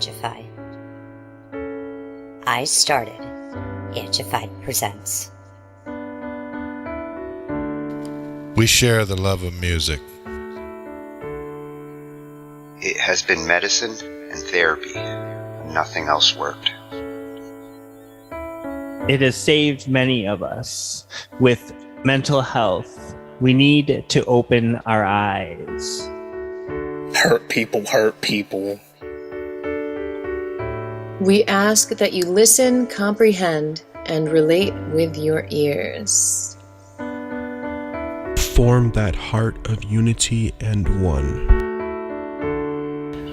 Angify. I started Angified Presents. We share the love of music. It has been medicine and therapy. Nothing else worked. It has saved many of us. With mental health, we need to open our eyes. Hurt people hurt people. We ask that you listen, comprehend, and relate with your ears. Form that heart of unity and one.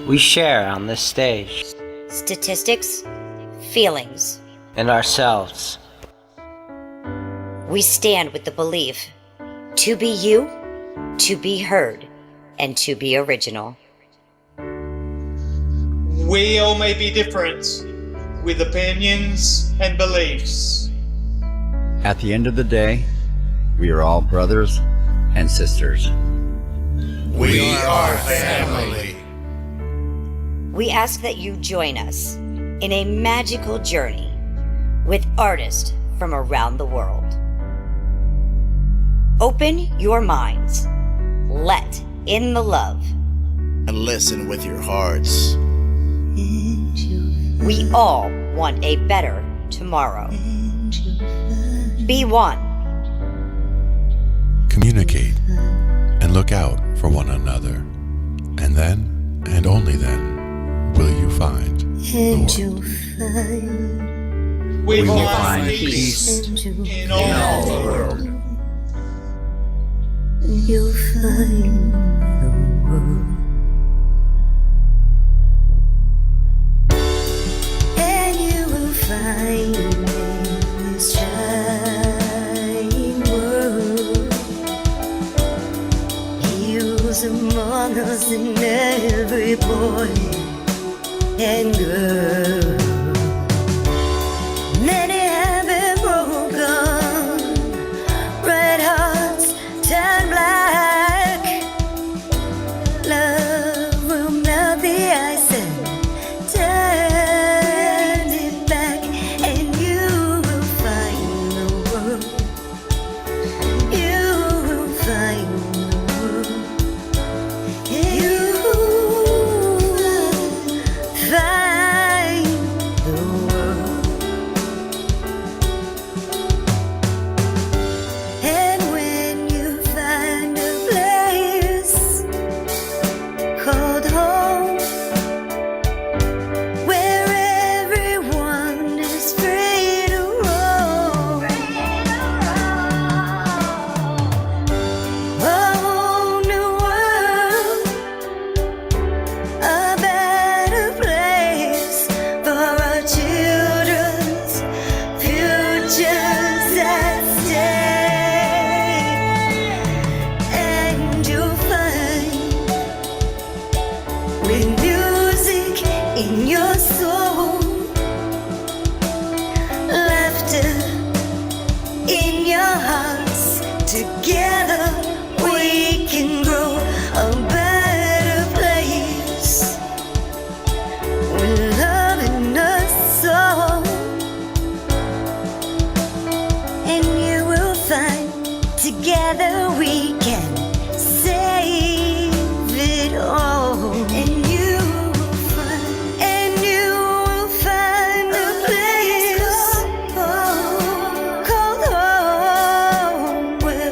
We share on this stage. Statistics, feelings, And ourselves. we stand with the belief to be you, to be heard, and to be original. We all may be different, with opinions and beliefs. At the end of the day, we are all brothers and sisters. We are family. We ask that you join us in a magical journey with artists from around the world. Open your minds, let in the love, and listen with your hearts. We all want a better tomorrow. Be one. Communicate and look out for one another. And then, and only then, will you find the world. We will find peace in all the world. You'll find the world. And you will find in this shining world. Heroes among us in every boy and girl. Many have been broken, red hearts turn black. Love will melt the ice and turn it back, and you will find the world. You will find the world. You will find the world. And when you find a place called home, where everyone is free to roam, a whole new world, a better place for our children's futures at stake. And you'll find, with music in your soul, laughter in your hearts, together we can grow a better place, with love in us all. And you will find, together we can save it all. And you will find a place called home, where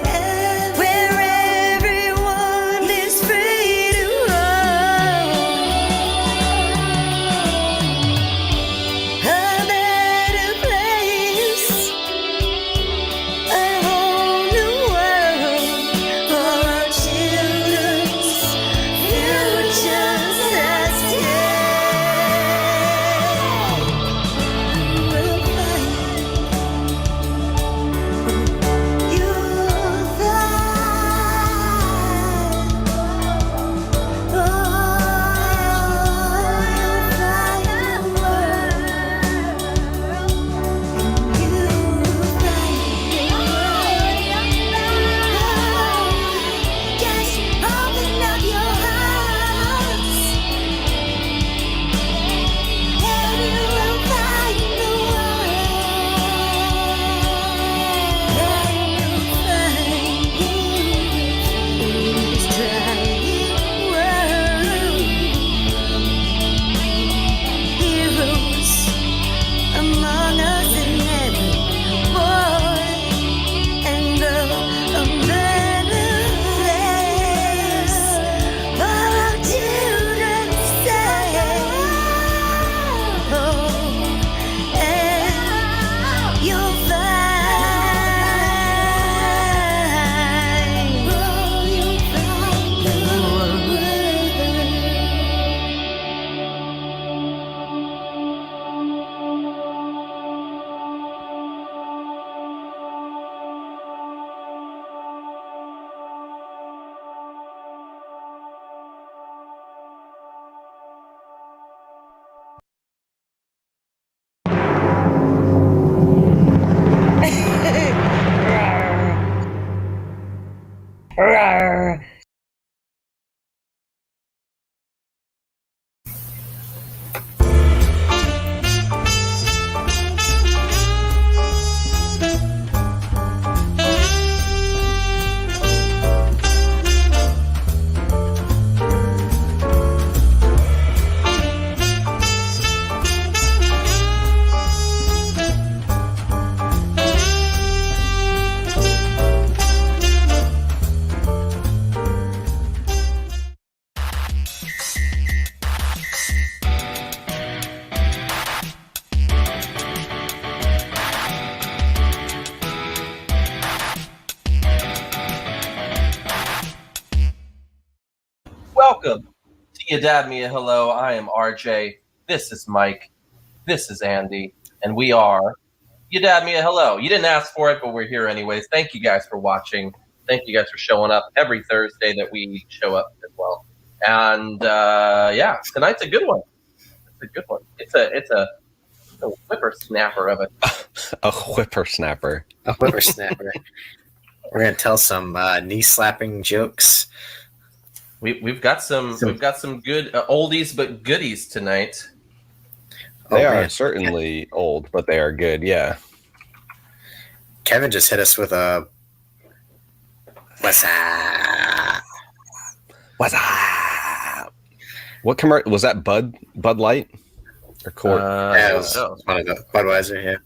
Welcome to You Dad Me a Hello. I am RJ. This is Mike. This is Andy. And we are You Dad Me a Hello. You didn't ask for it, but we're here anyways. Thank you guys for watching. Thank you guys for showing up every Thursday that we show up as well. And yeah, tonight's a good one. It's a good one. It's a whippersnapper of it. A whippersnapper. A whippersnapper. We're gonna tell some knee slapping jokes. We've got some good oldies but goodies tonight. They are certainly old, but they are good. Yeah. Kevin just hit us with a what's up? What's up? What commercial was that? Bud Light or Court? Yeah, it was one of the Budweiser. Yeah.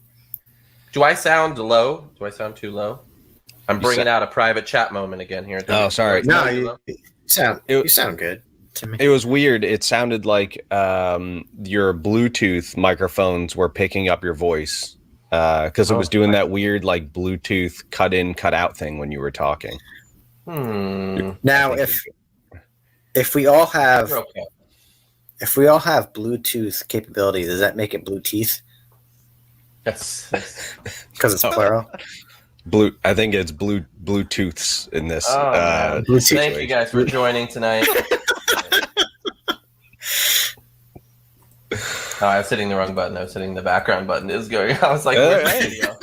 Do I sound low? Do I sound too low? I'm bringing out a private chat moment again here. Oh, sorry. No, you sound good to me. It was weird. It sounded like your Bluetooth microphones were picking up your voice because it was doing that weird like Bluetooth cut in, cut out thing when you were talking. Now, if we all have Bluetooth capability, does that make it blue teeth? Yes. Because it's plural. I think it's Bluetooths in this. Thank you guys for joining tonight. I was hitting the wrong button. I was hitting the background button. It was going. I was like, video?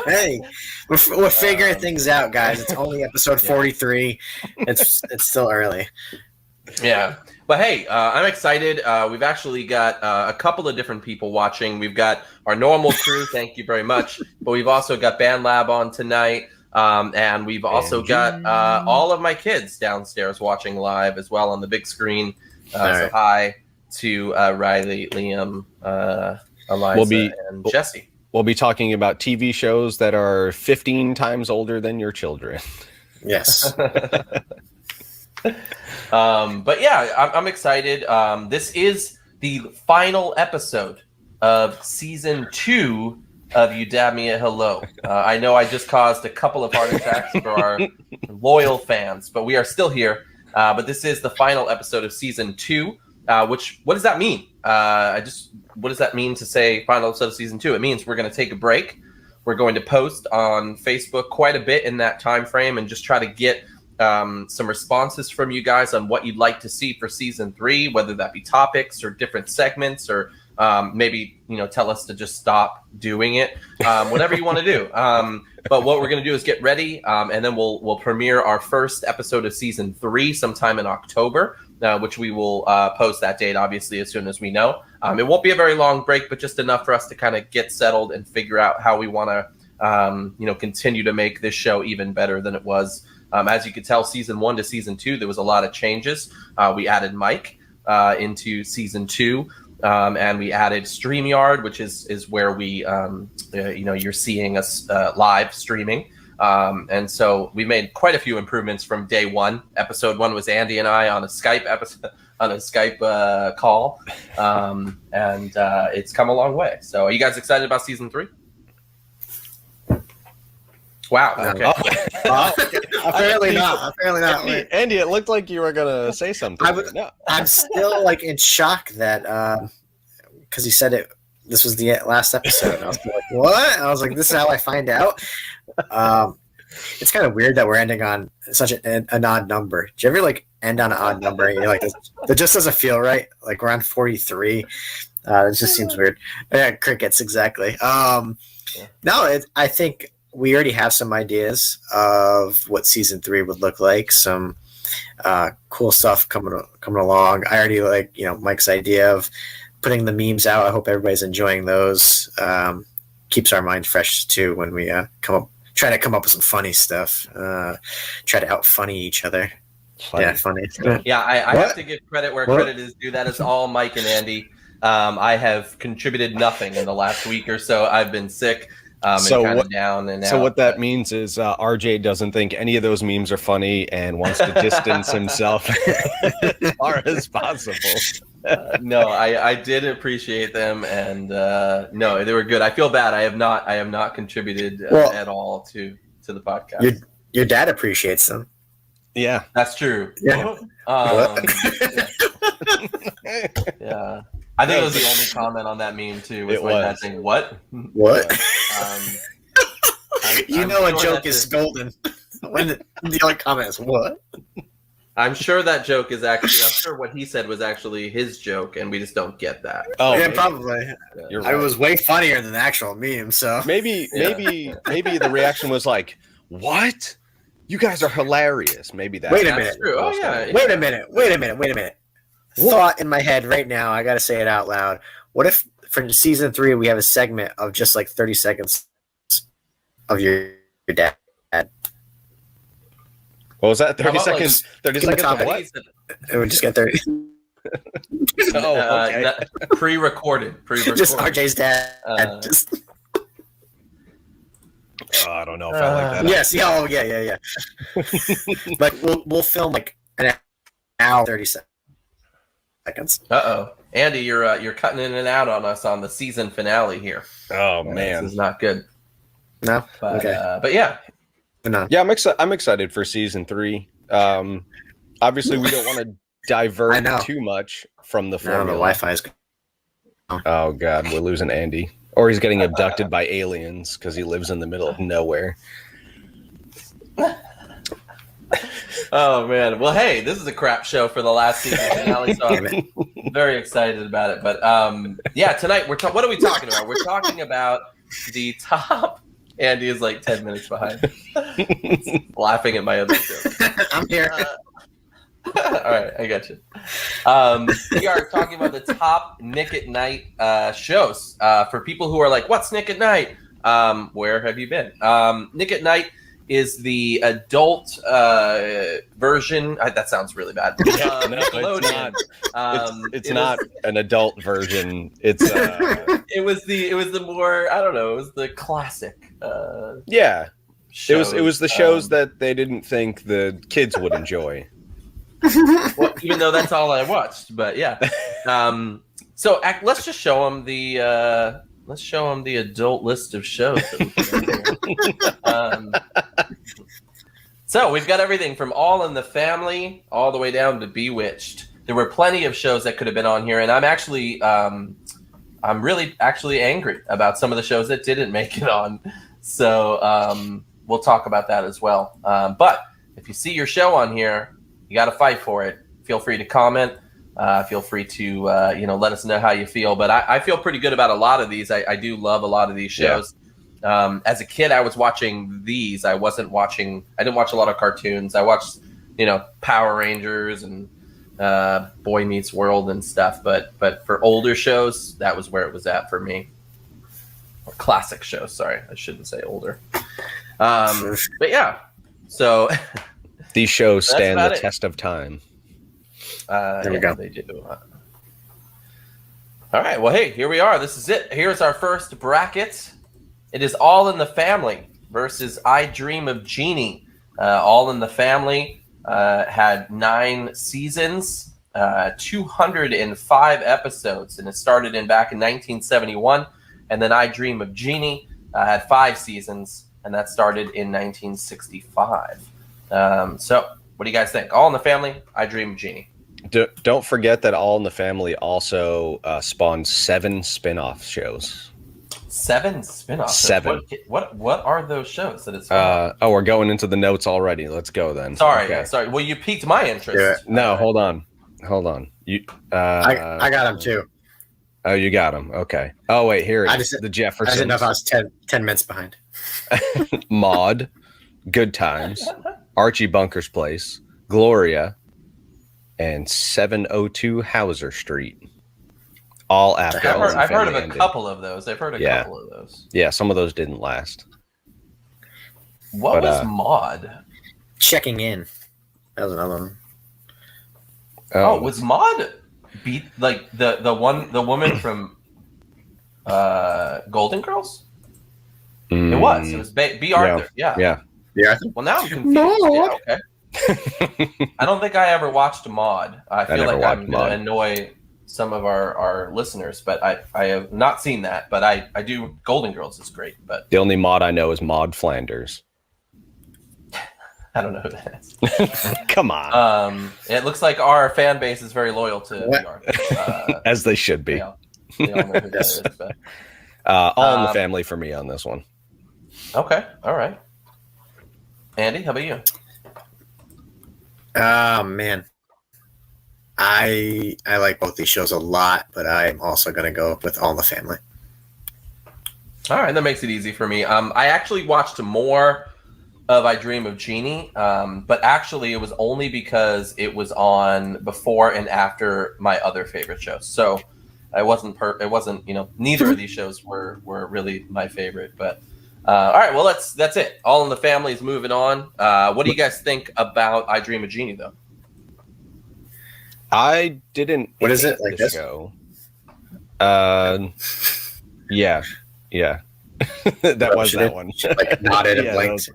Hey, we're figuring things out, guys. It's only episode 43. It's still early. Yeah. But hey, I'm excited. We've actually got a couple of different people watching. We've got our normal crew. Thank you very much. But we've also got Band Lab on tonight. And we've also got all of my kids downstairs watching live as well on the big screen. So hi to Riley, Liam, Eliza, and Jesse. We'll be talking about TV shows that are 15 times older than your children. Yes. But yeah, I'm excited. This is the final episode of season 2 of You Dab Me a Hello. I know I just caused a couple of heart attacks for our loyal fans, but we are still here. But this is the final episode of season 2. What does that mean? What does that mean to say final episode of season 2? It means we're going to take a break. We're going to post on Facebook quite a bit in that time frame and just try to get some responses from you guys on what you'd like to see for season 3, whether that be topics or different segments, or maybe tell us to just stop doing it, whatever you want to do. But what we're going to do is get ready, and then we'll premiere our first episode of season 3 sometime in October, which we will post that date obviously as soon as we know. It won't be a very long break, but just enough for us to kind of get settled and figure out how we want to continue to make this show even better than it was. As you could tell, season 1 to season 2, there was a lot of changes. We added Mike into season 2, and we added StreamYard, which is where we, you're seeing us live streaming. And so we made quite a few improvements from day 1. Episode 1 was Andy and I on a Skype call, and it's come a long way. So, are you guys excited about season 3? Wow. Okay. Apparently not. Andy, it looked like you were gonna say something. I'm still like in shock that because he said this was the last episode. And I was like, what? And I was like, this is how I find out. It's kind of weird that we're ending on such an odd number. Do you ever end on an odd number? And you're like, that just doesn't feel right. Like we're on 43. It just seems weird. Yeah, crickets, exactly. No, I think we already have some ideas of what season 3 would look like. Some cool stuff coming along. I already like Mike's idea of putting the memes out. I hope everybody's enjoying those. Keeps our mind fresh too when we try to come up with some funny stuff. Try to out funny each other. Funny. Yeah, funny. Yeah, I have to give credit where credit is due. That is all Mike and Andy. I have contributed nothing in the last week or so. I've been sick. Down and so out. What that means is RJ doesn't think any of those memes are funny and wants to distance himself as far as possible. No, I did appreciate them, and no, they were good. I feel bad. I have not contributed at all to the podcast. Your dad appreciates them. Yeah, that's true. Yeah. Yeah. I think it was the only comment on that meme too. Was It my dad was. saying what? What? I'm know a sure joke that's is golden when the only comment is what? I'm sure that joke is actually. I'm sure what he said was actually his joke, and we just don't get that. Oh, yeah, maybe. probably. You're I right. was way funnier than the actual meme, so Maybe the reaction was like, "What? You guys are hilarious." Maybe that. Wait a That's minute. true. Oh yeah. Wait a minute. Thought in my head right now. I got to say it out loud. What if for season 3 we have a segment of just like 30 seconds of your dad? What was that? 30 How about, seconds. like, 30 seconds of what? It would just get 30. Oh, okay. Pre-recorded. Just RJ's dad. I don't know if I like that. Yes. Yeah. Oh, yeah. Like we'll film like an hour 30 seconds. Andy, you're cutting in and out on us on the season finale here. Oh man, this is not good. No. But, Okay. But yeah. No. Yeah, I'm excited for season 3. Obviously, we don't want to divert too much from the formula. No, the Wi-Fi is. Oh God, we're losing Andy, or he's getting abducted by aliens because he lives in the middle of nowhere. Oh man. Well, hey, this is a crap show for the last season finale, so I'm very excited about it. But yeah, tonight what are we talking about? We're talking about the top. Andy is like 10 minutes behind, laughing at my other joke. I'm here. All right, I got you. We are talking about the top Nick at Night shows. For people who are like, "What's Nick at Night?" Where have you been? Nick at Night is the adult version. That sounds really bad. No, it's not. It's not an adult version. It's it was the more, I don't know. It was the classic. Yeah, shows. It was the shows that they didn't think the kids would enjoy. Well, even though that's all I watched, but yeah. So let's just show them the adult list of shows. So we've got everything from All in the Family all the way down to Bewitched. There were plenty of shows that could have been on here, and I'm actually I'm really actually angry about some of the shows that didn't make it on. So we'll talk about that as well. But if you see your show on here, you got to fight for it. Feel free to comment. Feel free to let us know how you feel. But I feel pretty good about a lot of these. I do love a lot of these shows. Yeah. As a kid, I was watching these. I didn't watch a lot of cartoons. I watched Power Rangers and Boy Meets World and stuff. But for older shows, that was where it was at for me. Or classic shows. Sorry, I shouldn't say older. But yeah, so these shows stand the test of time. There we go. They do. All right. Well, hey, here we are. This is it. Here's our first bracket. It is All in the Family versus I Dream of Jeannie. All in the Family had 9 seasons, 205 episodes, and it started back in 1971. And then I Dream of Jeannie had 5 seasons, and that started in 1965. So, what do you guys think? All in the Family, I Dream of Jeannie. Don't forget that All in the Family also spawned 7 spin-off shows. 7 spin-offs? 7. What are those shows that it's we're going into the notes already. Let's go then. Sorry. Okay. Sorry. Well, you piqued my interest. Yeah. No, hold on. You. I got him too. Oh, you got him. Okay. Oh, wait. Here it is. The Jeffersons. I didn't know if I was 10 minutes behind. Maude, Good Times, Archie Bunker's Place, Gloria, and 702 Hauser Street. All after. I've heard of a couple of those. I've heard a couple of those. Yeah, some of those didn't last. What was Maude? Checking in. That was another one. Oh, was Maude beat like the woman from Golden Girls? It was B. Arthur. Yeah. Well, now I'm confused. Yeah, okay. I don't think I ever watched Maude. I feel like I'm going to annoy some of our listeners, but I have not seen that. But I do. Golden Girls is great. But the only Maude I know is Maude Flanders. I don't know who that is. Come on. It looks like our fan base is very loyal to Bjork. As they should be. They all know who that is, but... all in the family for me on this one. Okay, all right. Andy, how about you? Man. I like both these shows a lot, but I'm also going to go with All in the Family. All right, that makes it easy for me. I actually watched more of I Dream of Jeannie, but actually it was only because it was on before and after my other favorite shows. So it wasn't neither of these shows were really my favorite. But all right, well that's it. All in the Family is moving on. What do you guys think about I Dream of Jeannie though? I didn't. What is it like? The this show. Yeah. That was that one. Like nodded and blinked.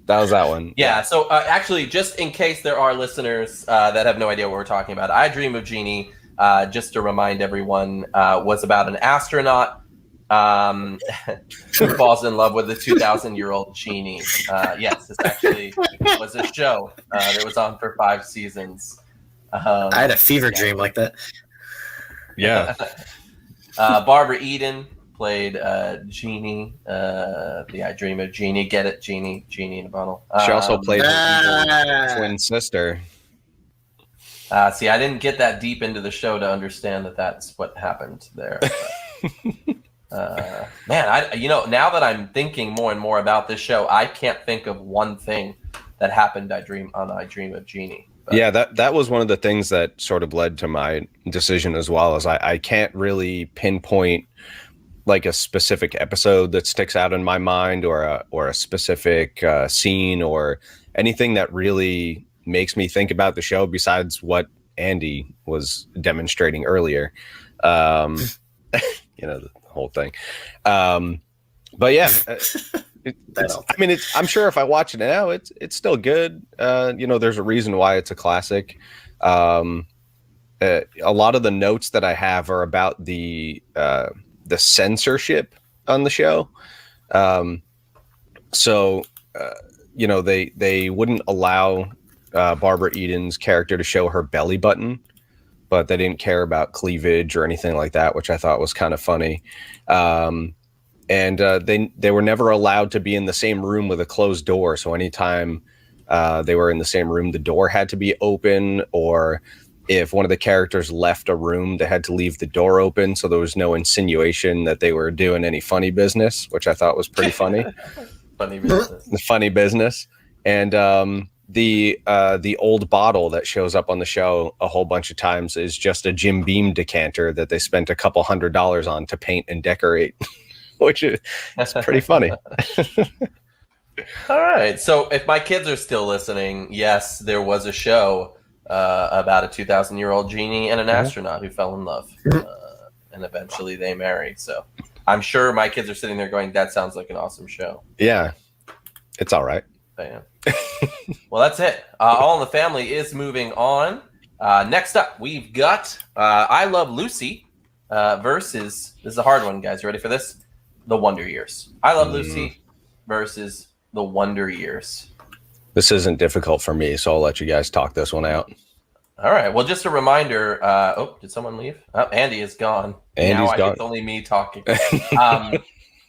That was that one. Yeah. So actually, just in case there are listeners that have no idea what we're talking about, I Dream of Jeannie, just to remind everyone, was about an astronaut who falls in love with a 2,000-year-old genie. Yes, this actually was a show that was on for 5 seasons. I had a fever dream like that. Yeah. Barbara Eden played Jeannie, the I Dream of Jeannie. Get it, Jeannie in a bottle. She also played her evil twin sister. See, I didn't get that deep into the show to understand that that's what happened there. Man, now that I'm thinking more and more about this show, I can't think of one thing that happened I Dream of Jeannie. But. Yeah, that was one of the things that sort of led to my decision as well. As I can't really pinpoint like a specific episode that sticks out in my mind, or a specific scene, or anything that really makes me think about the show besides what Andy was demonstrating earlier. The whole thing. But yeah. I'm sure if I watch it now, it's still good. There's a reason why it's a classic. A lot of the notes that I have are about the censorship on the show. They wouldn't allow Barbara Eden's character to show her belly button, but they didn't care about cleavage or anything like that, which I thought was kind of funny. And they were never allowed to be in the same room with a closed door. So anytime they were in the same room, the door had to be open, or if one of the characters left a room, they had to leave the door open. So there was no insinuation that they were doing any funny business, which I thought was pretty funny. Funny business. And the old bottle that shows up on the show a whole bunch of times is just a Jim Beam decanter that they spent a couple $100 on to paint and decorate. Which is pretty funny. All right. So if my kids are still listening, yes, there was a show about a 2,000-year-old genie and an astronaut who fell in love. And eventually they married. So I'm sure my kids are sitting there going, that sounds like an awesome show. Yeah. It's all right. Yeah. Well, that's it. All in the Family is moving on. Next up, we've got I Love Lucy versus, this is a hard one, guys. You ready for this? The Wonder Years. I Love Lucy versus The Wonder Years. This isn't difficult for me, so I'll let you guys talk this one out. All right. Well, just a reminder. Did someone leave? Oh, Andy is gone. Andy's gone. It's only me talking. I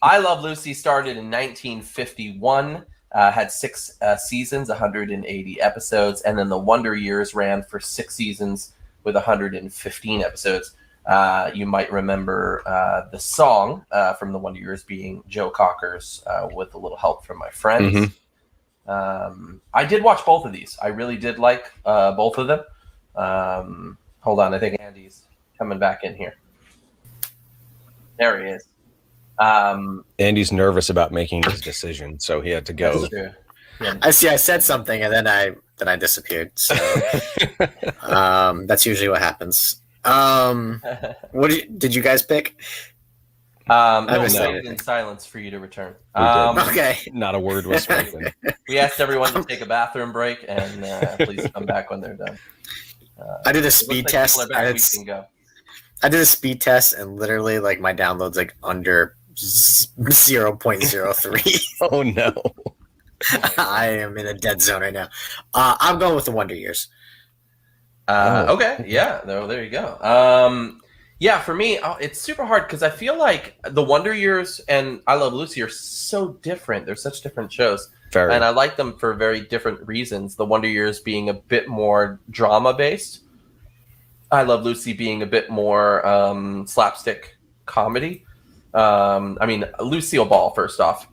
Love Lucy started in 1951, had 6 seasons, 180 episodes, and then The Wonder Years ran for 6 seasons with 115 episodes. You might remember the song from The Wonder Years being Joe Cocker's With a Little Help from My Friends. Mm-hmm. I did watch both of these. I really did like both of them. Hold on. I think Andy's coming back in here. There he is. Andy's nervous about making his decision, so he had to go. Yeah. I said something, and then I disappeared. So that's usually what happens. What did you guys pick? No, waited in silence for you to return. Okay. Not a word was spoken. We asked everyone to take a bathroom break, and please come back when they're done. I did a speed test. I did a speed test, and literally, like, my download's like under 0.03. Oh no. I am in a dead zone right now. I'm going with the Wonder Years. Okay, yeah, there you go. Yeah, for me, it's super hard because I feel like the Wonder Years and I Love Lucy are so different. They're such different shows. Very. And I like them for very different reasons. The Wonder Years being a bit more drama-based. I Love Lucy being a bit more slapstick comedy. I mean, Lucille Ball, first off,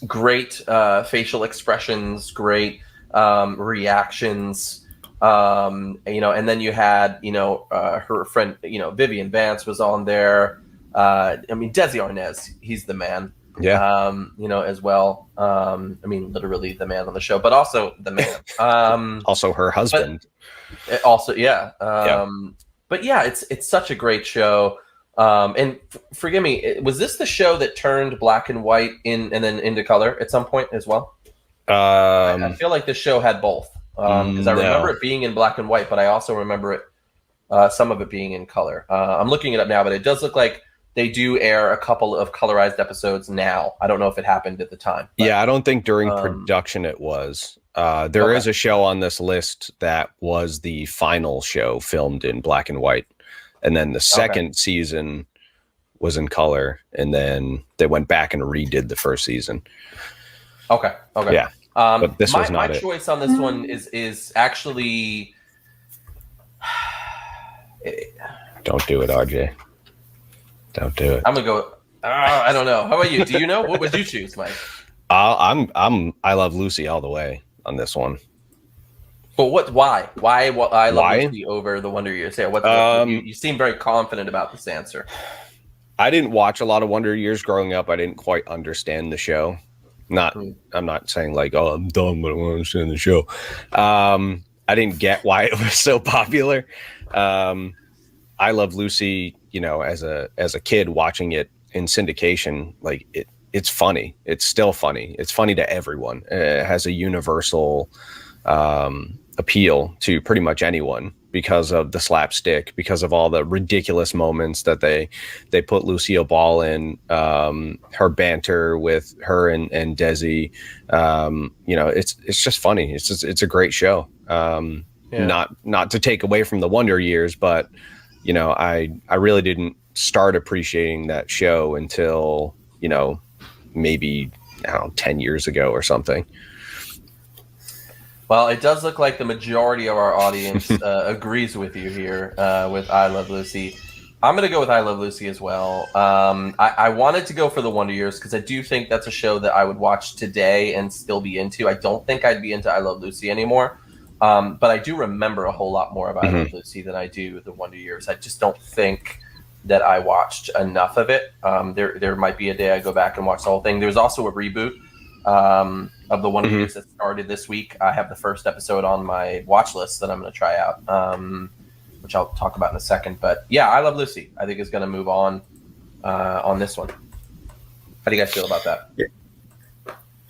great facial expressions, great reactions. And then you had, her friend, Vivian Vance was on there. Desi Arnaz, he's the man. Yeah. As well. Literally the man on the show, but also the man. Also her husband. Yeah. But yeah, it's such a great show. And forgive me, was this the show that turned black and white and then into color at some point as well? I feel like this show had both. Because I remember it being in black and white, but I also remember it, some of it being in color. I'm looking it up now, but it does look like they do air a couple of colorized episodes now. I don't know if it happened at the time. But, yeah, I don't think during production it was. There is a show on this list that was the final show filmed in black and white. And then the second season was in color. And then they went back and redid the first season. Okay. Yeah. But this was not my choice on this one is actually. Don't do it, RJ. Don't do it. I'm gonna go. I don't know. How about you? Do you know? What would you choose, Mike? I Love Lucy all the way on this one. But why? Why I Love Lucy over the Wonder Years? Yeah. You seem very confident about this answer. I didn't watch a lot of Wonder Years growing up. I didn't quite understand the show. I'm not saying like, oh, I'm dumb, but I don't understand the show. I didn't get why it was so popular. I Love Lucy, as a kid watching it in syndication, like it's funny. It's still funny. It's funny to everyone. It has a universal appeal to pretty much anyone because of the slapstick, because of all the ridiculous moments that they put Lucille Ball in, her banter with her and Desi. It's just funny. It's a great show. Not to take away from the Wonder Years, but I really didn't start appreciating that show until maybe 10 years ago or something. Well, it does look like the majority of our audience agrees with you here with I Love Lucy. I'm going to go with I Love Lucy as well. I wanted to go for the Wonder Years because I do think that's a show that I would watch today and still be into. I don't think I'd be into I Love Lucy anymore. But I do remember a whole lot more about I Love Lucy than I do the Wonder Years. I just don't think that I watched enough of it. There might be a day I go back and watch the whole thing. There's also a reboot of the Wonder Years that started this week. I have the first episode on my watch list that I'm going to try out, which I'll talk about in a second. But yeah, I Love Lucy, I think, is going to move on this one. How do you guys feel about that?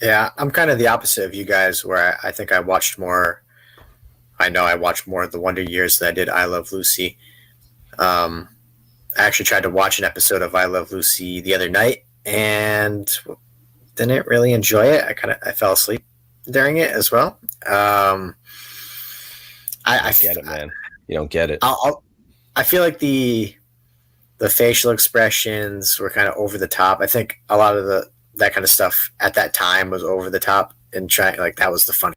Yeah, I'm kind of the opposite of you guys, where I think I watched more. I know I watched more of the Wonder Years than I did I Love Lucy. I actually tried to watch an episode of I Love Lucy the other night and didn't really enjoy it. I fell asleep during it as well. I get it, man. You don't get it. I feel like the facial expressions were kind of over the top. I think a lot of that kind of stuff at that time was over the top and that was the fun.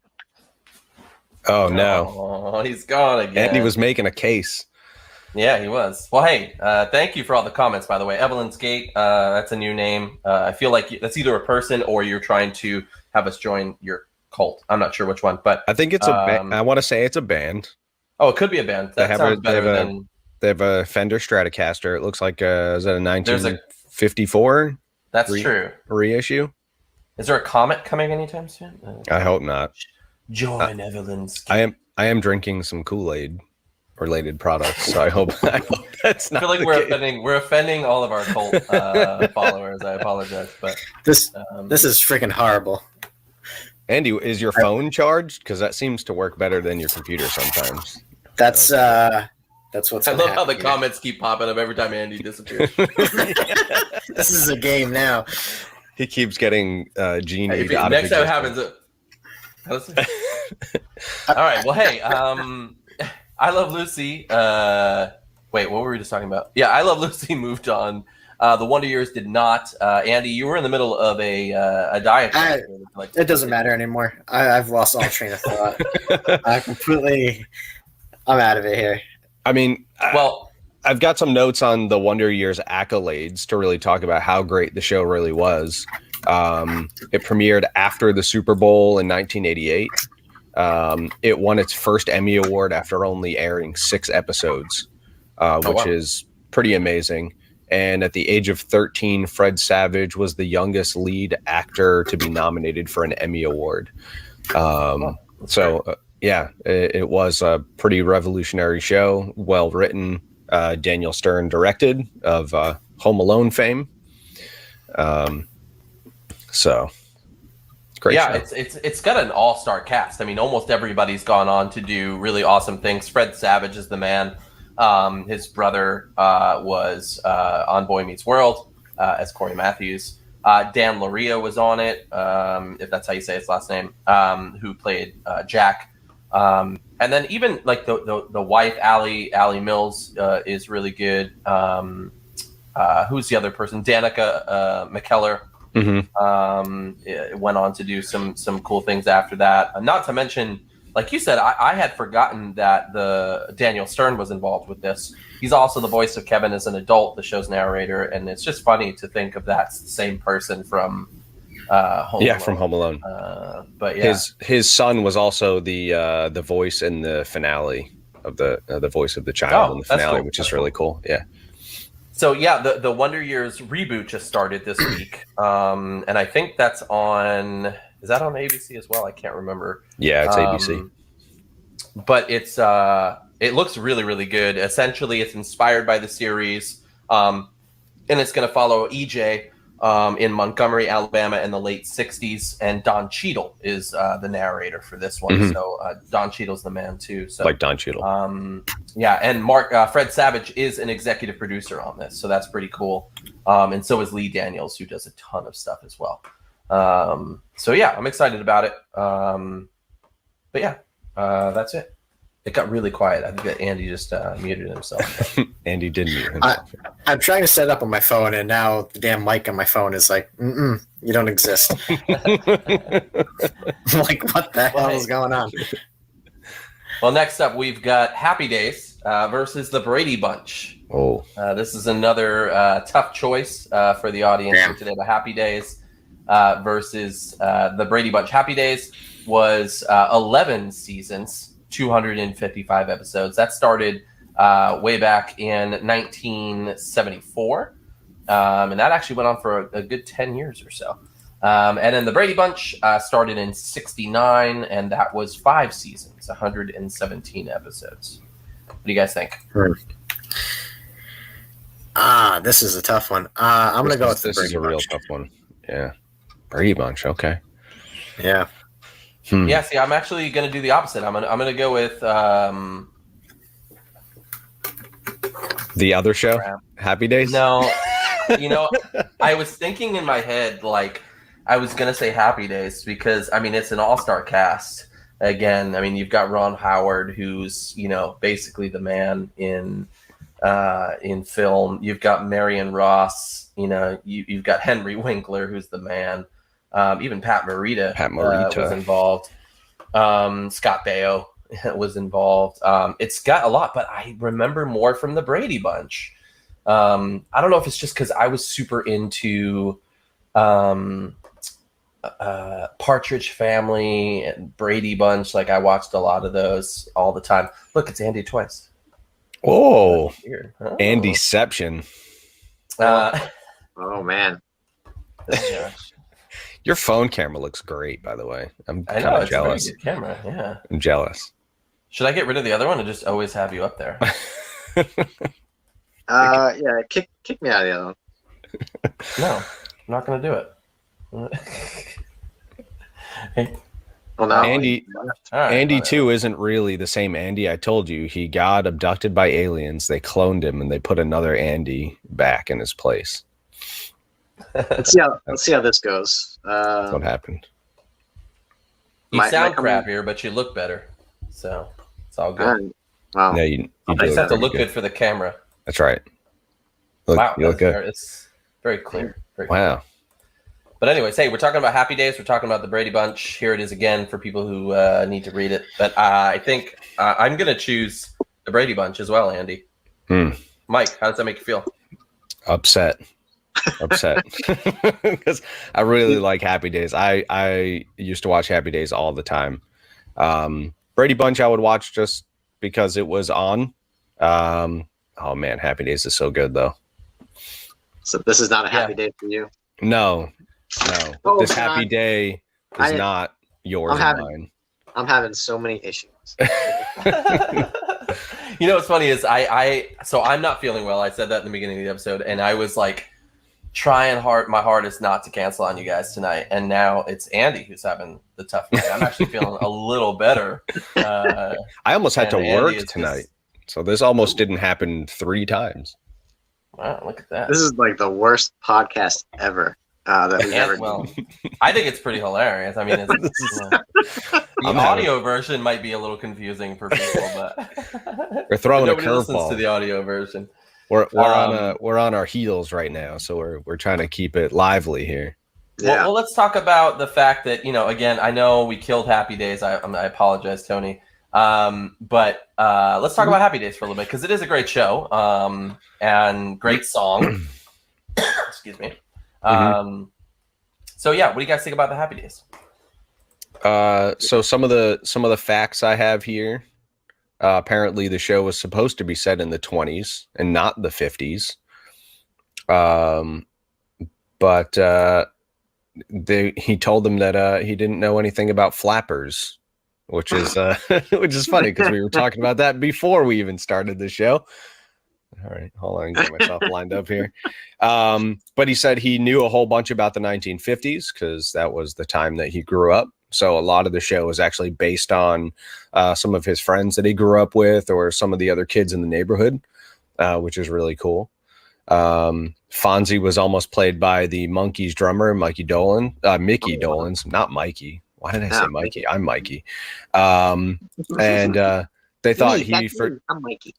Oh no! Oh, he's gone again. Andy was making a case. Yeah, he was. Well, hey, thank you for all the comments, by the way. Evelyn's Gate, that's a new name. I feel like that's either a person or you're trying to have us join your cult. I'm not sure which one, but I think it's a band. I want to say it's a band. Oh, it could be a band. That sounds better than... They have a Fender Stratocaster. It looks like, is that a 1954? That's true. Reissue? Is there a comet coming anytime soon? I hope not. Join Evelyn's Gate. I am drinking some Kool-Aid related products, so I hope that's not. I feel like we're offending all of our cult followers. I apologize, but this is freaking horrible. Andy, is your phone charged? Because that seems to work better than your computer sometimes. That's what's. I love how the comments keep popping up every time Andy disappears. This is a game now. He keeps getting Jeannie Hey, out next of time existence. happens. All right. Well, hey, I Love Lucy. Wait, what were we just talking about? Yeah, I Love Lucy moved on. The Wonder Years did not. Andy, you were in the middle of a diatribe. It doesn't matter anymore. I've lost all train of thought. I'm out of it here. I mean, well, I've got some notes on the Wonder Years accolades to really talk about how great the show really was. It premiered after the Super Bowl in 1988. It won its first Emmy Award after only airing 6 episodes, which is pretty amazing. And at the age of 13, Fred Savage was the youngest lead actor to be nominated for an Emmy Award. It was a pretty revolutionary show, well written. Daniel Stern directed, of Home Alone fame. So great. Yeah, show. it's got an all-star cast. I mean, almost everybody's gone on to do really awesome things. Fred Savage is the man. His brother was on Boy Meets World as Corey Matthews. Dan Laria was on it, if that's how you say his last name, who played Jack. And then even like the wife, Allie Mills, is really good. Who's the other person? Danica McKellar. Went on to do some cool things after that. Not to mention, like you said, I had forgotten that the Daniel Stern was involved with this. He's also the voice of Kevin as an adult, the show's narrator, and it's just funny to think of that same person from Home Alone. From Home Alone. But yeah, his son was also the voice in the finale of the voice of the child in the finale, which is really cool. Yeah. So yeah, the Wonder Years reboot just started this week, and I think that's on. Is that on ABC as well? I can't remember. Yeah, it's ABC. But it looks really, really good. Essentially, it's inspired by the series, and it's going to follow EJ in Montgomery, Alabama, in the late '60s, and Don Cheadle is the narrator for this one. So Don Cheadle's the man too. So like Don Cheadle. Yeah, and Fred Savage is an executive producer on this, so that's pretty cool. And so is Lee Daniels, who does a ton of stuff as well. So yeah, I'm excited about it. But yeah, that's it. It got really quiet. I think that Andy just muted himself. Andy did mute himself. I'm trying to set up on my phone, and now the damn mic on my phone is like, you don't exist. I'm like, what the hell is going on? Well, next up, we've got Happy Days versus the Brady Bunch. Oh, this is another tough choice for the audience for today. The Happy Days versus the Brady Bunch. Happy Days was 11 seasons, 255 episodes. That started way back in 1974, and that actually went on for a good 10 years or so. And then the Brady Bunch started in 1969, and that was 5 seasons, 117 episodes. What do you guys think? This is a tough one. I'm going to go with the Brady Bunch. This is a real tough one. Yeah. Brady Bunch, okay. Yeah. Yeah, see, I'm actually going to do the opposite. I'm gonna go with the other show, Happy Days. No, I was thinking in my head like I was going to say Happy Days because I mean it's an all-star cast. Again, I mean you've got Ron Howard, who's basically the man in film. You've got Marion Ross. You've got Henry Winkler, who's the man. Even Pat Morita was involved. Scott Baio was involved. It's got a lot, but I remember more from the Brady Bunch. I don't know if it's just because I was super into Partridge Family and Brady Bunch. Like I watched a lot of those all the time. Look, it's Andy twice. Oh, Andyception. Oh man. Your phone camera looks great, by the way. I'm kind of jealous. It's a very good camera, yeah. I'm jealous. Should I get rid of the other one and just always have you up there? Yeah, kick me out of the other one. No, I'm not going to do it. Hey. Well, no, Andy too isn't really the same Andy. I told you he got abducted by aliens. They cloned him and they put another Andy back in his place. Let's see how this goes. What happened? You sound crappier, but you look better. So it's all good. Wow. Yeah, you just have to look good for the camera. That's right. Wow, you look good. It's very clear. Wow. But anyways, hey, we're talking about Happy Days. We're talking about the Brady Bunch. Here it is again for people who need to read it. But I think I'm going to choose the Brady Bunch as well, Andy. Mike, how does that make you feel? Upset because I really like Happy Days. I used to watch Happy Days all the time. Brady Bunch I would watch just because it was on. Oh man, Happy Days is so good though. So this is not a happy day for you? No. Oh, this God. Happy Day is not yours or mine. I'm having so many issues. You know what's funny is so I'm not feeling well. I said that in the beginning of the episode, and I was like trying my hardest not to cancel on you guys tonight. And now it's Andy who's having the tough night. I'm actually feeling a little better. I almost had to work tonight, so this almost didn't happen 3 times. Wow, look at that. This is like the worst podcast ever that we've ever done. I think it's pretty hilarious. I mean, the audio version might be a little confusing for people, but we're throwing a nobody listens curveball to the audio version. We're on our heels right now, so we're trying to keep it lively here. Yeah. Well, let's talk about the fact that, again, I know we killed Happy Days. I apologize, Tony. But let's talk about Happy Days for a little bit, because it is a great show and great song. Excuse me. So yeah, what do you guys think about the Happy Days? So some of the facts I have here. Apparently, the show was supposed to be set in the 20s and not the 50s. But he told them that he didn't know anything about flappers, which is funny because we were talking about that before we even started the show. All right, hold on, get myself lined up here. But he said he knew a whole bunch about the 1950s because that was the time that he grew up. So a lot of the show is actually based on some of his friends that he grew up with or some of the other kids in the neighborhood, which is really cool. Fonzie was almost played by the Monkees drummer, Mickey Dolenz, not Mikey. Why did I say Mikey? I'm Mikey. And they thought I'm Mikey.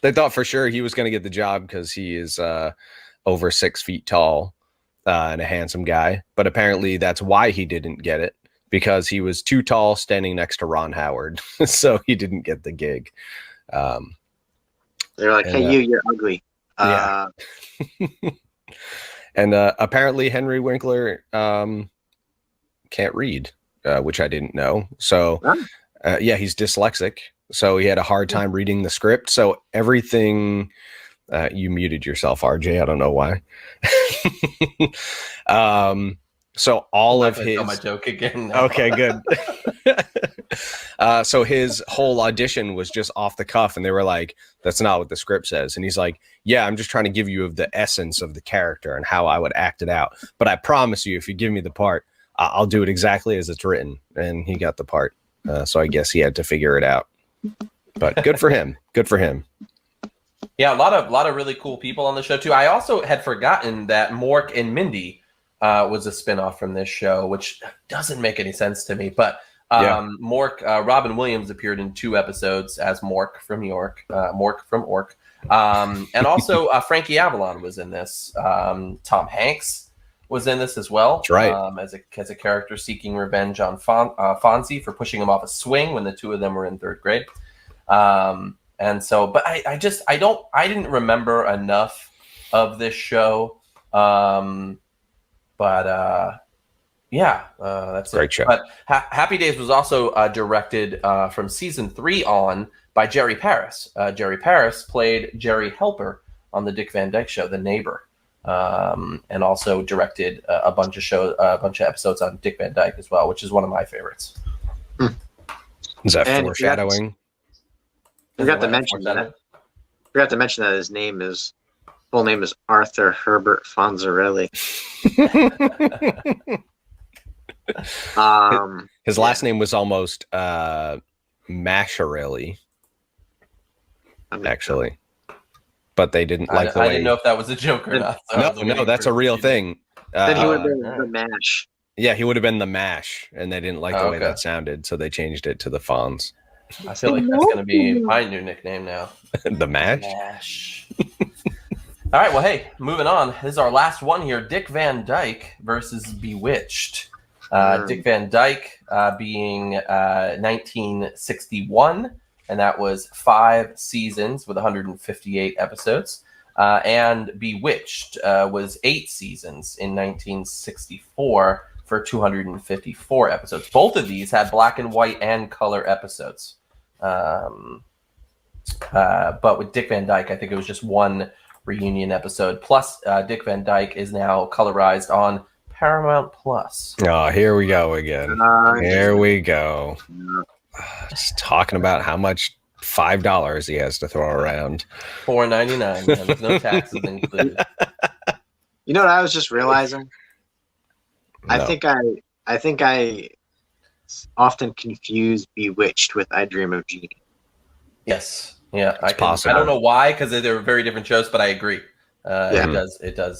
They thought for sure he was going to get the job because he is over 6 feet tall and a handsome guy. But apparently that's why he didn't get it, because he was too tall standing next to Ron Howard. So he didn't get the gig. They're like, hey, you're ugly. Yeah. And apparently Henry Winkler can't read, which I didn't know. So yeah, he's dyslexic. So he had a hard time reading the script. So everything you muted yourself, RJ. I don't know why. So all of his... Tell my joke again now. Okay, good. So his whole audition was just off the cuff, and they were like, that's not what the script says. And he's like, yeah, I'm just trying to give you the essence of the character and how I would act it out. But I promise you, if you give me the part, I'll do it exactly as it's written. And he got the part. So I guess he had to figure it out. But good for him. Good for him. Yeah, a lot of really cool people on the show too. I also had forgotten that Mork and Mindy was a spinoff from this show, which doesn't make any sense to me. But Mork, Robin Williams appeared in 2 episodes as Mork from Ork. And also Frankie Avalon was in this. Tom Hanks was in this as well. That's right. As a character seeking revenge on Fonzie for pushing him off a swing when the 2 of them were in 3rd grade. And so, but I didn't remember enough of this show. That's great show. But Happy Days was also directed from season 3 on by Jerry Paris. Jerry Paris played Jerry Helper on the Dick Van Dyke Show, The Neighbor, and also directed a bunch of episodes on Dick Van Dyke as well, which is one of my favorites. Is that foreshadowing? Forgot to mention that his full name is Arthur Herbert Fonzarelli. His last name was almost Masharelli, actually. but they didn't like the way. I didn't know if that was a joke or not. So No, that's a real thing. Then he would have been the Mash. Yeah, he would have been the Mash, and they didn't like the way that sounded, so they changed it to the Fonz. I feel like that's going to be my new nickname now. The Mash? Mash. All right, well, hey, moving on. This is our last one here. Dick Van Dyke versus Bewitched. Dick Van Dyke being 1961, and that was 5 seasons with 158 episodes. And Bewitched was 8 seasons in 1964 for 254 episodes. Both of these had black and white and color episodes. But with Dick Van Dyke, I think it was just one reunion episode. Plus, Dick Van Dyke is now colorized on Paramount Plus. Oh, here we go again. Here we go. Just talking about how much $5 he has to throw around. $4.99. There's no taxes included. You know what I was just realizing? No. I think I often confuse Bewitched with I Dream of Jeannie. Yes. Yeah, possible. I don't know why, because they're very different shows, but I agree. It does.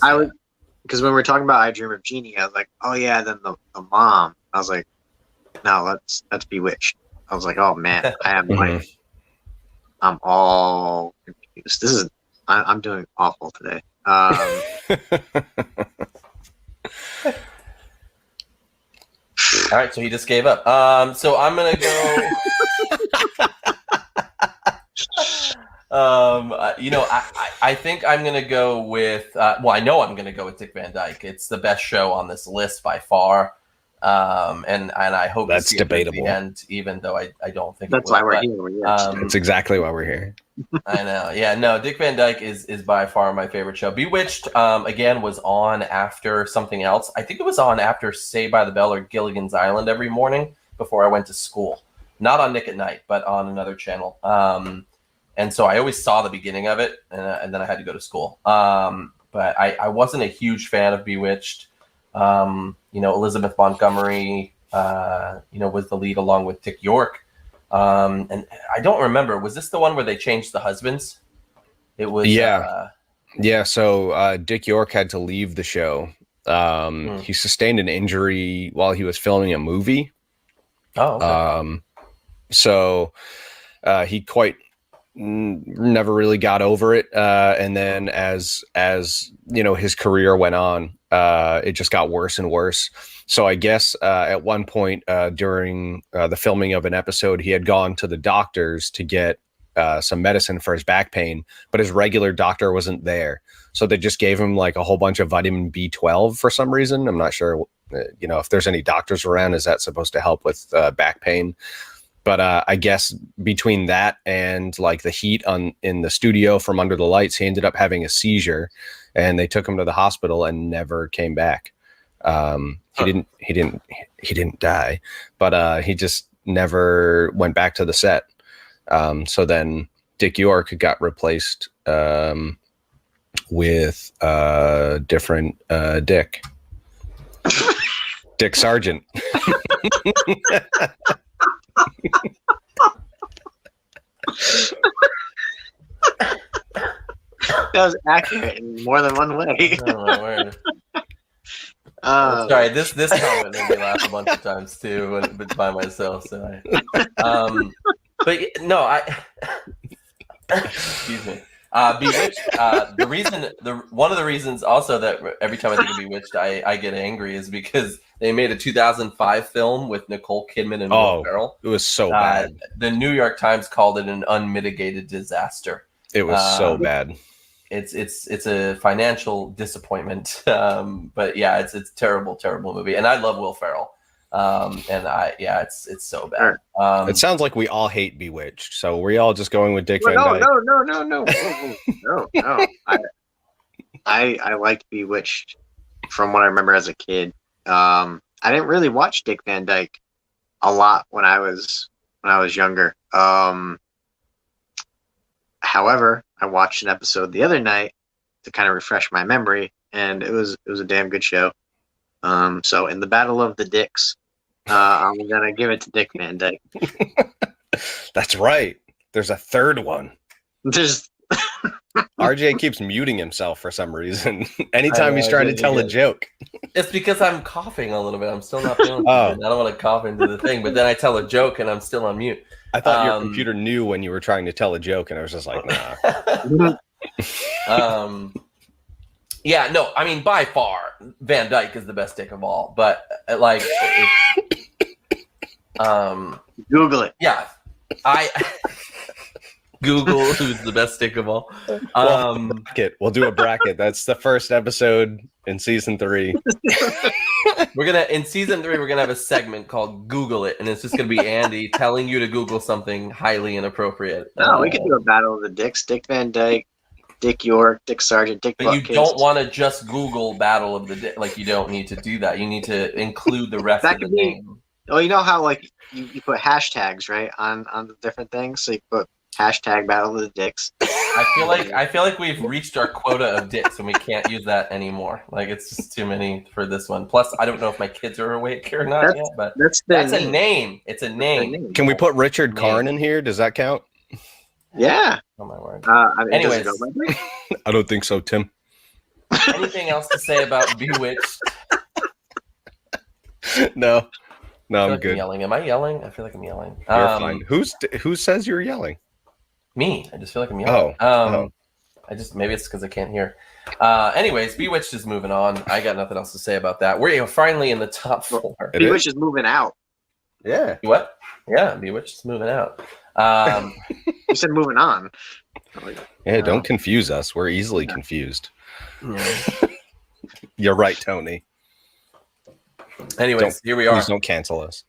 Because when we were talking about I Dream of Jeannie, I was like, oh yeah, then the mom. I was like, no, that's Bewitched. I was like, oh man, I am like, I'm all confused. I'm doing awful today. All right, so he just gave up. So I'm gonna go. I think I'm gonna go with. I know I'm gonna go with Dick Van Dyke. It's the best show on this list by far. And I hope that's to see it debatable. at the end, even though I don't think that's why we're here. That's exactly why we're here. I know. Yeah, no, Dick Van Dyke is by far my favorite show. Bewitched, again, was on after something else. I think it was on after Saved by the Bell or Gilligan's Island every morning before I went to school. Not on Nick at Night, but on another channel. And so I always saw the beginning of it, and then I had to go to school. But I wasn't a huge fan of Bewitched. Elizabeth Montgomery, was the lead along with Dick York. And I don't remember, was this the one where they changed the husbands? It was. Yeah. So Dick York had to leave the show. He sustained an injury while he was filming a movie. Oh, okay. So he quite never really got over it. And then as his career went on, it just got worse and worse. So I guess at one point during the filming of an episode, he had gone to the doctors to get some medicine for his back pain, but his regular doctor wasn't there. So they just gave him like a whole bunch of vitamin B12 for some reason. I'm not sure, if there's any doctors around, is that supposed to help with back pain? But I guess between that and like the heat in the studio from under the lights, he ended up having a seizure, and they took him to the hospital and never came back. He didn't die, but he just never went back to the set. So then Dick York got replaced with different Dick. Dick Sargent. That was accurate in more than one way. Oh, my word. Sorry, this comment made me laugh a bunch of times too, but by myself. So but no, excuse me. Bewitched. One of the reasons also that every time I think of Bewitched, I get angry is because they made a 2005 film with Nicole Kidman and Will Ferrell. It was so bad. The New York Times called it an unmitigated disaster. It was so bad. It's a financial disappointment. But yeah, it's a terrible movie, and I love Will Ferrell. It's so bad. It sounds like we all hate Bewitched, so we're all just going with Dick Van Dyke. No. I liked Bewitched from what I remember as a kid. I didn't really watch Dick Van Dyke a lot when I was younger. However, I watched an episode the other night to kind of refresh my memory, and it was a damn good show. So in the Battle of the Dicks, I'm gonna give it to Dick Van Dyke. That's right. There's a third one. There's RJ keeps muting himself for some reason. Anytime he's trying to tell a joke. It's because I'm coughing a little bit. I'm still not feeling good. I don't want to cough into the thing, but then I tell a joke and I'm still on mute. I thought your computer knew when you were trying to tell a joke, and I was just like, nah. Yeah, no, I mean, by far, Van Dyke is the best dick of all. But like, Google it. Yeah, Google who's the best dick of all. We'll do a bracket. That's the first episode in season 3. In season 3 we're gonna have a segment called Google It, and it's just gonna be Andy telling you to Google something highly inappropriate. No, we could do a battle of the dicks. Dick Van Dyke, Dick York, Dick Sargent, Dick. But you don't want to just Google battle of the dick. Like, you don't need to do that. You need to include the rest of the name. Oh, you know how like you put hashtags, right, on the different things. So you put hashtag battle of the dicks. I feel like we've reached our quota of dicks and we can't use that anymore. Like, it's just too many for this one. Plus, I don't know if my kids are awake or not yet, but that's a name. It's a name. Can we put Richard Karn in here? Does that count? Yeah. Oh my word. Anyways, I don't think so, Tim. Anything else to say about Bewitched? No, I'm good. I'm yelling. Am I yelling? I feel like I'm yelling. You're fine. Who says you're yelling? Me. I just feel like I'm yelling. I just, maybe it's because I can't hear. Anyways, Bewitched is moving on. I got nothing else to say about that. We're finally in the top 4. Bewitched is moving out. Yeah. What? Yeah, Bewitched is moving out. You said moving on. Yeah, don't confuse us. We're easily confused. Yeah. You're right, Tony. Anyways, here we are. Please don't cancel us.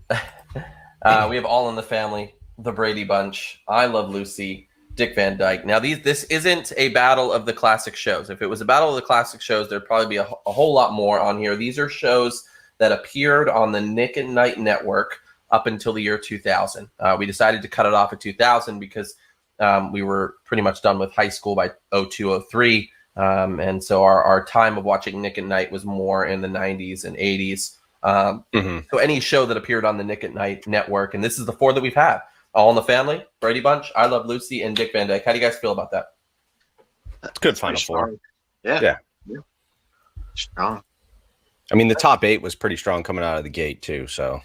We have All in the Family, The Brady Bunch, I Love Lucy, Dick Van Dyke. Now, this isn't a battle of the classic shows. If it was a battle of the classic shows, there'd probably be a whole lot more on here. These are shows that appeared on the Nick at Night network up until the year 2000. We decided to cut it off at 2000 because we were pretty much done with high school by 02, 03. And so our time of watching Nick at Night was more in the 90s and 80s. So any show that appeared on the Nick at Night network, and this is the 4 that we've had: All in the Family, Brady Bunch, I Love Lucy, and Dick Van Dyke. How do you guys feel about that? It's good final 4. Yeah. Strong. I mean, the top 8 was pretty strong coming out of the gate too. So,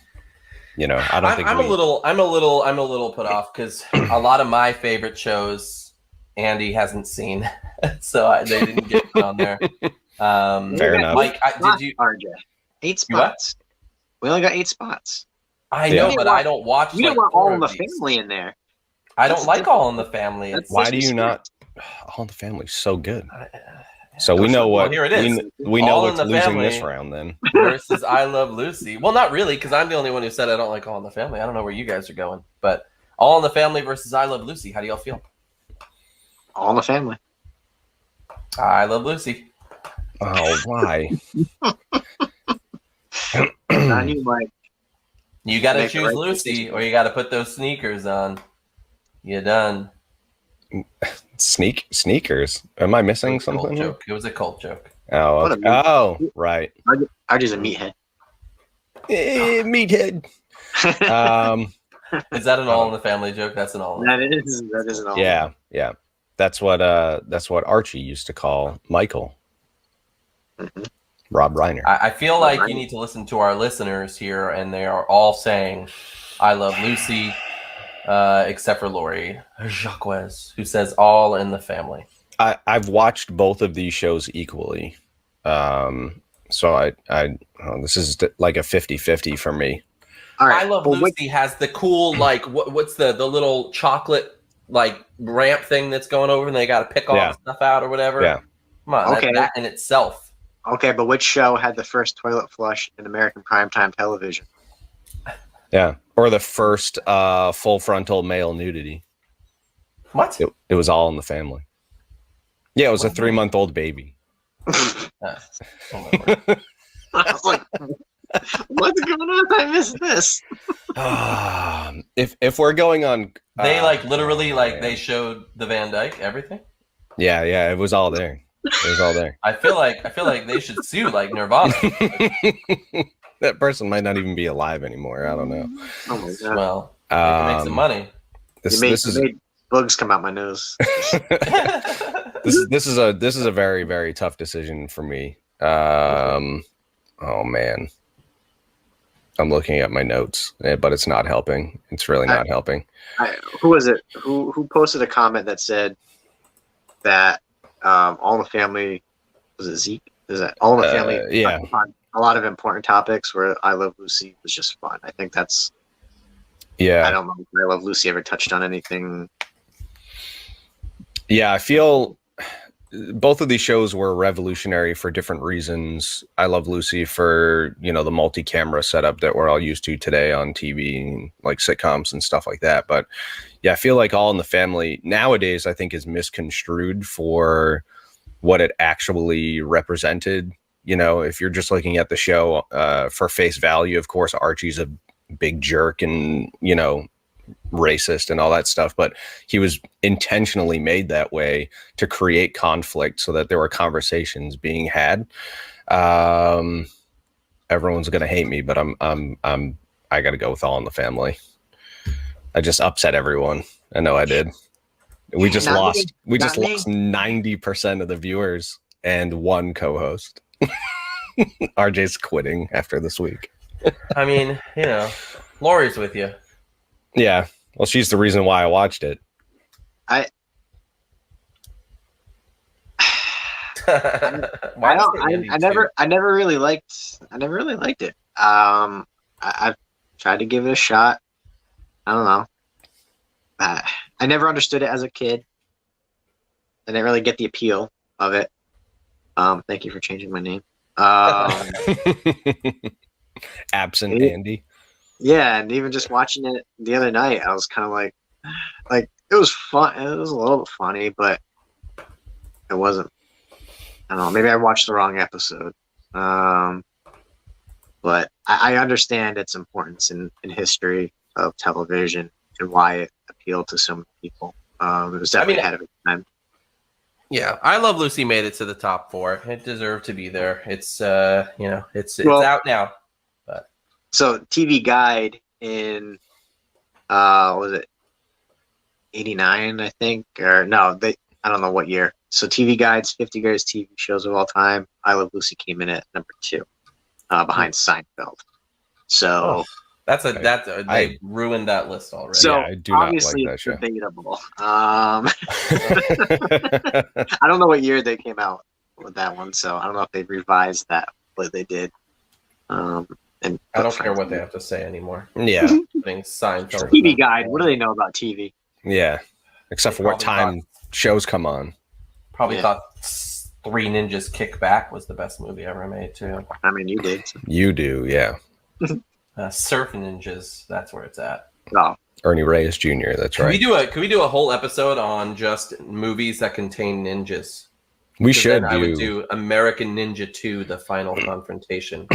I don't think I'm a little put off because a lot of my favorite shows Andy hasn't seen, so they didn't get put on there. Fair enough. Mike, did you? RJ, 8 spots. We only got 8 spots. I know, but I don't watch. You don't want All in the Family in there. I don't like All in the Family. Why do you not? All in the Family is so good. So we know what. Here it is. We know what's losing this round then. Versus I Love Lucy. Well, not really, because I'm the only one who said I don't like All in the Family. I don't know where you guys are going, but All in the Family versus I Love Lucy. How do y'all feel? All in the Family. I Love Lucy. Oh, why? On you, Mike. You got to choose Lucy, or you got to put those sneakers on. You done. Sneakers? Am I missing something? Joke. It was a cult joke. Oh, okay. Right. RJ's a meathead. Meathead. Is that an All in the Family joke? That's an All in. That is an All. Yeah. That's what Archie used to call Michael. Rob Reiner. I feel like you need to listen to our listeners here, and they are all saying, I Love Lucy, except for Lori Jacques, who says All in the Family. I've watched both of these shows equally. So this is like a 50-50 for me. All right. I Love Lucy has the cool, like, what's the little chocolate, like, ramp thing that's going over, and they got to pick all the stuff out or whatever. Yeah. Come on, okay. that in itself. Okay, but which show had the first toilet flush in American primetime television? Yeah, or the first full frontal male nudity. What? It was All in the Family. Yeah, it was a 3-month-old baby. I was like, what's going on? I missed this. If we're going on, they literally they showed the Van Dyke everything. Yeah, it was all there. It was all there. I feel like they should sue like Nirvana. That person might not even be alive anymore. I don't know. Oh my god. Well, they can make some money. This is bugs come out my nose. This is a very, very tough decision for me. Oh man, I'm looking at my notes, but it's not helping. It's really not helping. Who was it? Who posted a comment that said that All in the Family, was it Zeke? Is that All in the Family? Yeah. A lot of important topics where I Love Lucy was just fun. I think that's. Yeah. I don't know if I Love Lucy ever touched on anything. Yeah, I feel both of these shows were revolutionary for different reasons. I Love Lucy for, the multi-camera setup that we're all used to today on TV, like sitcoms and stuff like that. But yeah, I feel like All in the Family nowadays, I think, is misconstrued for what it actually represented. If you're just looking at the show for face value, of course, Archie's a big jerk and, racist and all that stuff, but he was intentionally made that way to create conflict so that there were conversations being had. Everyone's gonna hate me, but I gotta go with All in the Family. I just upset everyone. I know I did. We just lost 90% of the viewers and one co-host. RJ's quitting after this week. I mean, Lori's with you. Yeah. Well, she's the reason why I watched it. I never really liked it. I've tried to give it a shot. I don't know. I never understood it as a kid. I didn't really get the appeal of it. Thank you for changing my name. Absent Andy. Yeah, and even just watching it the other night, I was kind of like it was fun. It was a little bit funny, but it wasn't. I don't know. Maybe I watched the wrong episode. But I understand its importance in history of television and why it appealed to so many people. It was definitely ahead of its time. Yeah, I Love Lucy made it to the top 4. It deserved to be there. It's it's out now. But so TV Guide in was it 89, I think, or no, I don't know what year. So TV Guide's 50 Greatest TV Shows of All Time. I Love Lucy came in at number 2, behind Seinfeld. So they ruined that list already. So I do not like that show. Debatable. I don't know what year they came out with that one, so I don't know if they revised that, but they did. And I don't care what they have to say anymore. Yeah, Seinfeld. TV Guide. What do they know about TV? Yeah, except for what time shows come on. Probably thought Three Ninjas Kick Back was the best movie ever made too. I mean, you did. You do, yeah. Surf Ninjas, that's where it's at. Oh. Ernie Reyes Jr., that's right. Can we do a whole episode on just movies that contain ninjas? We should I would do American Ninja 2, The Final Confrontation.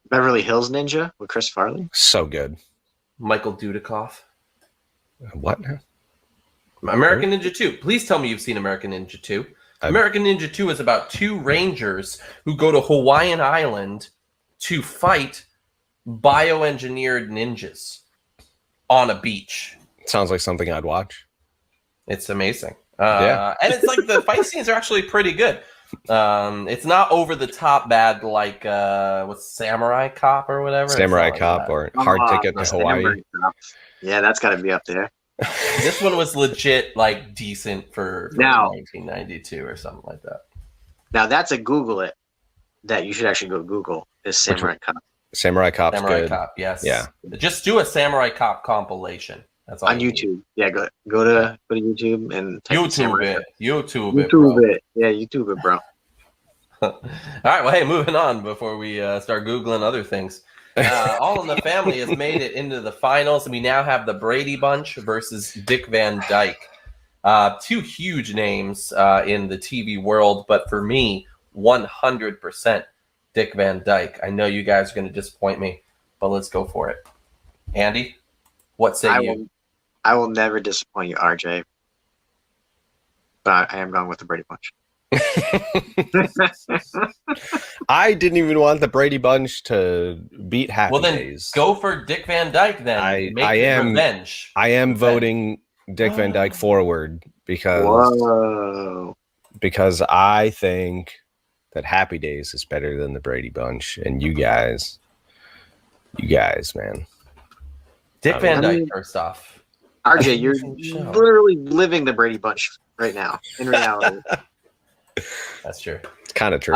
Beverly Hills Ninja with Chris Farley. So good. Michael Dudikoff. What? American Ninja 2. Please tell me you've seen American Ninja 2. American Ninja 2 is about 2 rangers who go to Hawaiian Island to fight bioengineered ninjas on a beach. Sounds like something I'd watch. It's amazing. Yeah. And it's like the fight scenes are actually pretty good. It's not over the top bad like what's Samurai Cop or whatever. Samurai Cop or Hard Ticket to Hawaii. Yeah, that's got to be up there. This one was legit like decent for now 1992 or something like that. Now that's a Google it that you should actually go Google is Samurai Cop. Samurai Cop's Samurai good. Cop, yes. Yeah. Just do a Samurai Cop compilation. That's all on YouTube. Yeah, go to YouTube and type YouTube it. YouTube it. Yeah, YouTube it, bro. All right. Well, hey, moving on before we start Googling other things. All in the Family has made it into the finals, and we now have the Brady Bunch versus Dick Van Dyke. 2 huge names in the TV world, but for me, 100% Dick Van Dyke. I know you guys are going to disappoint me, but let's go for it. Andy, what say you? I will never disappoint you, RJ. But I am going with the Brady Bunch. I didn't even want the Brady Bunch to beat Happy Well, then Days. go for Dick Van Dyke then. I am revenge. I am voting Dick Van Dyke forward because Whoa. because I think that Happy Days is better than the Brady Bunch, and you guys, man. Dick Van Dyke, first off. RJ, you're literally living the Brady Bunch right now, in reality. That's true. It's kind of true.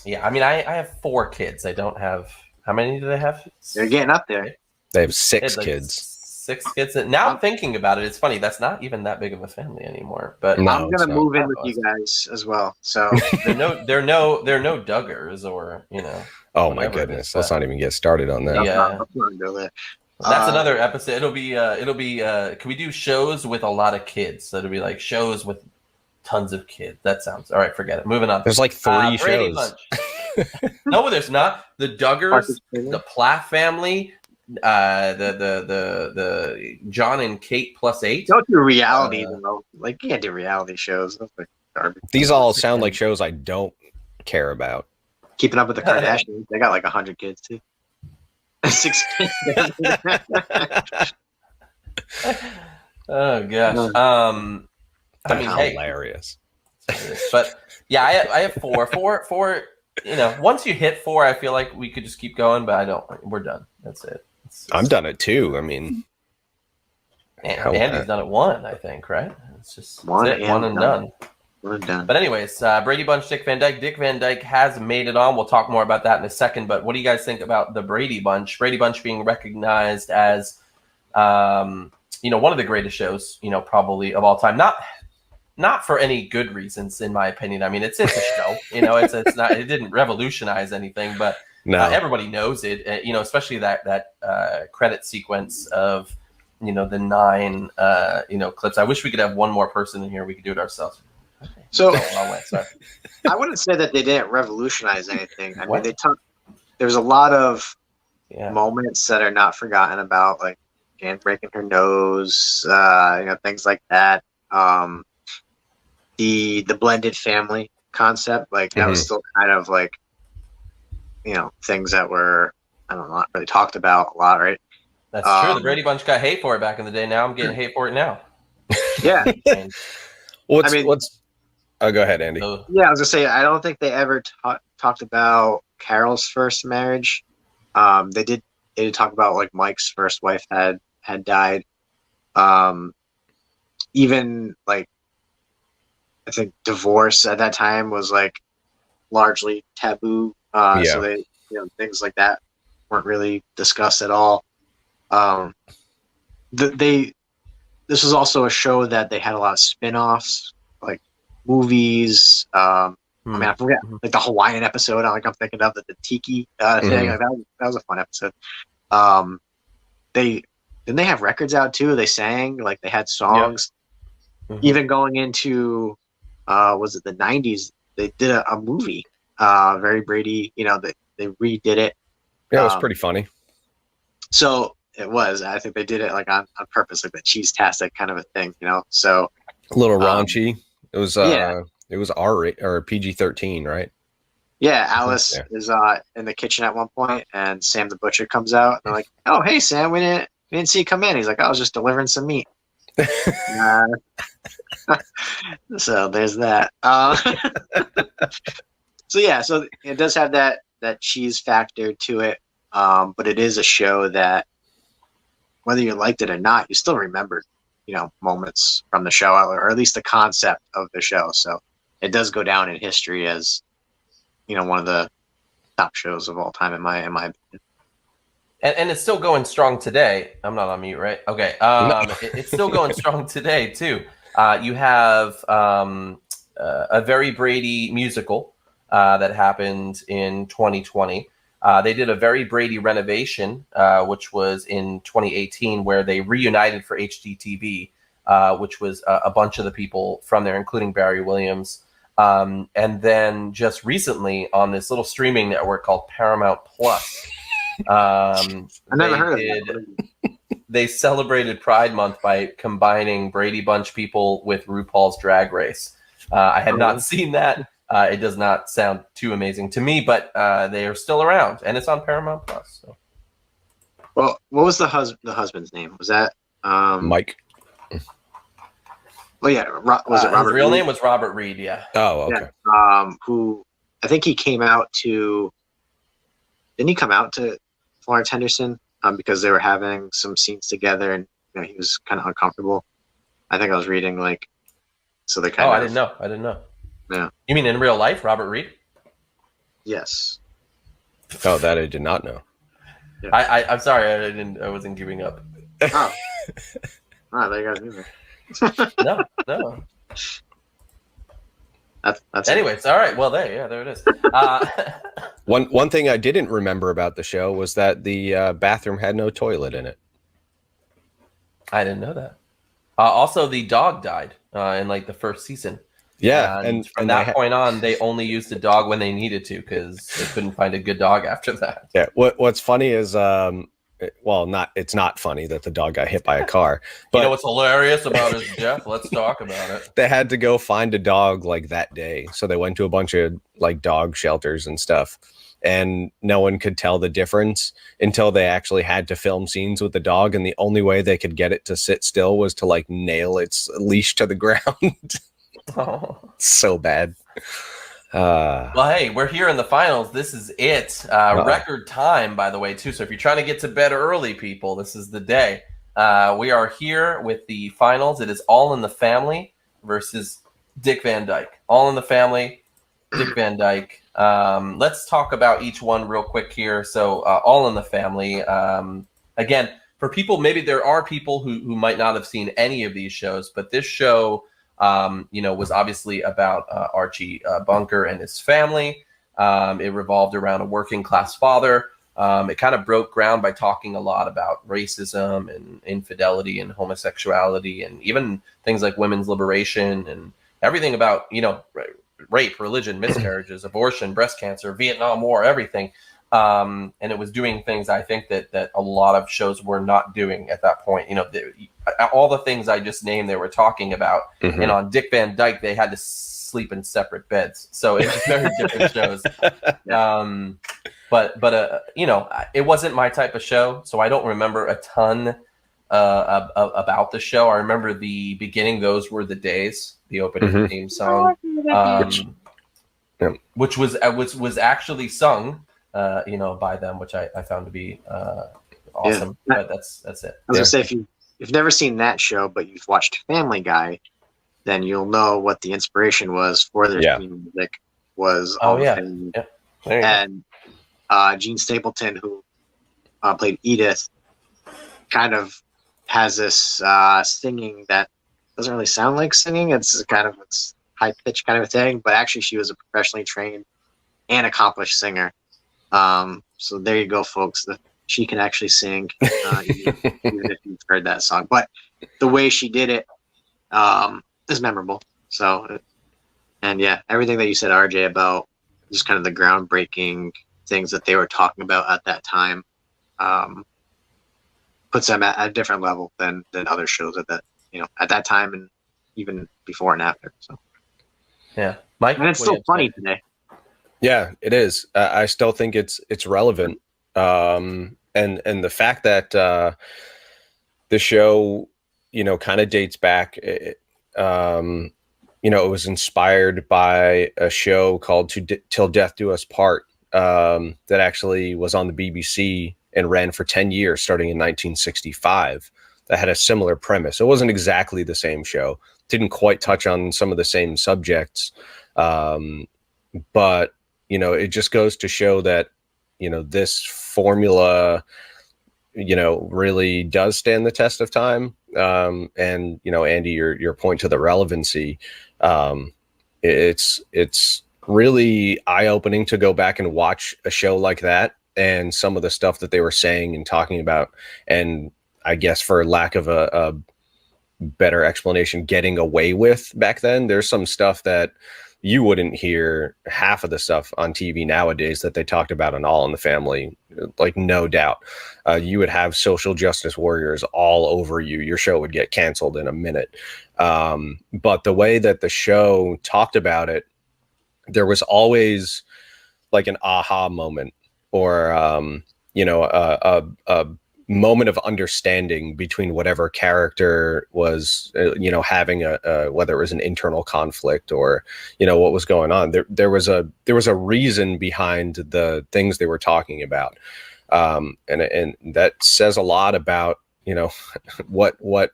Yeah, I mean, I have 4 kids. I don't have. How many do they have? They're getting up there. They have 6 kids. 6 kids. Now I'm thinking about it. It's funny. That's not even that big of a family anymore. But I'm gonna move in with you guys as well. So they're no Duggars or Oh my goodness! Let's not even get started on that. Yeah. That's another episode. It'll be. Can we do shows with a lot of kids? So it'll be like shows with tons of kids. That sounds all right. Forget it. Moving on. There's like 3 shows. No, there's not. The Duggars, the Plath family, the John and Kate plus 8. Don't do reality though. Like you can't do reality shows. That's like garbage. These all sound like shows I don't care about. Keeping Up with the Kardashians. They got like 100 kids too. 6 kids. Oh gosh. I mean, hilarious. But yeah, I have 4. Once you hit 4, I feel like we could just keep going, but I don't. We're done. That's it. I'm done at 2. I mean, Andy's done at 1. I think, right? It's just one and done. We're done. But anyways, Brady Bunch, Dick Van Dyke. Dick Van Dyke has made it on. We'll talk more about that in a second. But what do you guys think about the Brady Bunch? Brady Bunch being recognized as, one of the greatest shows, probably of all time. Not for any good reasons, in my opinion. I mean, it's a show. It's not. It didn't revolutionize anything, but everybody knows it. Especially that credit sequence of the 9 clips. I wish we could have one more person in here. We could do it ourselves. So I wouldn't say that they didn't revolutionize anything. I mean, there's a lot of moments that are not forgotten about, like Jan breaking her nose, things like that. The blended family concept, like that was still kind of like, things that were, I don't know, not really talked about a lot, right? That's true. The Brady Bunch got hate for it back in the day. Now I'm getting hate for it now. Yeah. Oh, go ahead, Andy. Yeah, I was gonna say I don't think they ever talked about Carol's first marriage. They did talk about like Mike's first wife had died. Even like I think divorce at that time was like largely taboo. So they things like that weren't really discussed at all. This was also a show that they had a lot of spin-offs, like movies. I mean, I forget like the Hawaiian episode. I'm thinking of the tiki thing. Like, that was a fun episode. They have records out too. They sang, like they had songs. Even going into was it the 90s? They did a movie. Very Brady. They redid it. Yeah, it was pretty funny. So it was. I think they did it like on purpose, like the cheese-tastic kind of a thing. So a little raunchy. It was it was R or PG-13, right? Yeah, Alice is in the kitchen at one point, and Sam the butcher comes out. And they're like, "Oh, hey Sam, we didn't see you come in." He's like, "I was just delivering some meat." So there's that. So it does have that cheese factor to it, but it is a show that whether you liked it or not, you still remembered moments from the show, or at least the concept of the show. So it does go down in history as one of the top shows of all time in my opinion. And it's still going strong today. I'm not on mute, right? Okay. It's still going strong today too. You have a Very Brady musical that happened in 2020. They did a Very Brady renovation, which was in 2018, where they reunited for HGTV, which was a bunch of the people from there, including Barry Williams. And then just recently on this little streaming network called Paramount Plus, I never heard of that. They celebrated Pride Month by combining Brady Bunch people with RuPaul's Drag Race. I had not seen that. It does not sound too amazing to me, but they are still around, and it's on Paramount Plus. So. Well, what was the husband's name? Was that Mike? Oh yeah, was it Robert? His real Reed? name was Robert Reed. Yeah. Oh, okay. Yeah, who I think he came out to. Didn't he come out to Florence Henderson because they were having some scenes together, and he was kind of uncomfortable. I think I was reading like, so they kind of. I didn't know. I didn't know. Yeah. You mean in real life, Robert Reed? Yes. Oh, that I did not know. Yeah. I'm sorry, I wasn't giving up. Oh. There you go. No. That's anyways, all right. Well, there it is. One thing I didn't remember about the show was that the bathroom had no toilet in it. I didn't know that. Also, the dog died in like the first season. Yeah, and from that point on, they only used the dog when they needed to because they couldn't find a good dog after that. Yeah. What's funny is it's not funny that the dog got hit by a car. But you know what's hilarious about his death? Let's talk about it. They had to go find a dog like that day. So they went to a bunch of like dog shelters and stuff. And no one could tell the difference until they actually had to film scenes with the dog. And the only way they could get it to sit still was to like nail its leash to the ground. Oh. So bad. Well, hey, we're here in the finals. This is it. Record time, by the way, too. So if you're trying to get to bed early, people, this is the day. We are here with the finals. It is All in the Family versus Dick Van Dyke. All in the Family, Dick Van Dyke. Let's talk about each one real quick here. So All in the Family. Again, for people, maybe there are people who might not have seen any of these shows, but this show was obviously about Archie Bunker and his family. It revolved around a working class father. It kind of broke ground by talking a lot about racism and infidelity and homosexuality and even things like women's liberation and everything about, rape, religion, miscarriages, abortion, breast cancer, Vietnam War, everything. And it was doing things I think that a lot of shows were not doing at that point. All the things I just named, they were talking about. Mm-hmm. And on Dick Van Dyke, they had to sleep in separate beds. So it was very different shows. But it wasn't my type of show. So I don't remember a ton about the show. I remember the beginning. Those were the days, the opening theme song, which was actually sung. By them, which I found to be awesome. Yeah. But that's it. I was gonna say, if you've never seen that show, but you've watched Family Guy, then you'll know what the inspiration was for their theme music was. And Gene Stapleton, who played Edith, kind of has this singing that doesn't really sound like singing. It's high pitched kind of a thing, but actually she was a professionally trained and accomplished singer. So there you go, folks. She can actually sing, even if you've heard that song. But the way she did it is memorable. So, and everything that you said, RJ, about just kind of the groundbreaking things that they were talking about at that time, puts them at a different level than other shows at that time and even before and after. So, yeah, Mike, and it's still funny today. Yeah, it is. I still think it's relevant, and the fact that the show, kind of dates back. It was inspired by a show called "Till Death Do Us Part" that actually was on the BBC and ran for 10 years, starting in 1965. That had a similar premise. It wasn't exactly the same show. Didn't quite touch on some of the same subjects, but it just goes to show that, this formula, really does stand the test of time. And, Andy, your point to the relevancy, it's really eye-opening to go back and watch a show like that and some of the stuff that they were saying and talking about. And I guess for lack of a better explanation, getting away with back then, there's some stuff that you wouldn't hear half of the stuff on TV nowadays that they talked about in All in the Family, like no doubt. You would have social justice warriors all over you. Your show would get canceled in a minute. But the way that the show talked about it, there was always like an aha moment or, a moment of understanding between whatever character was, having a whether it was an internal conflict or, what was going on. There was a reason behind the things they were talking about. And that says a lot about, what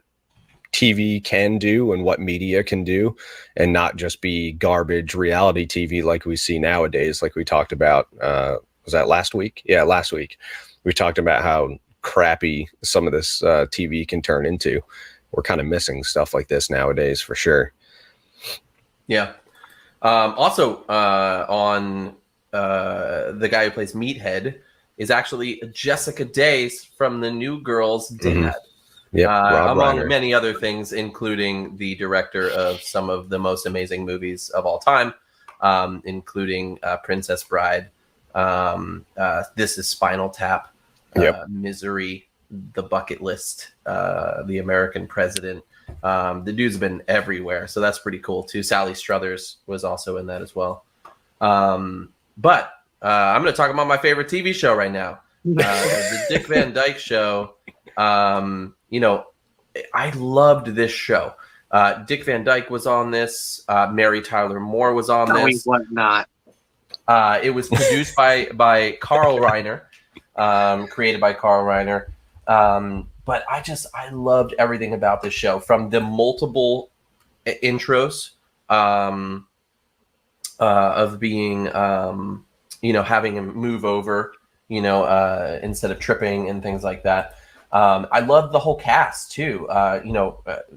TV can do and what media can do, and not just be garbage reality TV like we see nowadays. Like we talked about, was that last week? Yeah, last week we talked about how crappy some of this TV can turn into. We're kind of missing stuff like this nowadays for sure. Yeah. Also, on the guy who plays Meathead is actually Jessica Days from the New Girl's Dad. Mm-hmm. Yeah, among Reiner. many other things, including the director of some of the most amazing movies of all time, including Princess Bride, This Is Spinal Tap, Misery, The Bucket List, The American President. The dude's been everywhere, so that's pretty cool too. Sally Struthers was also in that as well. But I'm going to talk about my favorite TV show right now, the Dick Van Dyke Show. I loved this show. Dick Van Dyke was on this. Mary Tyler Moore was on No, he this. was not. It was produced by Carl Reiner, created by Carl Reiner. But I loved everything about this show, from the multiple intros of being, having him move over, instead of tripping and things like that. I loved the whole cast too.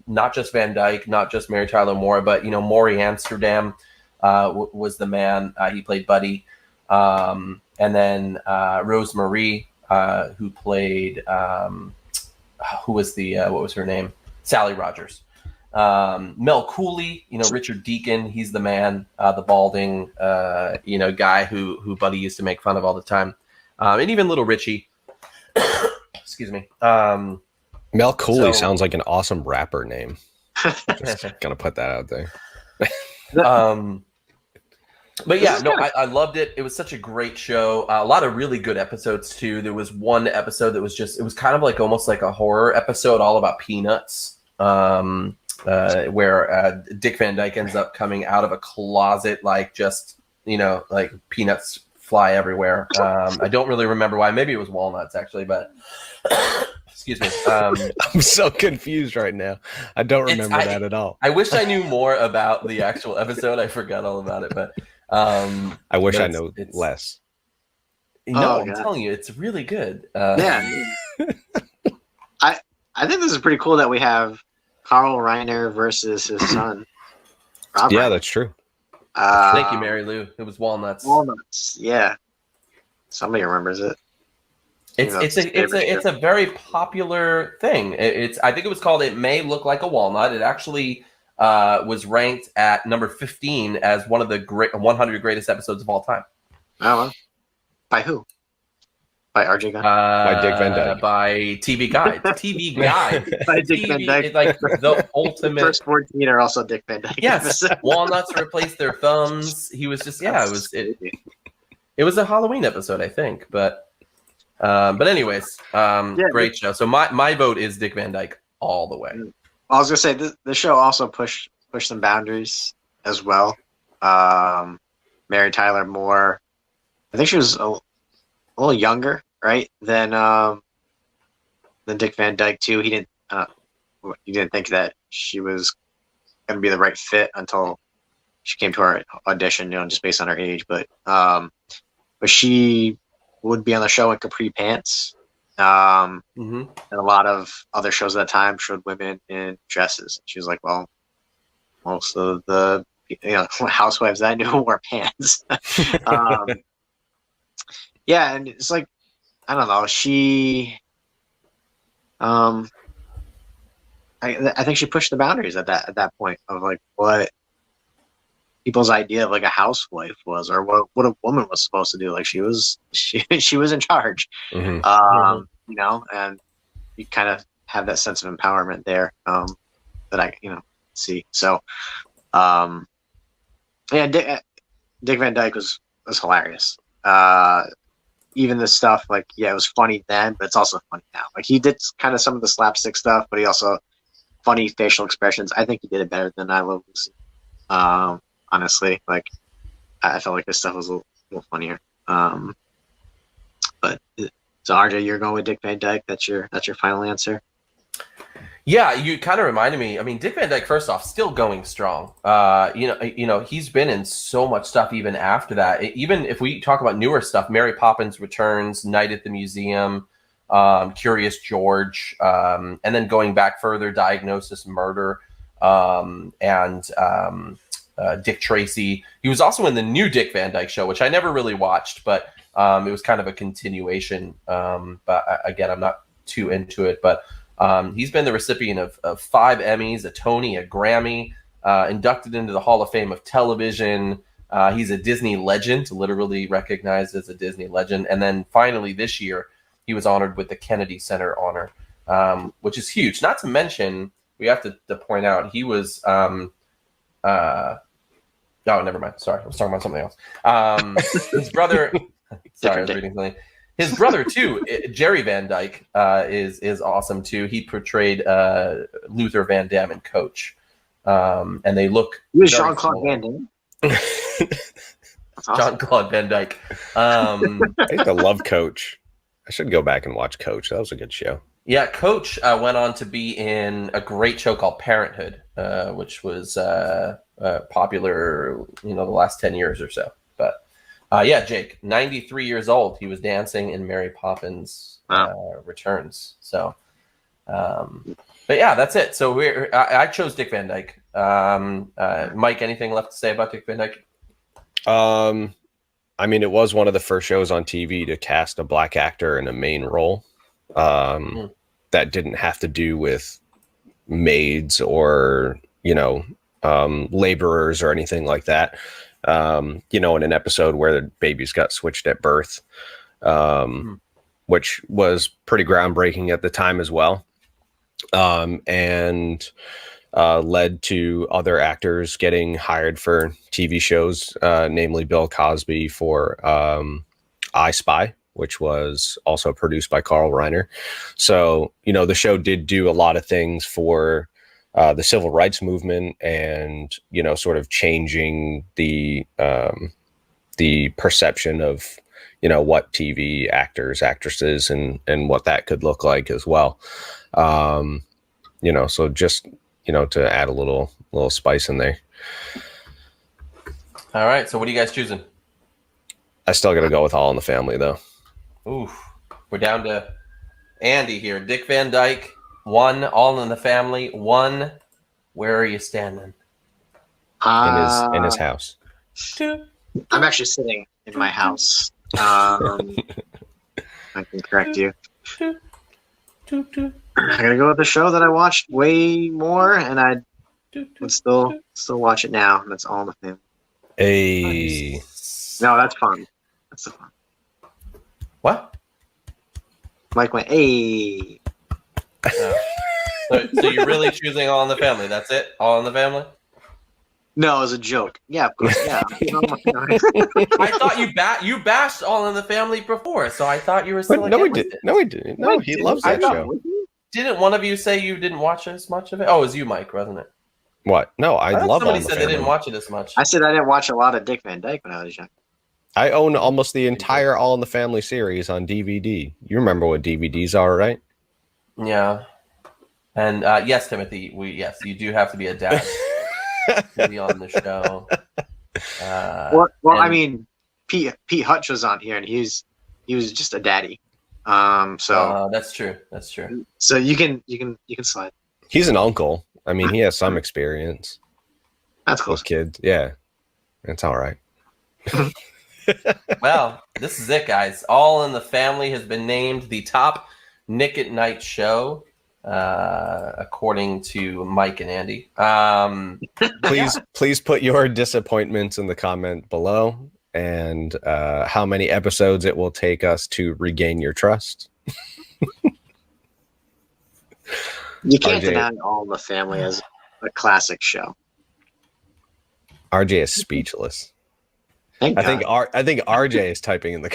Not just Van Dyke, not just Mary Tyler Moore, but Maury Amsterdam was the man. He played Buddy, and then Rose Marie, who played who was the what was her name? Sally Rogers. Mel Cooley, Richard Deacon. He's the man, the balding, guy who Buddy used to make fun of all the time, and even Little Richie. Excuse me. Mel Cooley sounds like an awesome rapper name. Just gonna put that out there. But yeah, no, I loved it. It was such a great show. A lot of really good episodes too. There was one episode that was it was kind of like almost like a horror episode, all about peanuts, where Dick Van Dyke ends up coming out of a closet, like like peanuts fly everywhere. I don't really remember why. Maybe it was walnuts actually, but excuse me. I'm so confused right now. I don't remember that at all. I wish I knew more about the actual episode. I forgot all about it, but I wish I know less. I'm telling you, it's really good. Yeah. I think this is pretty cool that we have Carl Reiner versus his son. Rob Yeah, Reiner. that's true. Thank you, Mary Lou. It was walnuts. Walnuts, yeah. Somebody remembers it. It's a very popular thing. I think it was called "It May Look Like a Walnut." It actually was ranked at number 15 as one of the 100 greatest episodes of all time. Oh, well. By who? By RJ Guy? By Dick Van Dyke. By TV Guide. TV Guide. By Dick Van Dyke. Like the ultimate. The first 14 are also Dick Van Dyke. Yes, walnuts replaced their thumbs. He was just it was a Halloween episode, I think, but anyways, great show. So my vote is Dick Van Dyke all the way. I was gonna say this show also pushed some boundaries as well. Mary Tyler Moore, I think she was a little younger, right? Than Dick Van Dyke too. He didn't think that she was gonna be the right fit until she came to our audition, just based on her age. But she would be on the show in capri pants. And a lot of other shows at that time showed women in dresses. She was like, well, most of the housewives that I knew wore pants. Yeah, and it's like, I don't know. She, I think she pushed the boundaries at that point of like what people's idea of like a housewife was, or what a woman was supposed to do. Like she was in charge, and you kind of have that sense of empowerment there that I see. So, Dick Van Dyke was hilarious. even the stuff like, yeah, it was funny then, but it's also funny now. Like he did kind of some of the slapstick stuff, but he also funny facial expressions. I think he did it better than I Love Lucy. Honestly, like I felt like this stuff was a little funnier. But so RJ, you're going with Dick Van Dyke. That's your final answer. Yeah, you kind of reminded me. I mean, Dick Van Dyke, first off, still going strong. You know, he's been in so much stuff even after that. Even if we talk about newer stuff, Mary Poppins Returns, Night at the Museum, Curious George, and then going back further, Diagnosis Murder, and Dick Tracy. He was also in the new Dick Van Dyke Show, which I never really watched, but it was kind of a continuation. But again, I'm not too into it, but he's been the recipient of 5 Emmys, a Tony, a Grammy, inducted into the Hall of Fame of Television. He's a Disney legend, literally recognized as a Disney legend. And then finally this year, he was honored with the Kennedy Center honor, which is huge. Not to mention, we have to point out, he was... oh, never mind. Sorry, I was talking about something else. His brother... Sorry, I was reading something. His brother too, Jerry Van Dyke, is awesome too. He portrayed Luther Van Dam in Coach, and they look. You was Jean-Claude Van Damme. Awesome. Jean-Claude Van Dyke. I used to love Coach. I should go back and watch Coach. That was a good show. Yeah, Coach went on to be in a great show called Parenthood, which was popular, the last 10 years or so. But yeah, Jake, 93 years old. He was dancing in Mary Poppins Returns. So, but yeah, that's it. So I chose Dick Van Dyke. Mike, anything left to say about Dick Van Dyke? I mean, it was one of the first shows on TV to cast a black actor in a main role. That didn't have to do with maids or, laborers or anything like that. In an episode where the babies got switched at birth, which was pretty groundbreaking at the time as well. And led to other actors getting hired for TV shows, namely Bill Cosby for I Spy, which was also produced by Carl Reiner. So, the show did do a lot of things for the civil rights movement and, sort of changing the perception of, what TV actors, actresses, and what that could look like as well. So just, to add a little spice in there. All right. So what are you guys choosing? I still got to go with All in the Family, though. Ooh, we're down to Andy here. Dick Van Dyke, 1. All in the Family, 1. Where are you standing? In his house. 2. I'm actually sitting in my house. I can correct you. 2. I'm gonna go with the show that I watched way more, and I would still watch it now. That's All in the Family. Hey. No, that's fun. That's the fun. What? Mike went, hey. So you're really choosing All in the Family? That's it? All in the Family? No, it was a joke. Yeah, of course. Yeah. I thought you bashed All in the Family before, so I thought you were still. No, he didn't. No, he didn't. No, he loves that show. Didn't one of you say you didn't watch as much of it? Oh, it was you, Mike, wasn't it? What? No, I love All in the Family. Somebody said they didn't watch it as much. I said I didn't watch a lot of Dick Van Dyke when I was young. I own almost the entire All in the Family series on DVD. You remember what DVDs are, right? Yeah. And yes, Timothy, you do have to be a dad to be on the show. I mean, Pete Hutch was on here, and he was just a daddy. So that's true. That's true. So you can slide. He's an uncle. I mean, he has some experience. That's close. With kids. Yeah, it's all right. Well, this is it, guys. All in the Family has been named the top Nick at Night show, according to Mike and Andy. Please put your disappointments in the comment below, and how many episodes it will take us to regain your trust. You can't deny All in the Family as a classic show. RJ is speechless. Thank I God. think RJ is typing in the.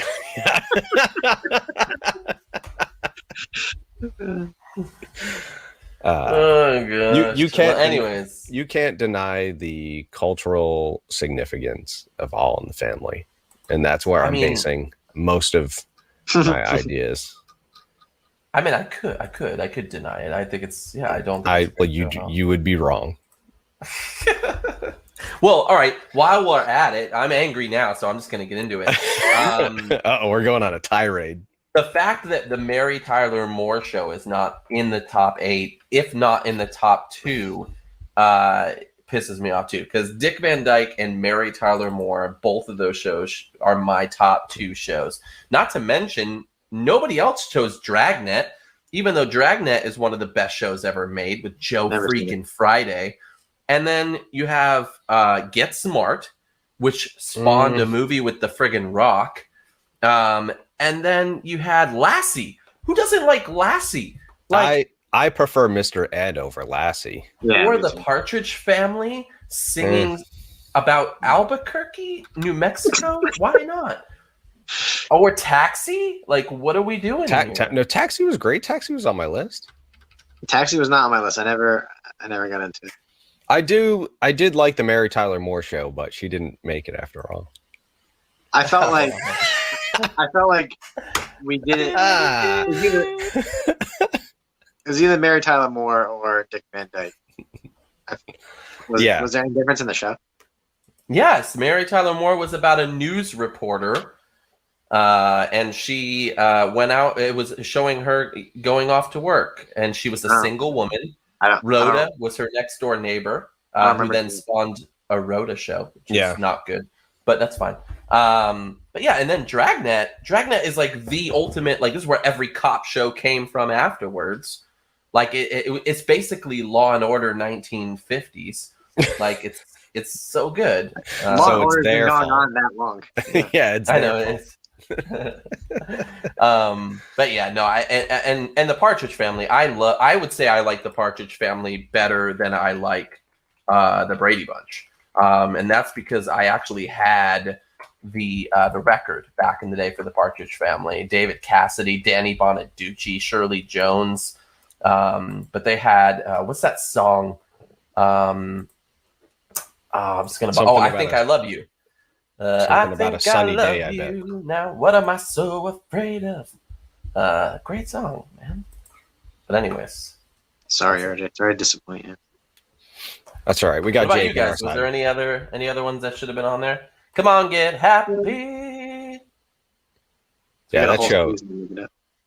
Oh gosh. You can't. Well, anyways, you can't deny the cultural significance of All in the Family, and that's where I'm basing most of my ideas. I mean, I could deny it. I think it's I don't. Think you would be wrong. Well, all right. While we're at it, I'm angry now, so I'm just going to get into it. We're going on a tirade. The fact that the Mary Tyler Moore Show is not in the top 8, if not in the top 2, pisses me off too. Because Dick Van Dyke and Mary Tyler Moore, both of those shows are my top 2 shows. Not to mention, nobody else chose Dragnet, even though Dragnet is one of the best shows ever made with Joe freaking Friday. And then you have Get Smart, which spawned a movie with the friggin' Rock. And then you had Lassie. Who doesn't like Lassie? I prefer Mr. Ed over Lassie. Or the Partridge Family singing about Albuquerque, New Mexico? Why not? Or Taxi? Like, what are we doing here? No, Taxi was great. Taxi was on my list. Taxi was not on my list. I never got into it. I did like the Mary Tyler Moore Show, but she didn't make it after all. I felt like we didn't. It was either Mary Tyler Moore or Dick Van Dyke. Was there any difference in the show? Yes, Mary Tyler Moore was about a news reporter, and she went out. It was showing her going off to work, and she was a single woman. Rhoda was her next door neighbor, who then spawned a Rhoda show, which is not good, but that's fine. But yeah, and then Dragnet is like the ultimate, like this is where every cop show came from afterwards. Like it's basically Law and Order 1950s. Like it's so good. Law and Order's been going on that long. It's I know but yeah, no, and the Partridge Family, I would say I like the Partridge Family better than I like the Brady Bunch. And that's because I actually had the record back in the day for the Partridge Family. David Cassidy, Danny Bonaducci, Shirley Jones. But they had what's that song? I'm just gonna. I Think I Love You. I think a sunny I love day, I bet. you now. What am I so afraid of? Great song, man. But anyways, sorry, RJ. Sorry to disappoint you. That's all right. We got what about Jake. You guys? Was there any other ones that should have been on there? Come on, get happy. Yeah,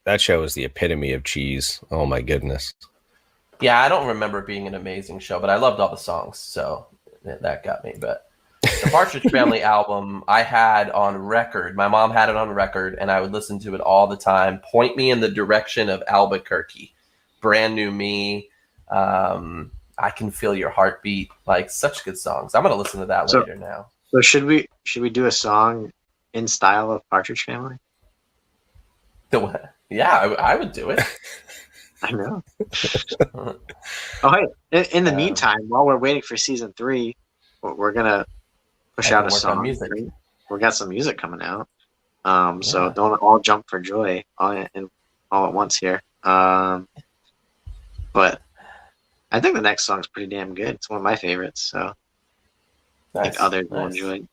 that show is the epitome of cheese. Oh my goodness. Yeah, I don't remember it being an amazing show, but I loved all the songs, so that got me. But the Partridge Family album I had on record. My mom had it on record, and I would listen to it all the time. Point Me in the Direction of Albuquerque, Brand New Me, I Can Feel Your Heartbeat. Like, such good songs. I'm going to listen to that later now. So should we do a song in style of Partridge Family? Yeah, I would do it. I know. Oh, hey, in the meantime, while we're waiting for season 3, we're going to push out a song. We got some music coming out. So don't all jump for joy all at once here. But I think the next song's pretty damn good. It's one of my favorites, so I think others will enjoy it.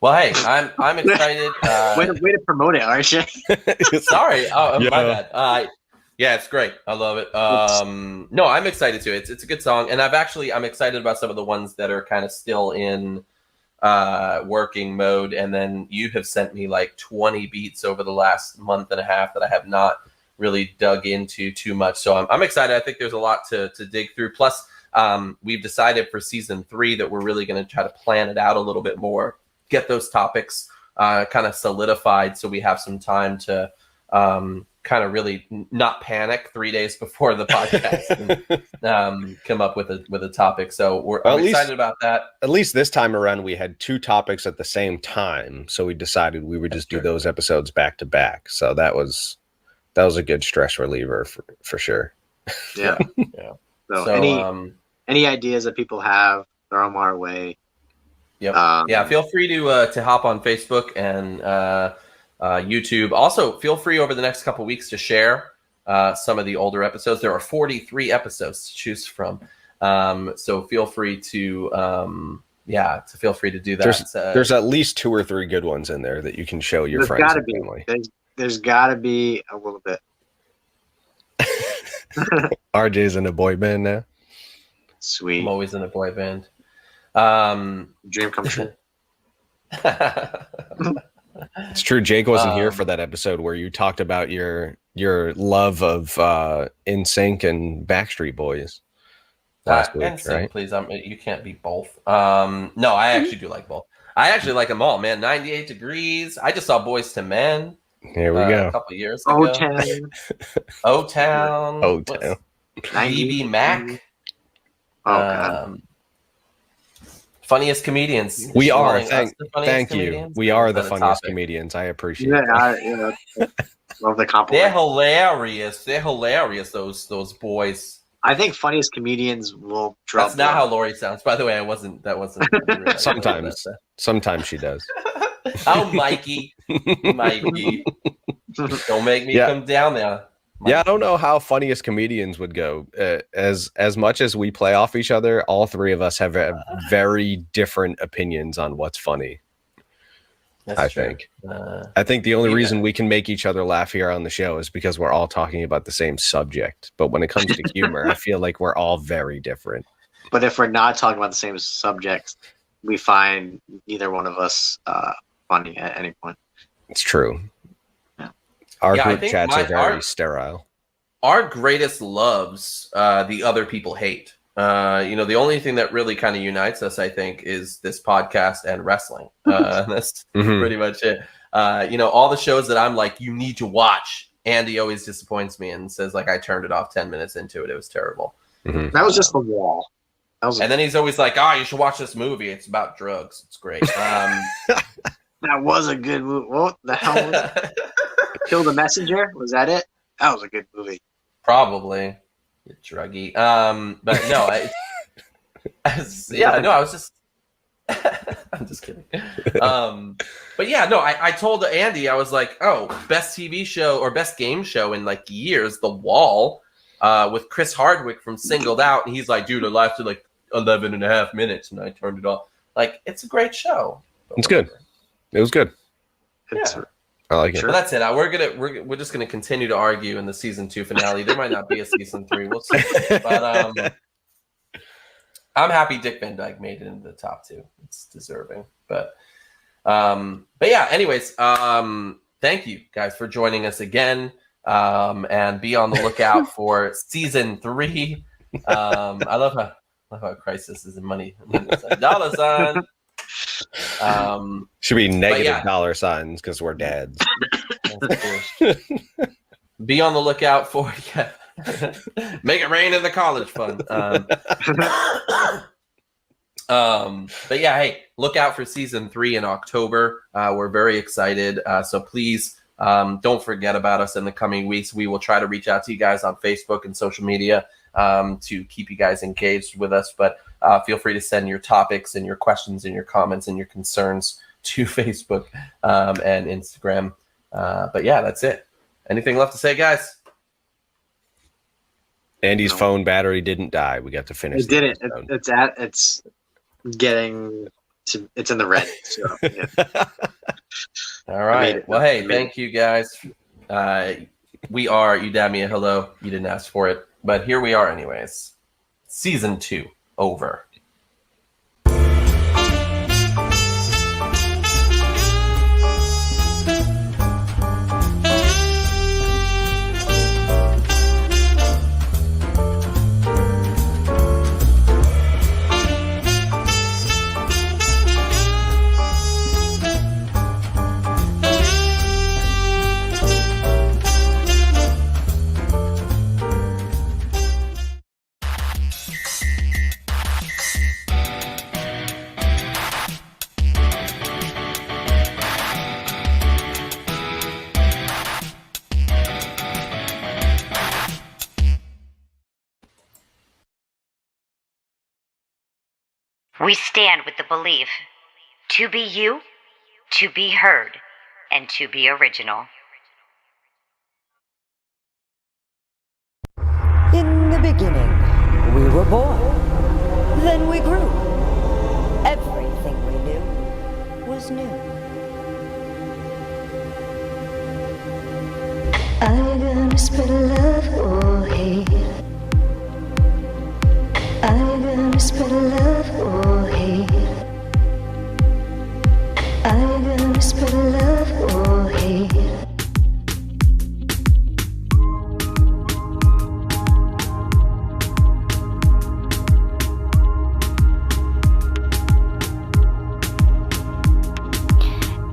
Well, hey, I'm excited. Way to promote it, RJ. Sorry, my bad. Yeah, it's great. I love it. No, I'm excited too. It's a good song, and I'm excited about some of the ones that are kind of still in working mode. And then you have sent me like 20 beats over the last month and a half that I have not really dug into too much. So I'm excited. I think there's a lot to dig through. Plus, we've decided for season 3 that we're really going to try to plan it out a little bit more, get those topics kind of solidified, so we have some time to kind of really not panic 3 days before the podcast and come up with a topic. So I'm excited about that. At least this time around, we had 2 topics at the same time, so we decided we would just do those episodes back to back. So that was a good stress reliever for sure. Yeah. Yeah. So any ideas that people have, throw them our way. Yep. Yeah. Feel free to hop on Facebook and YouTube. Also, feel free over the next couple weeks to share some of the older episodes. There are 43 episodes to choose from, so feel free to feel free to do that. There's at least 2 or 3 good ones in there that you can show your friends and family. There's got to be a little bit. RJ's in a boy band now. Sweet. I'm always in a boy band. Dream come true. It's true. Jake wasn't here for that episode where you talked about your love of NSYNC and Backstreet Boys last week, NSYNC, right? Please, you can't be both. No, I actually do like both. I actually like them all, man. 98 Degrees. I just saw Boys to Men. Here we go. A couple years ago. O-Town. BB Mac. Funniest comedians. We are. Thank you. We are the funniest comedians. I appreciate that. Love the compliment. They're hilarious. Those boys. I think funniest comedians will drop. That's not how Lori sounds. By the way, that wasn't. Sometimes she does. Oh, Mikey. Don't make me come down there. Mikey. Yeah, I don't know how funniest comedians would go. As much as we play off each other, all 3 of us have very different opinions on what's funny. I think the only reason we can make each other laugh here on the show is because we're all talking about the same subject. But when it comes to humor, I feel like we're all very different. But if we're not talking about the same subject, we find neither one of us funny at any point. It's true. Our group chats are very sterile. Our greatest loves, the other people hate. The only thing that really kind of unites us, I think, is this podcast and wrestling. That's pretty much it. All the shows that I'm like, you need to watch. Andy always disappoints me and says, like, I turned it off 10 minutes into it. It was terrible. That was just the wall. And then he's always like, you should watch this movie. It's about drugs. It's great. That was a good movie. What the hell was it? Kill the Messenger? Was that it? That was a good movie. Probably. You druggy. But no, I was just I'm just kidding. But yeah, no, I told Andy, I was like, best TV show or best game show in like years, The Wall, with Chris Hardwick from Singled Out. And he's like, dude, it lasted like 11 and a half minutes and I turned it off. Like, it's a great show. It's good. It was good. Yeah. I like it. But that's it. We're just gonna continue to argue in the season 2 finale. There might not be a season 3. We'll see. But I'm happy Dick Van Dyke made it into the top 2. It's deserving. But yeah. Anyways, thank you guys for joining us again. And be on the lookout for season 3. I love how crisis is in money. Dollar sign. Should be negative dollar signs because we're dads. Be on the lookout for make it rain in the college fund. But yeah, hey, look out for season 3 in October. We're very excited. So please don't forget about us in the coming weeks. We will try to reach out to you guys on Facebook and social media to keep you guys engaged with us. But feel free to send your topics and your questions and your comments and your concerns to Facebook and Instagram. But yeah, that's it. Anything left to say, guys? Andy's phone battery didn't die. We got to finish. It didn't. It's getting to. It's in the red. So, yeah. All right. Well, hey, thank you guys. We are Udamia. Hello. You didn't ask for it, but here we are, anyways. Season 2 over. We stand with the belief To be you, to be heard, and to be original. In the beginning, we were born. Then we grew. Everything we knew was new. Are you gonna spread love or hate? Are you gonna spread love or hate? Are you gonna spread love or hate?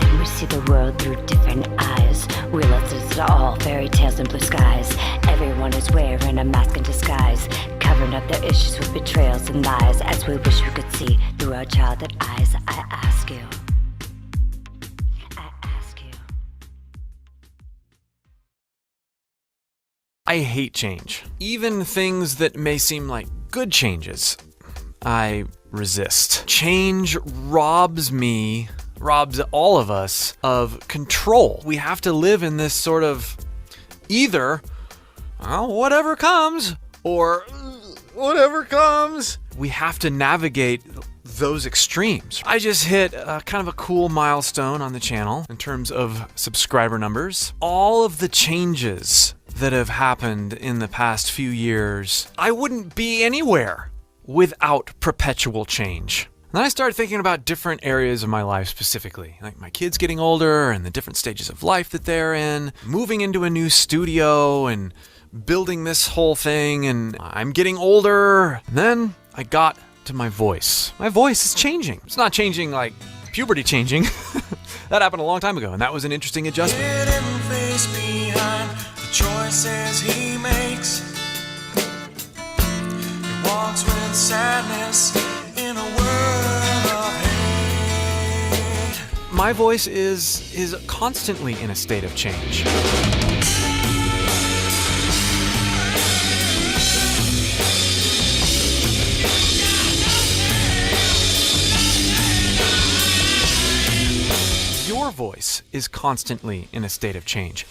Then we see the world through different eyes. Realize it's all fairy tales and blue skies. Everyone is wearing a mask in disguise, covering up their issues with betrayals and lies. As we wish we could see through our childhood eyes, I ask you. I hate change. Even things that may seem like good changes, I resist. Change robs all of us of control. We have to live in this sort of either, well, whatever comes, or whatever comes. We have to navigate those extremes. I just hit kind of a cool milestone on the channel in terms of subscriber numbers. All of the changes that have happened in the past few years, I wouldn't be anywhere without perpetual change. And then I started thinking about different areas of my life specifically, like my kids getting older and the different stages of life that they're in, moving into a new studio and building this whole thing, and I'm getting older. And then I got to my voice. My voice is changing. It's not changing like puberty changing. That happened a long time ago, and that was an interesting adjustment. Choices he makes. He walks with sadness in a world of hate. My voice is constantly in a state of change. Your voice is constantly in a state of change.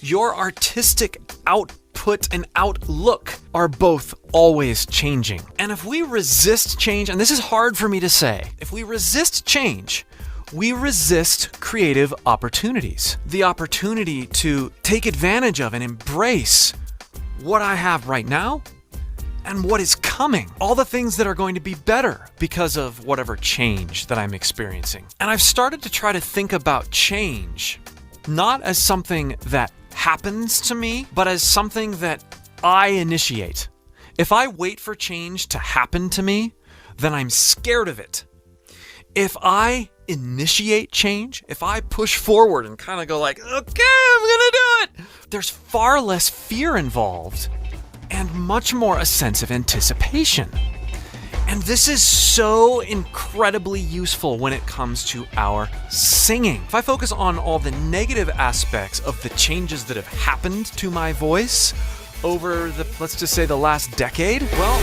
Your artistic output and outlook are both always changing. And if we resist change, and this is hard for me to say, if we resist change, we resist creative opportunities. The opportunity to take advantage of and embrace what I have right now and what is coming. All the things that are going to be better because of whatever change that I'm experiencing. And I've started to try to think about change not as something that happens to me, but as something that I initiate. If I wait for change to happen to me, then I'm scared of it. If I initiate change, if I push forward and kind of go like, okay, I'm gonna do it, there's far less fear involved and much more a sense of anticipation. And this is so incredibly useful when it comes to our singing. If I focus on all the negative aspects of the changes that have happened to my voice over the, let's just say, the last decade, well,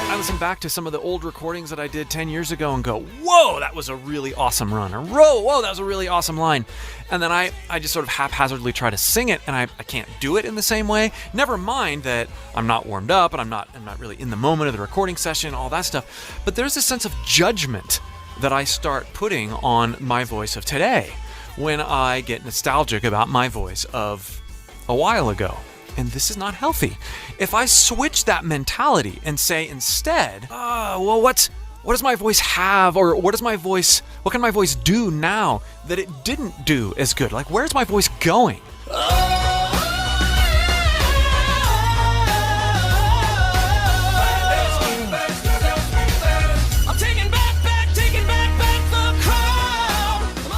I listen back to some of the old recordings that I did 10 years ago and go, whoa, that was a really awesome run, or whoa, that was a really awesome line. And then I just sort of haphazardly try to sing it, and I can't do it in the same way. Never mind that I'm not warmed up and I'm not really in the moment of the recording session, all that stuff. But there's a sense of judgment that I start putting on my voice of today when I get nostalgic about my voice of a while ago. And this is not healthy. If I switch that mentality and say instead, well, what does my voice have, or what can my voice do now that it didn't do as good? Like, where's my voice going?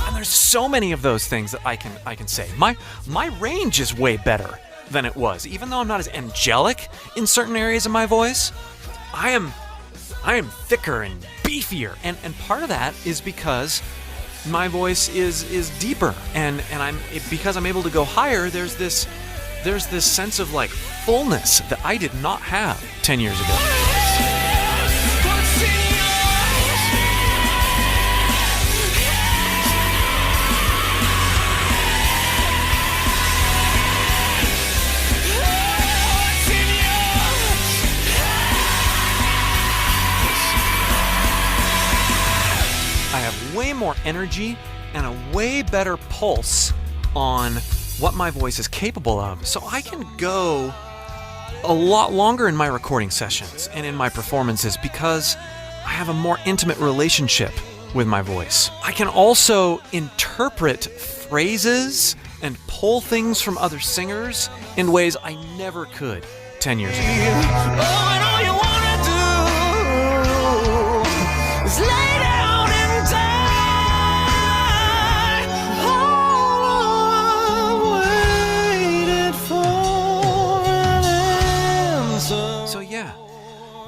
And there's so many of those things that I can say. My range is way better than it was. Even though I'm not as angelic in certain areas of my voice, I am thicker and beefier. And part of that is because my voice is deeper, and because I'm able to go higher, there's this there's this sense of like fullness that I did not have 10 years ago. I have way more energy and a way better pulse on what my voice is capable of. So I can go a lot longer in my recording sessions and in my performances because I have a more intimate relationship with my voice. I can also interpret phrases and pull things from other singers in ways I never could 10 years ago. So yeah,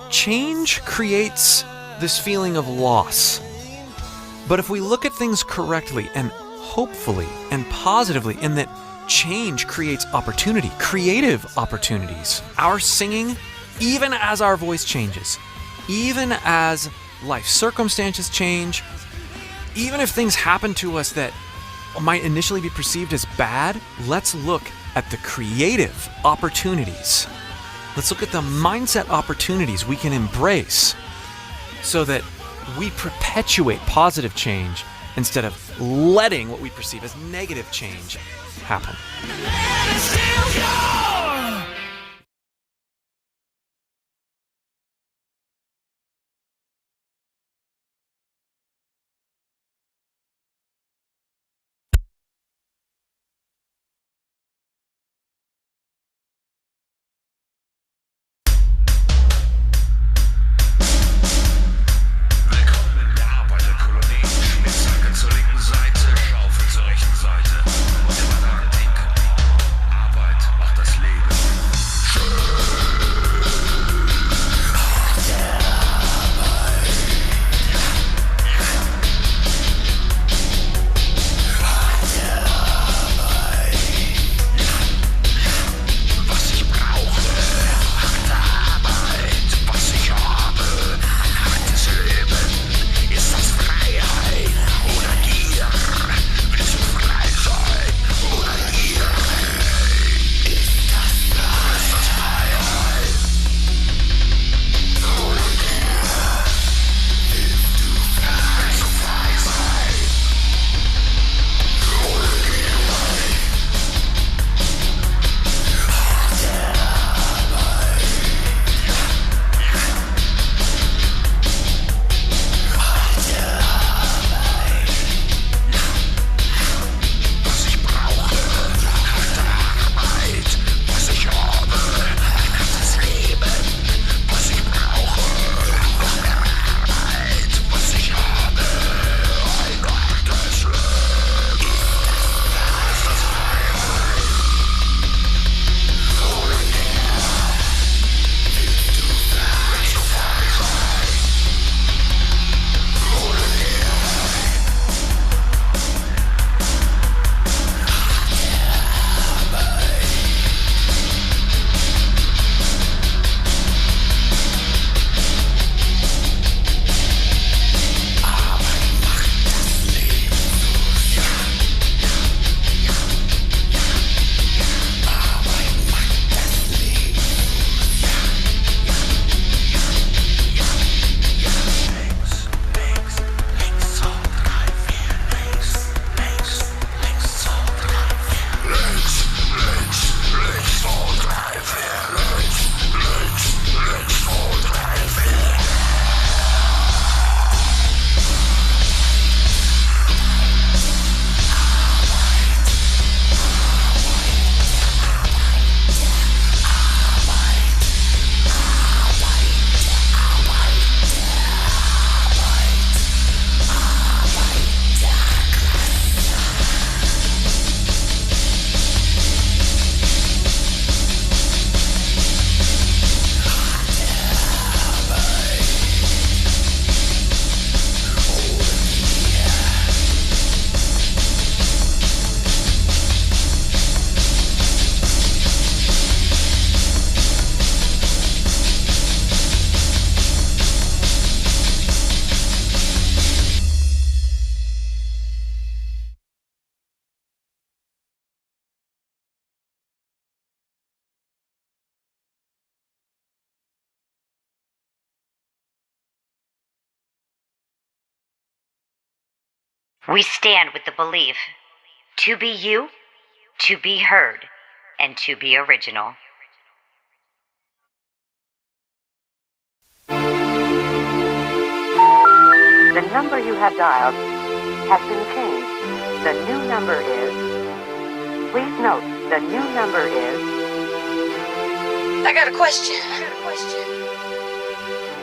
change creates this feeling of loss. But if we look at things correctly and hopefully and positively, in that change creates opportunity, creative opportunities. Our singing, even as our voice changes, even as life circumstances change, even if things happen to us that might initially be perceived as bad, let's look at the creative opportunities. Let's look at the mindset opportunities we can embrace so that we perpetuate positive change instead of letting what we perceive as negative change happen. Arbeit macht das Leben. We stand with the belief to be you, to be heard, and to be original. The number you have dialed has been changed. The new number is... Please note, the new number is... I got a question.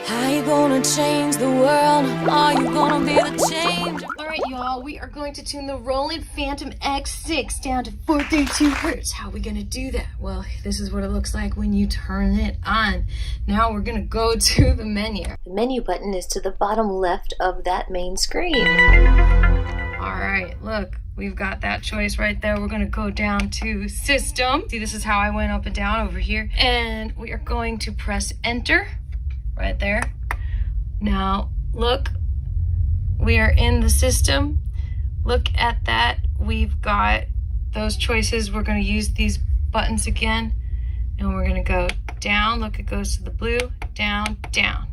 How you gonna change the world? Are you gonna be the change? Alright, y'all, we are going to tune the Roland Phantom X6 down to 432 hertz. How are we gonna do that? Well, this is what it looks like when you turn it on. Now we're gonna go to the menu. The menu button is to the bottom left of that main screen. Alright, look, we've got that choice right there. We're gonna go down to System. See, this is how I went up and down over here. And we are going to press Enter right there. Now, look, we are in the system. Look at that. We've got those choices. We're going to use these buttons again, and we're going to go down. Look, it goes to the blue, down, down.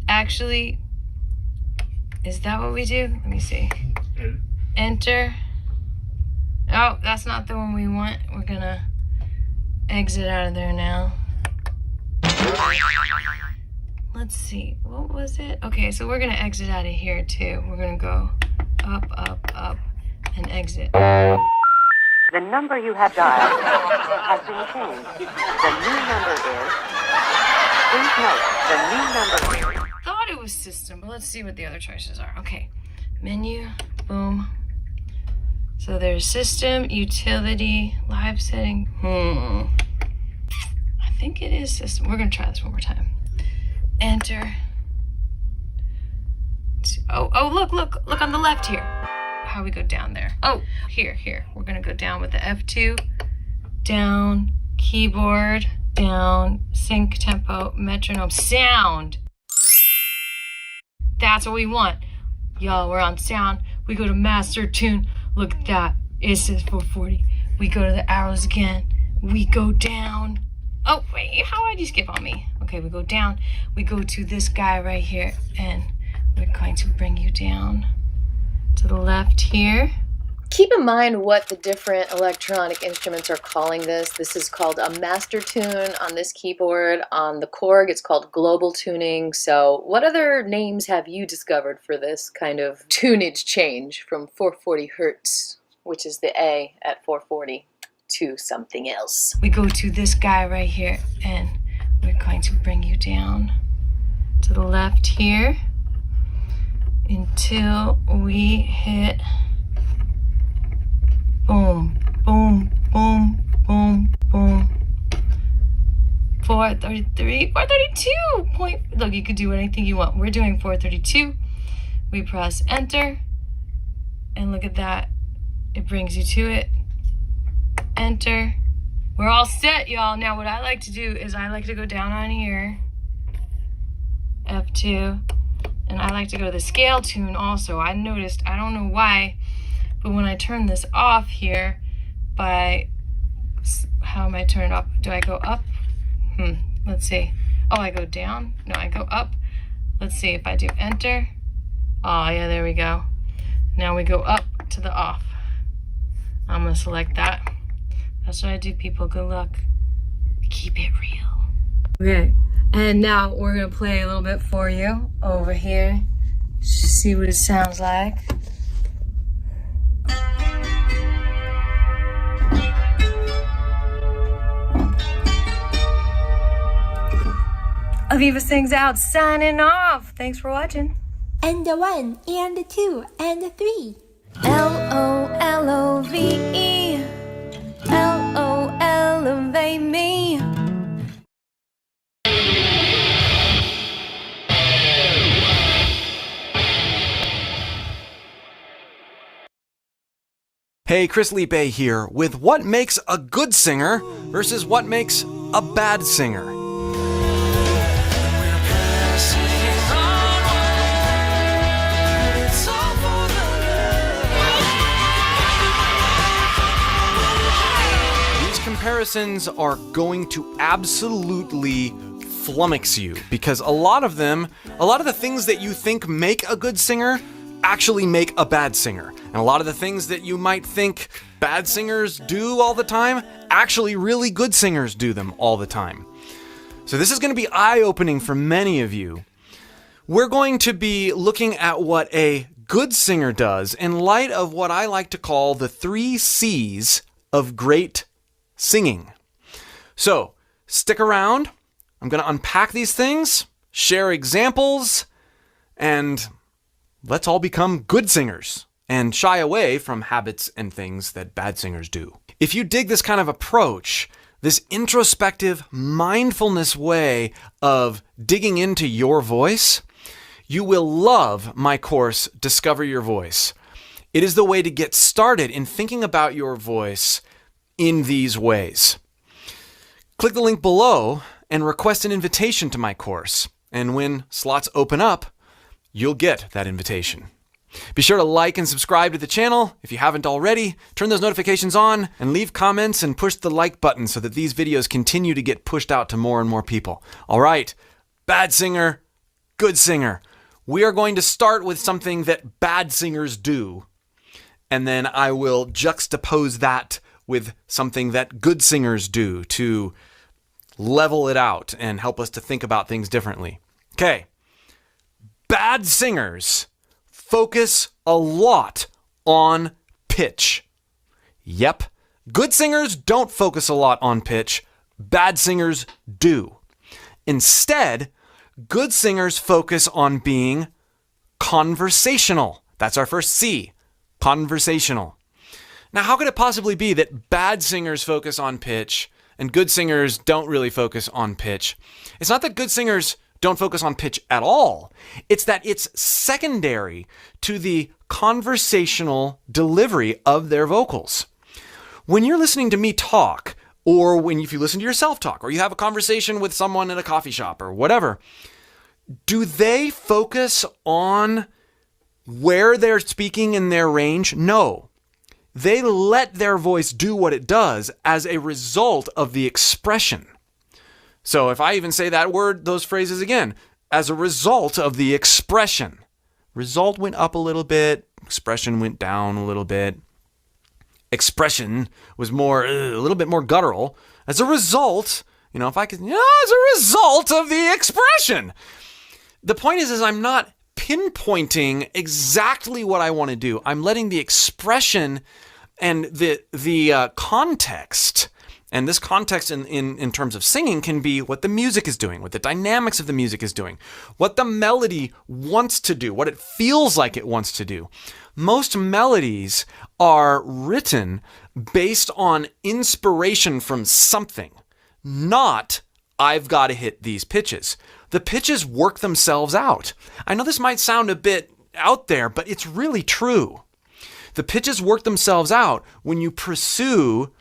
Actually, is that what we do? Let me see. Enter. Oh, that's not the one we want. We're going to exit out of there now. Let's see, what was it? Okay, so we're gonna exit out of here too. We're gonna go up, up, up, and exit. The number you have dialed has been changed. The new number is... Please note, the new number is... Thought it was System, but let's see what the other choices are. Okay, menu, boom. So there's System, Utility, Live Setting. I think it is System. We're gonna try this one more time. Enter. Oh, look on the left here. How we go down there? Oh, here. We're gonna go down with the F2. Down, keyboard, down, sync tempo, metronome, sound. That's what we want. Y'all, we're on sound. We go to master tune. Look at that. It says 440. We go to the arrows again. We go down. Oh, wait, how'd you skip on me? Okay, we go down. We go to this guy right here, and we're going to bring you down to the left here. Keep in mind what the different electronic instruments are calling this. This is called a master tune on this keyboard. On the Korg, it's called global tuning. So what other names have you discovered for this kind of tunage change from 440 hertz, which is the A at 440, to something else? We go to this guy right here, and we're going to bring you down to the left here until we hit boom, boom, boom, boom, boom. 433, 432. Look, you could do anything you want. We're doing 432. We press enter, and look at that. It brings you to it. Enter. We're all set, y'all. Now, what I like to do is I like to go down on here, F2, and I like to go to the scale tune also. I noticed, I don't know why, but when I turn this off here by, how am I turned off? Do I go up? Let's see. Oh, I go down? No, I go up. Let's see if I do enter. Oh, yeah, there we go. Now we go up to the off. I'm gonna select that. That's what I do, people. Good luck. Keep it real. Okay, and now we're gonna play a little bit for you over here. See what it sounds like. Aviva sings out, signing off. Thanks for watching. And the 1, and the 2, and the 3. L-O-L-O-V-E. L-O-Elevate me. Hey, Chris Liepe here with what makes a good singer versus what makes a bad singer. Comparisons are going to absolutely flummox you because a lot of the things that you think make a good singer actually make a bad singer. And a lot of the things that you might think bad singers do all the time, actually really good singers do them all the time. So this is going to be eye-opening for many of you. We're going to be looking at what a good singer does in light of what I like to call the 3 C's of great singing. So stick around. I'm going to unpack these things, share examples, and let's all become good singers and shy away from habits and things that bad singers do. If you dig this kind of approach, this introspective mindfulness way of digging into your voice, you will love my course, Discover Your Voice. It is the way to get started in thinking about your voice in these ways. Click the link below and request an invitation to my course. And when slots open up, you'll get that invitation. Be sure to like and subscribe to the channel if you haven't already. Turn those notifications on and leave comments and push the like button so that these videos continue to get pushed out to more and more people. All right, bad singer, good singer. We are going to start with something that bad singers do, and then I will juxtapose that with something that good singers do to level it out and help us to think about things differently. Okay, bad singers focus a lot on pitch. Yep, good singers don't focus a lot on pitch. Bad singers do. Instead, good singers focus on being conversational. That's our first C, conversational. Now, how could it possibly be that bad singers focus on pitch and good singers don't really focus on pitch? It's not that good singers don't focus on pitch at all. It's that it's secondary to the conversational delivery of their vocals. When you're listening to me talk, or if you listen to yourself talk, or you have a conversation with someone at a coffee shop or whatever, do they focus on where they're speaking in their range? No. They let their voice do what it does as a result of the expression. So if I even say that word, those phrases again, as a result of the expression. Result went up a little bit, expression went down a little bit. Expression was a little bit more guttural. As a result, as a result of the expression. The point is I'm not pinpointing exactly what I want to do. I'm letting the expression and the context. And this context in terms of singing can be what the music is doing, what the dynamics of the music is doing, what the melody wants to do, what it feels like it wants to do. Most melodies are written based on inspiration from something, not I've got to hit these pitches. The pitches work themselves out. I know this might sound a bit out there, but it's really true. The pitches work themselves out when you pursue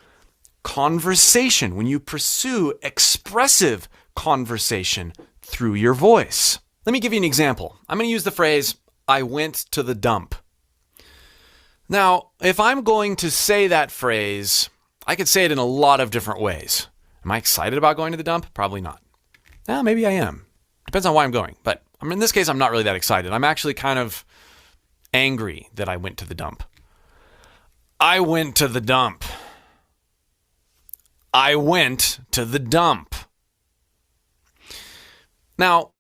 conversation, when you pursue expressive conversation through your voice. Let me give you an example. I'm going to use the phrase, I went to the dump. Now, if I'm going to say that phrase, I could say it in a lot of different ways. Am I excited about going to the dump? Probably not. Maybe I am. Depends on why I'm going. But in this case, I'm not really that excited. I'm actually kind of angry that I went to the dump. I went to the dump. I went to the dump. Now,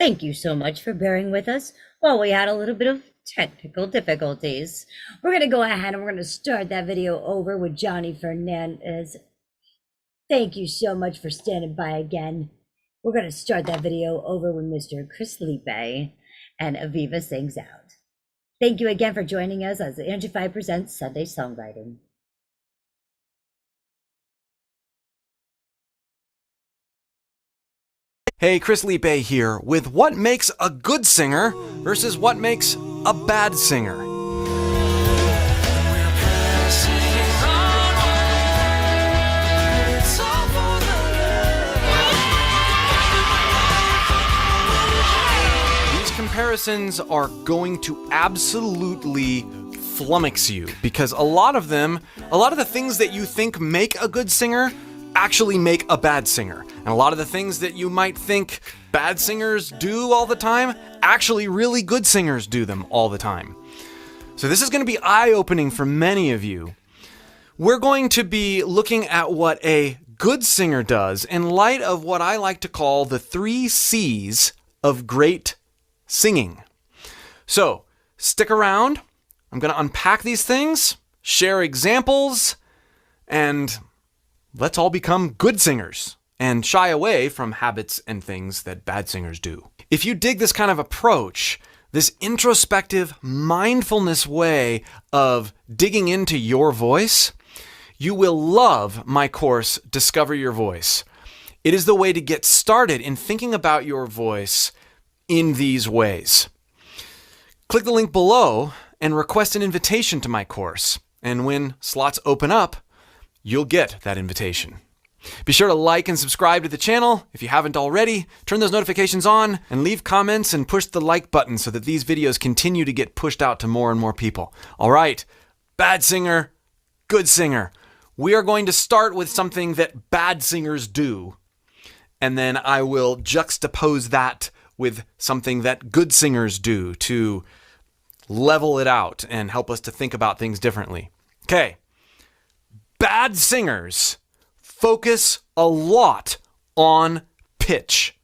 Thank you so much for bearing with us while we had a little bit of technical difficulties. We're going to go ahead and we're going to start that video over with Johnny Fernandez. Thank you so much for standing by again. We're going to start that video over with Mr. Chris Liepe and Aviva Sings Out. Thank you again for joining us as Angified Presents Sunday Songwriting. Hey, Chris Liepe here with what makes a good singer versus what makes a bad singer. These comparisons are going to absolutely flummox you because a lot of the things that you think make a good singer actually make a bad singer. And a lot of the things that you might think bad singers do all the time, actually really good singers do them all the time. So this is going to be eye-opening for many of you. We're going to be looking at what a good singer does in light of what I like to call the 3 C's of great singing. So stick around. I'm going to unpack these things, share examples, and let's all become good singers and shy away from habits and things that bad singers do. If you dig this kind of approach, this introspective mindfulness way of digging into your voice, you will love my course, Discover Your Voice. It is the way to get started in thinking about your voice in these ways. Click the link below and request an invitation to my course. And when slots open up, you'll get that invitation. Be sure to like and subscribe to the channel if you haven't already. Turn those notifications on and leave comments and push the like button so that these videos continue to get pushed out to more and more people. All right, bad singer, good singer. We are going to start with something that bad singers do, and then I will juxtapose that with something that good singers do to level it out and help us to think about things differently. Okay. Bad singers focus a lot on pitch.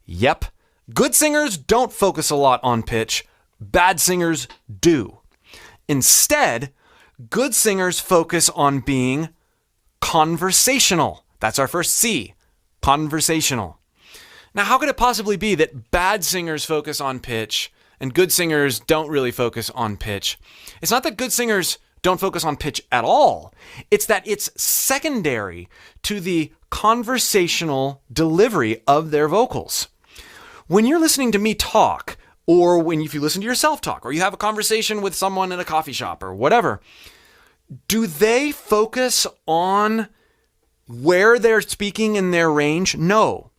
Yep, good singers don't focus a lot on pitch. Bad singers do. Instead, good singers focus on being conversational. That's our first C, conversational. Now, how could it possibly be that bad singers focus on pitch and good singers don't really focus on pitch? It's not that good singers don't focus on pitch at all. It's that it's secondary to the conversational delivery of their vocals. When you're listening to me talk, or if you listen to yourself talk, or you have a conversation with someone in a coffee shop or whatever, do they focus on where they're speaking in their range? No.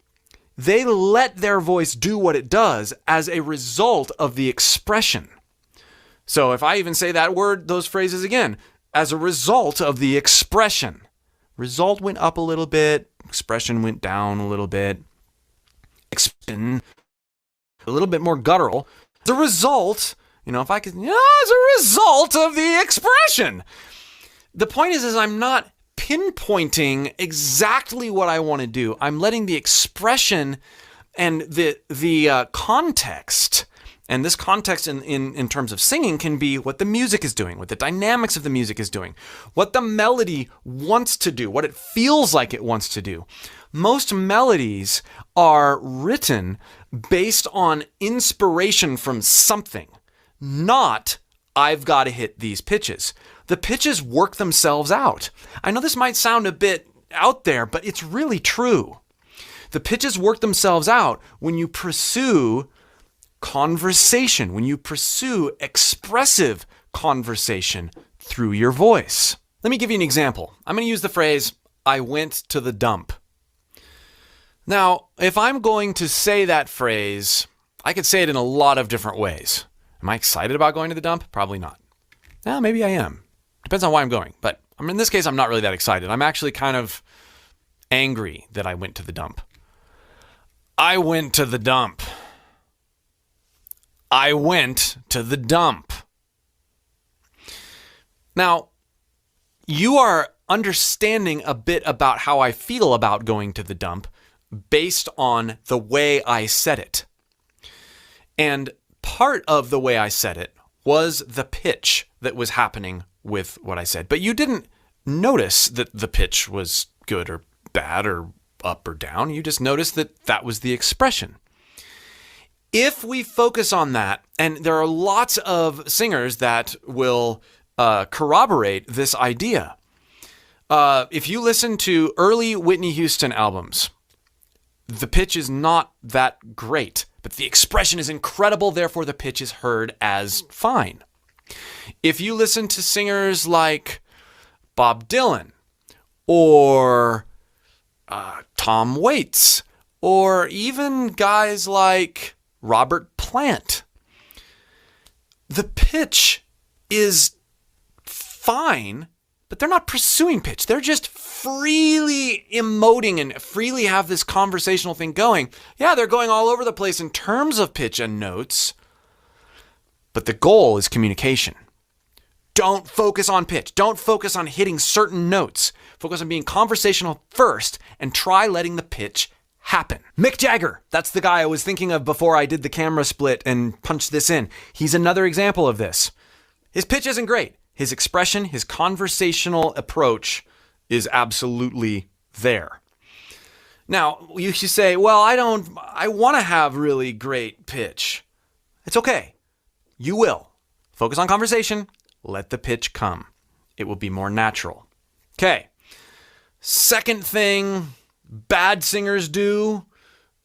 They let their voice do what it does as a result of the expression. So if I even say that word, those phrases again, as a result of the expression. Result went up a little bit, expression went down a little bit, expression a little bit more guttural. The result, if I could, as a result of the expression. The point is I'm not pinpointing exactly what I want to do. I'm letting the expression and the context. And this context in terms of singing can be what the music is doing, what the dynamics of the music is doing, what the melody wants to do, what it feels like it wants to do. Most melodies are written based on inspiration from something, not I've got to hit these pitches. The pitches work themselves out. I know this might sound a bit out there, but it's really true. The pitches work themselves out when you pursue conversation, when you pursue expressive conversation through your voice. Let me give you an example. I'm going to use the phrase, I went to the dump. Now, if I'm going to say that phrase, I could say it in a lot of different ways. Am I excited about going to the dump? Probably not. Well, maybe I am. Depends on why I'm going. But in this case, I'm not really that excited. I'm actually kind of angry that I went to the dump. I went to the dump. I went to the dump. Now, you are understanding a bit about how I feel about going to the dump based on the way I said it. And part of the way I said it was the pitch that was happening with what I said. But you didn't notice that the pitch was good or bad or up or down. You just noticed that that was the expression. If we focus on that, and there are lots of singers that will corroborate this idea. If you listen to early Whitney Houston albums, the pitch is not that great, but the expression is incredible, therefore the pitch is heard as fine. If you listen to singers like Bob Dylan or Tom Waits or even guys like Robert Plant, the pitch is fine, but they're not pursuing pitch. They're just freely emoting and freely have this conversational thing going. Yeah, they're going all over the place in terms of pitch and notes, but the goal is communication. Don't focus on pitch. Don't focus on hitting certain notes. Focus on being conversational first and try letting the pitch happen. Mick Jagger, that's the guy I was thinking of before I did the camera split and punched this in. He's another example of this. His pitch isn't great. His expression, his conversational approach is absolutely there. Now, you should say, well, I want to have really great pitch. It's okay. You will. Focus on conversation. Let the pitch come. It will be more natural. Okay. Second thing bad singers do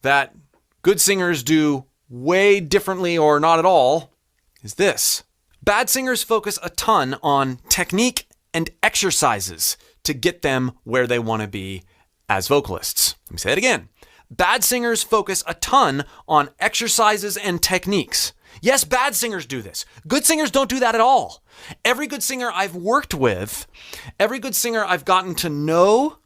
that good singers do way differently or not at all is this. Bad singers focus a ton on technique and exercises to get them where they want to be as vocalists. Let me say it again. Bad singers focus a ton on exercises and techniques. Yes, bad singers do this. Good singers don't do that at all. Every good singer I've worked with, every good singer I've gotten to know,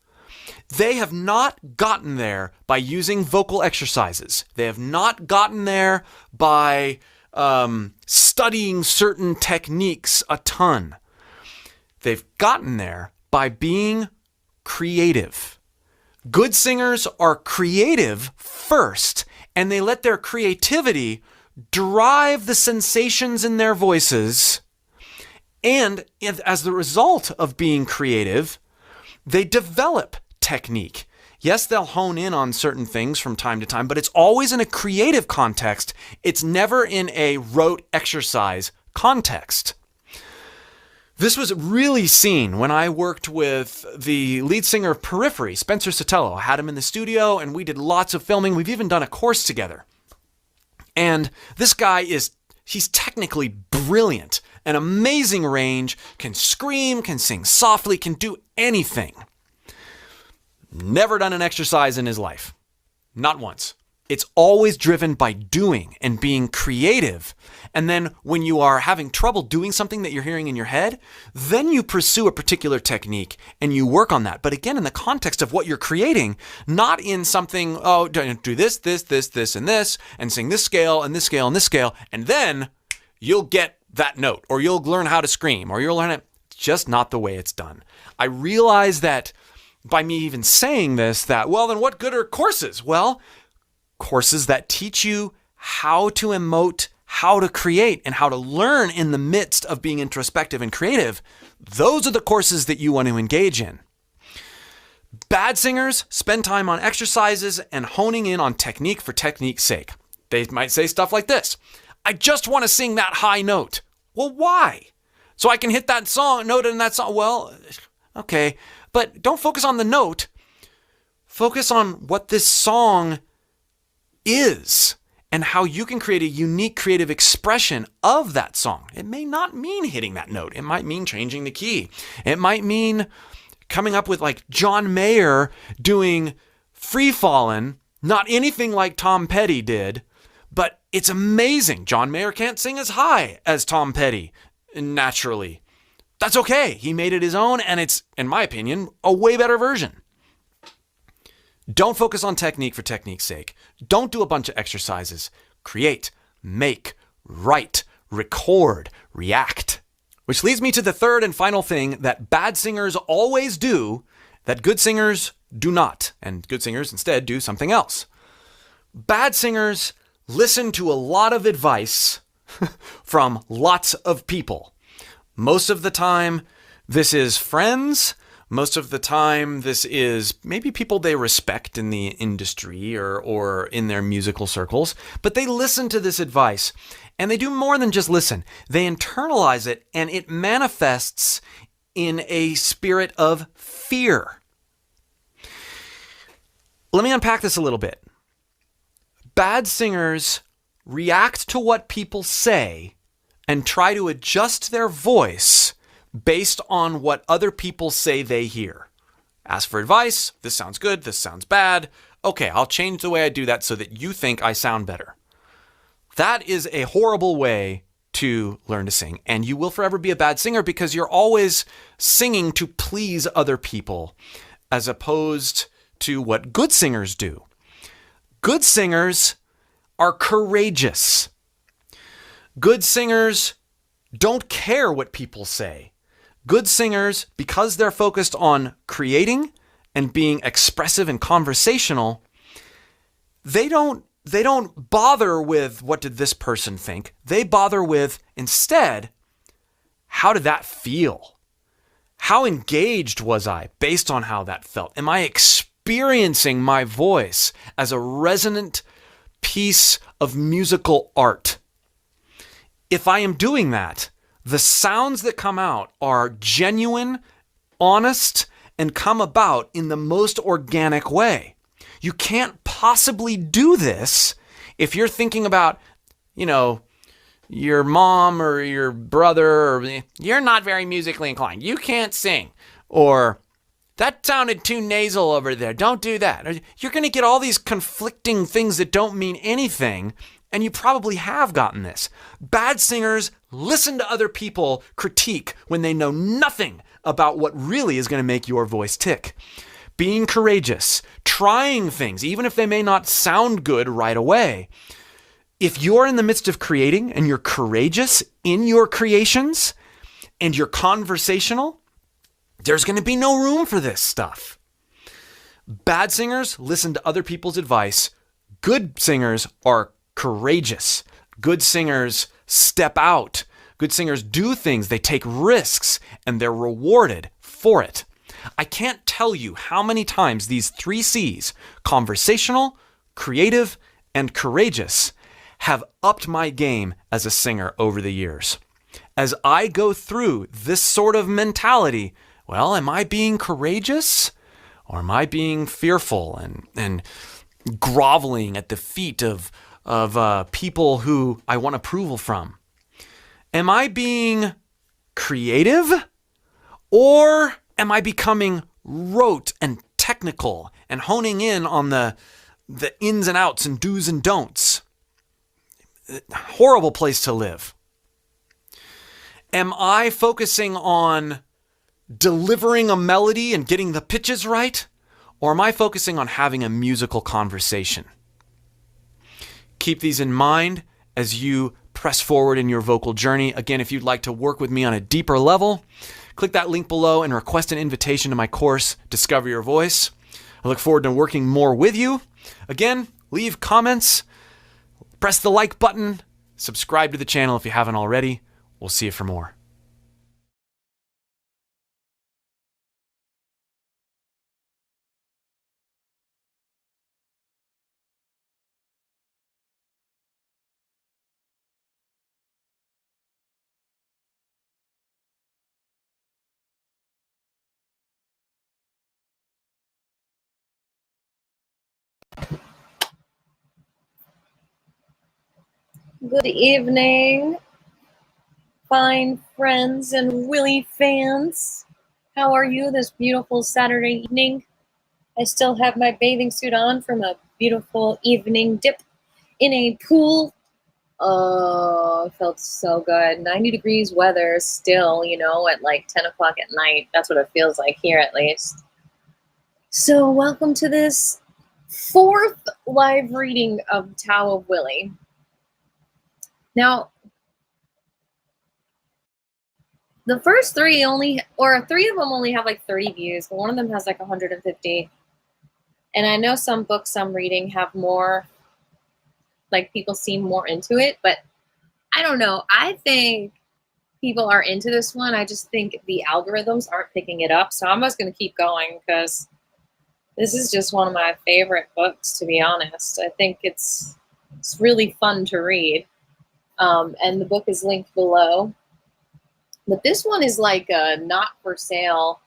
they have not gotten there by using vocal exercises. They have not gotten there by studying certain techniques a ton. They've gotten there by being creative. Good singers are creative first, and they let their creativity drive the sensations in their voices. And as the result of being creative, they develop technique. Yes, they'll hone in on certain things from time to time, but it's always in a creative context. It's never in a rote exercise context. This was really seen when I worked with the lead singer of Periphery, Spencer Sotelo. I had him in the studio and we did lots of filming. We've even done a course together. And this guy he's technically brilliant, an amazing range, can scream, can sing softly, can do anything. Never done an exercise in his life. Not once. It's always driven by doing and being creative. And then when you are having trouble doing something that you're hearing in your head, then you pursue a particular technique and you work on that. But again, in the context of what you're creating, not in something, oh, do this, and this, and sing this scale, and this scale, and this scale, and then you'll get that note, or you'll learn how to scream, or you'll learn it. It's just not the way it's done. I realize that by me even saying this, that, well, then what good are courses? Well, courses that teach you how to emote, how to create, and how to learn in the midst of being introspective and creative. Those are the courses that you want to engage in. Bad singers spend time on exercises and honing in on technique for technique's sake. They might say stuff like this. I just want to sing that high note. Well, why? So I can hit that note in that song. Well, okay. But don't focus on the note. Focus on what this song is and how you can create a unique creative expression of that song. It may not mean hitting that note. It might mean changing the key. It might mean coming up with like John Mayer doing Free Fallin', not anything like Tom Petty did, but it's amazing. John Mayer can't sing as high as Tom Petty naturally. That's okay. He made it his own, and it's, in my opinion, a way better version. Don't focus on technique for technique's sake. Don't do a bunch of exercises. Create, make, write, record, react. Which leads me to the third and final thing that bad singers always do that good singers do not. And good singers instead do something else. Bad singers listen to a lot of advice from lots of people. Most of the time, this is friends. Most of the time, this is maybe people they respect in the industry or in their musical circles, but they listen to this advice, and they do more than just listen. They internalize it, and it manifests in a spirit of fear. Let me unpack this a little bit. Bad singers react to what people say and try to adjust their voice based on what other people say they hear. Ask for advice. This sounds good. This sounds bad. Okay, I'll change the way I do that so that you think I sound better. That is a horrible way to learn to sing. And you will forever be a bad singer because you're always singing to please other people as opposed to what good singers do. Good singers are courageous. Good singers don't care what people say. Good singers, because they're focused on creating and being expressive and conversational, they don't bother with what did this person think. They bother with, instead, how did that feel? How engaged was I based on how that felt? Am I experiencing my voice as a resonant piece of musical art? If I am doing that, the sounds that come out are genuine, honest, and come about in the most organic way. You can't possibly do this if you're thinking about, your mom or your brother, or you're not very musically inclined. You can't sing. Or that sounded too nasal over there. Don't do that. Or you're going to get all these conflicting things that don't mean anything. And you probably have gotten this. Bad singers listen to other people critique when they know nothing about what really is going to make your voice tick. Being courageous, trying things, even if they may not sound good right away. If you're in the midst of creating and you're courageous in your creations and you're conversational, there's going to be no room for this stuff. Bad singers listen to other people's advice. Good singers are courageous. Good singers step out. Good singers do things. They take risks and they're rewarded for it. I can't tell you how many times these 3 C's, conversational, creative, and courageous, have upped my game as a singer over the years. As I go through this sort of mentality, well, am I being courageous or am I being fearful and groveling at the feet of people who I want approval from? Am I being creative, or am I becoming rote and technical and honing in on the ins and outs and do's and don'ts? Horrible place to live. Am I focusing on delivering a melody and getting the pitches right, or am I focusing on having a musical conversation? Keep these in mind as you press forward in your vocal journey. Again, if you'd like to work with me on a deeper level, click that link below and request an invitation to my course, Discover Your Voice. I look forward to working more with you. Again, leave comments, press the like button, subscribe to the channel if you haven't already. We'll see you for more. Good evening, fine friends and Willie fans. How are you this beautiful Saturday evening? I still have my bathing suit on from a beautiful evening dip in a pool. Oh, it felt so good. 90 degrees weather still, at like 10 o'clock at night. That's what it feels like here at least. So welcome to this 4th live reading of Tao of Willie. Now, the first 3 3 of them only have like 30 views, but one of them has like 150. And I know some books I'm reading have more, like people seem more into it, but I don't know. I think people are into this one. I just think the algorithms aren't picking it up. So I'm just going to keep going because this is just one of my favorite books, to be honest. I think it's really fun to read. And the book is linked below. But this one is like a not for sale,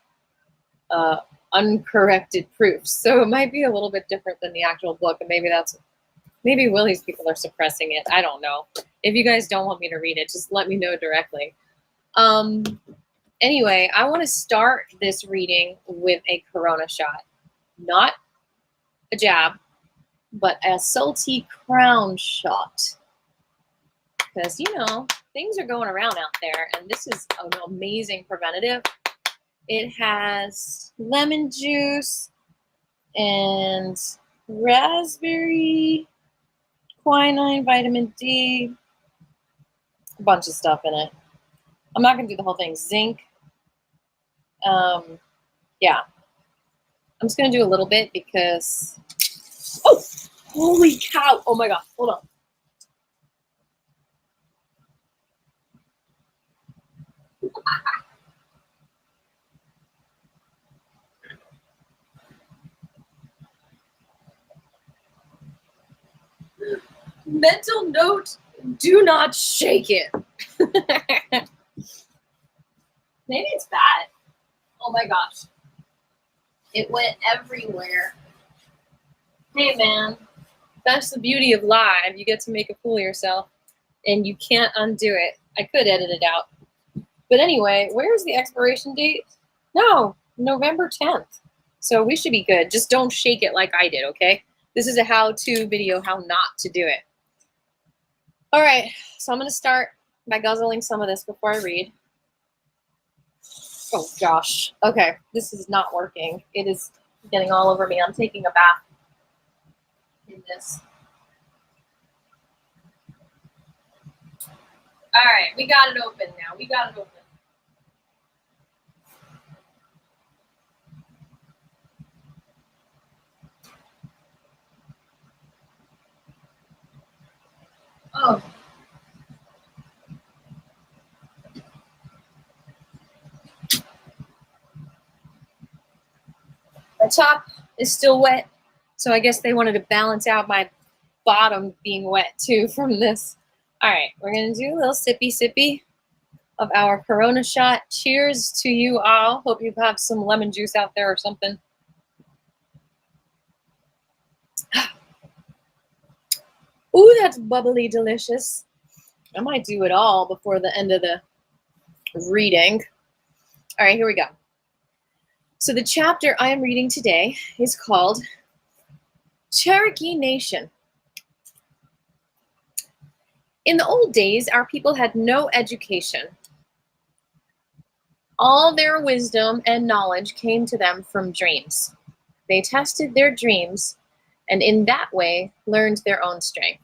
uncorrected proofs. So it might be a little bit different than the actual book. And maybe Willie's people are suppressing it. I don't know. If you guys don't want me to read it, just let me know directly. Anyway, I want to start this reading with a Corona shot. Not a jab, but a salty crown shot. Because, you know, things are going around out there, and this is an amazing preventative. It has lemon juice and raspberry, quinine, vitamin D, a bunch of stuff in it. I'm not going to do the whole thing. Zinc. Yeah. I'm just going to do a little bit because... Oh! Holy cow! Oh my god. Hold on. Mental note, do not shake it. Maybe it's bad. Oh my gosh. It went everywhere. Hey man, that's the beauty of live. You get to make a fool of yourself and you can't undo it. I could edit it out. But anyway, where's the expiration date? No, November 10th. So we should be good. Just don't shake it like I did, okay? This is a how-to video, how not to do it. All right, so I'm going to start by guzzling some of this before I read. Oh, gosh. Okay, this is not working. It is getting all over me. I'm taking a bath in this. All right, we got it open now. We got it open. Oh. My top is still wet, so I guess they wanted to balance out my bottom being wet too from this. All right, we're gonna do a little sippy of our Corona shot. Cheers to you all. Hope you have some lemon juice out there or something. Ooh, that's bubbly delicious. I might do it all before the end of the reading. All right, here we go. So the chapter I am reading today is called Cherokee Nation. In the old days, our people had no education. All their wisdom and knowledge came to them from dreams. They tested their dreams and in that way learned their own strength.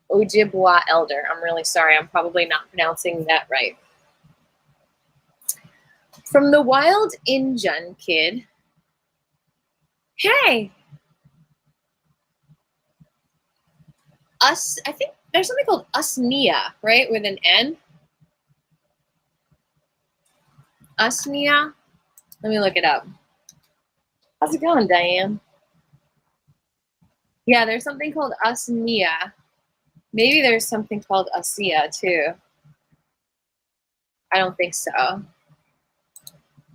Ojibwa Elder. I'm really sorry. I'm probably not pronouncing that right. From the wild Injun kid. Hey! I think there's something called Usnia, right? With an N. Usnia. Let me look it up. How's it going, Diane? Yeah, there's something called Usnia. Maybe there's something called Asia too. I don't think so.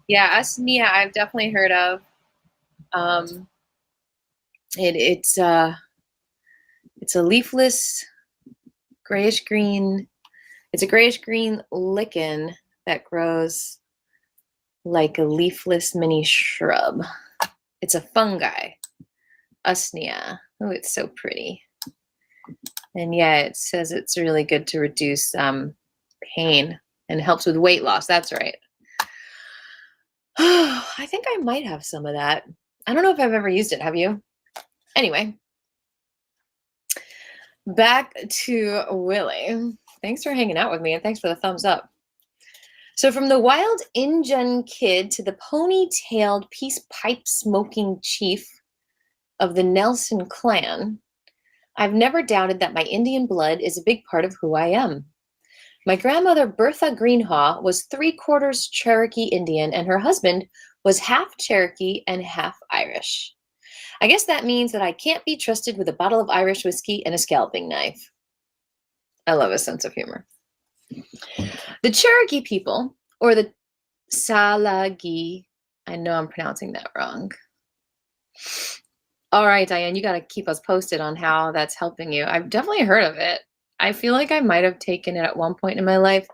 Yeah, Usnia I've definitely heard of. It's a leafless grayish green. It's a grayish green lichen that grows like a leafless mini shrub. It's a fungi. Usnia. Oh, it's so pretty. And yeah, it says it's really good to reduce pain and helps with weight loss. That's right. I think I might have some of that. I don't know if I've ever used it. Have you? Anyway, back to Willie. Thanks for hanging out with me and thanks for the thumbs up. So from the wild Injun kid to the pony-tailed peace pipe smoking chief of the Nelson clan, I've never doubted that my Indian blood is a big part of who I am. My grandmother, Bertha Greenhaw, was 3/4 Cherokee Indian, and her husband was half Cherokee and half Irish. I guess that means that I can't be trusted with a bottle of Irish whiskey and a scalping knife. I love a sense of humor. The Cherokee people, or the Salagi, I know I'm pronouncing that wrong. All right, Diane, you got to keep us posted on how that's helping you. I've definitely heard of it. I feel like I might have taken it at one point in my life,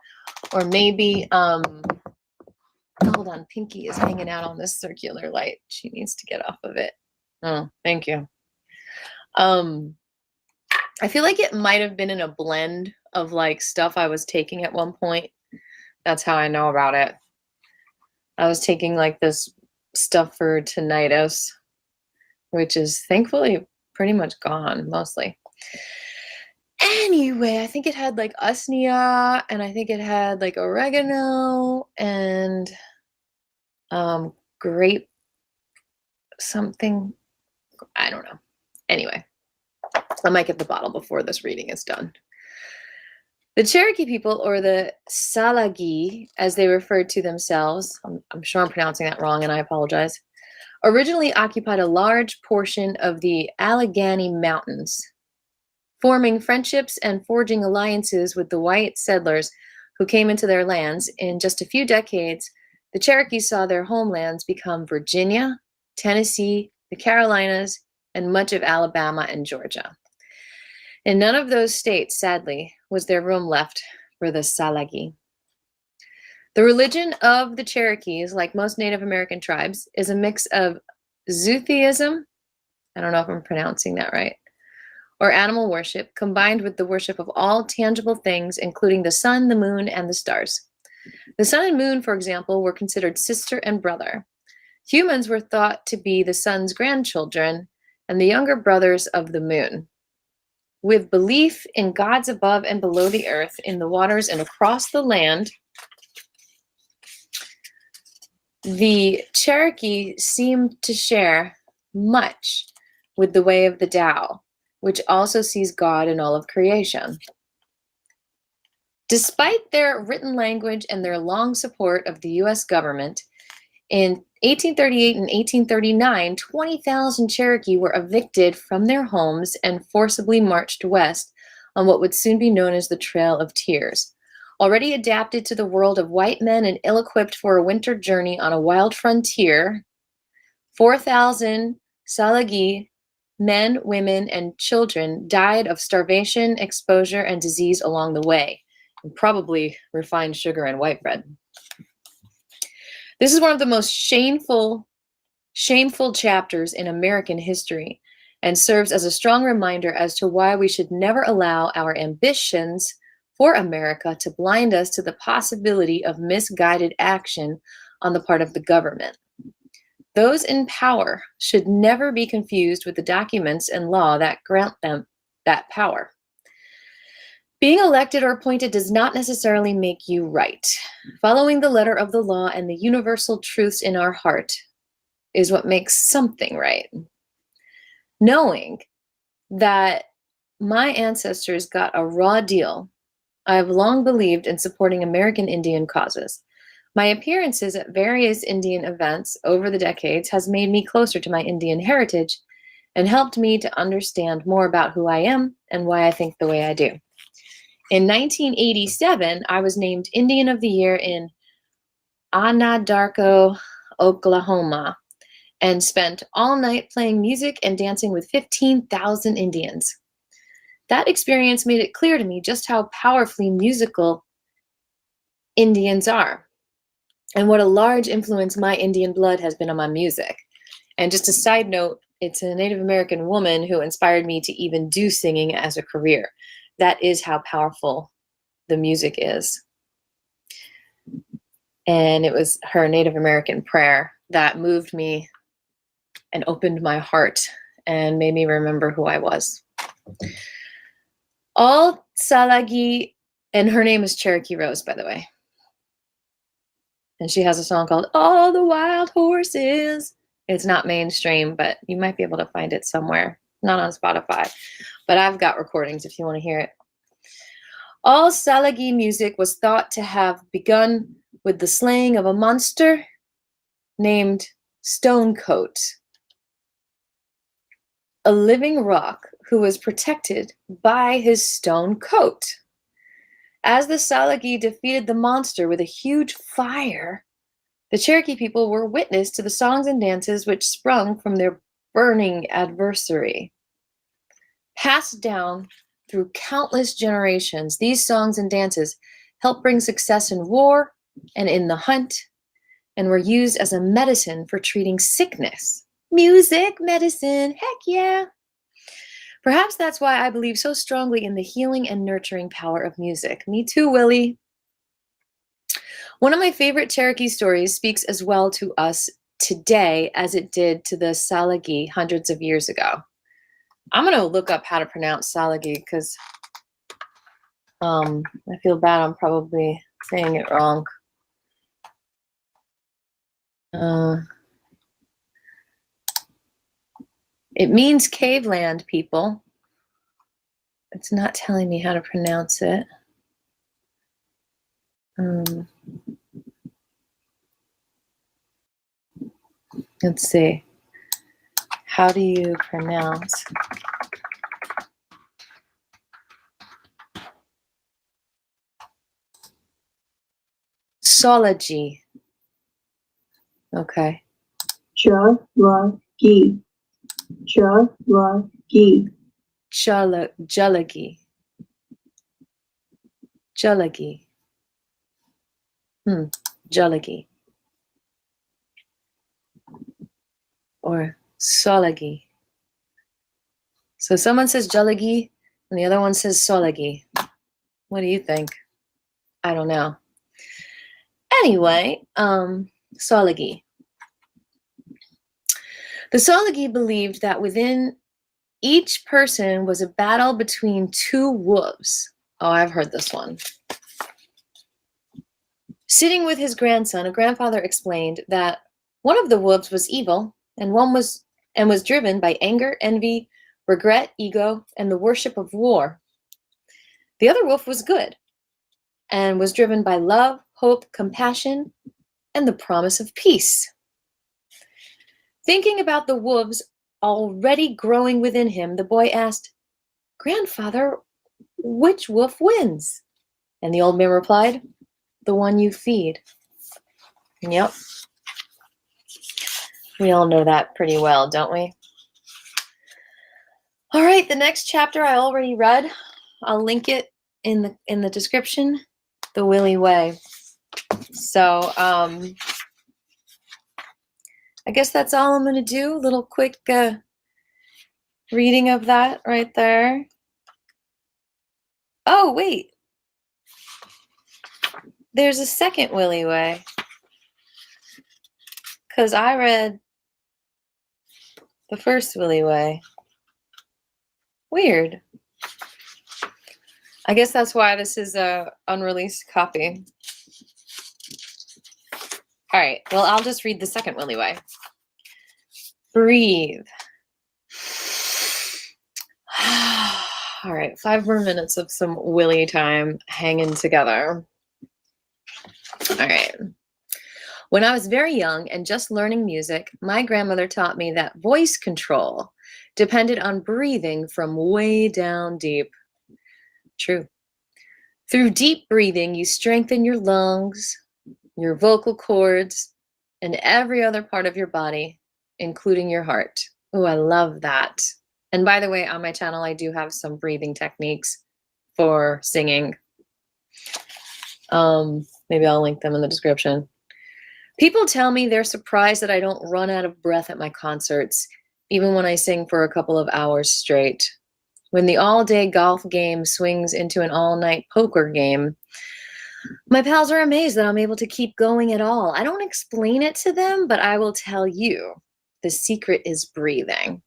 or maybe, hold on, Pinky is hanging out on this circular light. She needs to get off of it. Oh, thank you. I feel like it might have been in a blend of like stuff I was taking at one point. That's how I know about it. I was taking like this stuff for tinnitus, which is thankfully pretty much gone, mostly. Anyway, I think it had like usnea, and I think it had like oregano and grape something. I don't know. Anyway, I might get the bottle before this reading is done. The Cherokee people, or the Salagi, as they referred to themselves, I'm sure I'm pronouncing that wrong and I apologize, originally occupied a large portion of the Allegheny Mountains, forming friendships and forging alliances with the white settlers who came into their lands. In just a few decades, the Cherokees saw their homelands become Virginia, Tennessee, the Carolinas, and much of Alabama and Georgia. In none of those states, sadly, was there room left for the Salagi. The religion of the Cherokees, like most Native American tribes, is a mix of Zootheism, I don't know if I'm pronouncing that right, or animal worship, combined with the worship of all tangible things, including the sun, the moon, and the stars. The sun and moon, for example, were considered sister and brother. Humans were thought to be the sun's grandchildren and the younger brothers of the moon. With belief in gods above and below the earth, in the waters and across the land, the Cherokee seemed to share much with the way of the Tao, which also sees God in all of creation. Despite their written language and their long support of the U.S. government, in 1838 and 1839, 20,000 Cherokee were evicted from their homes and forcibly marched west on what would soon be known as the Trail of Tears. Already adapted to the world of white men and ill-equipped for a winter journey on a wild frontier, 4,000 Salagi, men, women, and children died of starvation, exposure, and disease along the way, and probably refined sugar and white bread. This is one of the most shameful chapters in American history, and serves as a strong reminder as to why we should never allow our ambitions for America to blind us to the possibility of misguided action on the part of the government. Those in power should never be confused with the documents and law that grant them that power. Being elected or appointed does not necessarily make you right. Following the letter of the law and the universal truths in our heart is what makes something right. Knowing that my ancestors got a raw deal, I have long believed in supporting American Indian causes. My appearances at various Indian events over the decades has made me closer to my Indian heritage and helped me to understand more about who I am and why I think the way I do. In 1987, I was named Indian of the Year in Anadarko, Oklahoma, and spent all night playing music and dancing with 15,000 Indians. That experience made it clear to me just how powerfully musical Indians are, and what a large influence my Indian blood has been on my music. And just a side note, it's a Native American woman who inspired me to even do singing as a career. That is how powerful the music is. And it was her Native American prayer that moved me and opened my heart and made me remember who I was. All Salagi, and her name is Cherokee Rose, by the way. And she has a song called All the Wild Horses. It's not mainstream, but you might be able to find it somewhere. not on Spotify, but I've got recordings if you want to hear it. All Salagi music was thought to have begun with the slaying of a monster named Stonecoat, a living rock who was protected by his stone coat. As the Salagi defeated the monster with a huge fire, the Cherokee people were witness to the songs and dances which sprung from their burning adversary. Passed down through countless generations, these songs and dances helped bring success in war and in the hunt, and were used as a medicine for treating sickness. Music, medicine, heck yeah. Perhaps that's why I believe so strongly in the healing and nurturing power of music. Me too, Willie. One of my favorite Cherokee stories speaks as well to us today as it did to the Salagi hundreds of years ago. I'm going to look up how to pronounce Salagi because I feel bad I'm probably saying it wrong. It means cave land, people. It's not telling me how to pronounce it. Let's see. How do you pronounce? Cherokee. Okay. Cherokee. Cherokee. Cherokee. Cherokee. Cherokee. Or Solagi. So someone says Cherokee and the other one says Solagi. What do you think? I don't know. Anyway, Solagi. The Solagi believed that within each person was a battle between two wolves. Oh, I've heard this one. Sitting with his grandson, a grandfather explained that one of the wolves was evil and was driven by anger, envy, regret, ego, and the worship of war. The other wolf was good and was driven by love, hope, compassion, and the promise of peace. Thinking about the wolves already growing within him, the boy asked, "Grandfather, which wolf wins?" And the old man replied, "The one you feed." Yep. We all know that pretty well, don't we? All right, the next chapter I already read. I'll link it in the description. The Willie Way. So, I guess that's all I'm going to do. A little quick reading of that right there. Oh, wait. There's a second Willie Way. Because I read the first Willie Way. Weird. I guess that's why this is a unreleased copy. All right, well, I'll just read the second Willie Way. Breathe. All right, 5 more minutes of some Willie time hanging together. All right. When I was very young and just learning music, my grandmother taught me that voice control depended on breathing from way down deep. True. Through deep breathing, you strengthen your lungs, your vocal cords, and every other part of your body, including your heart. Oh, I love that. And by the way, on my channel, I do have some breathing techniques for singing. Maybe I'll link them in the description. People tell me they're surprised that I don't run out of breath at my concerts, even when I sing for a couple of hours straight. When the all-day golf game swings into an all-night poker game, my pals are amazed that I'm able to keep going at all. I don't explain it to them, but I will tell you, the secret is breathing.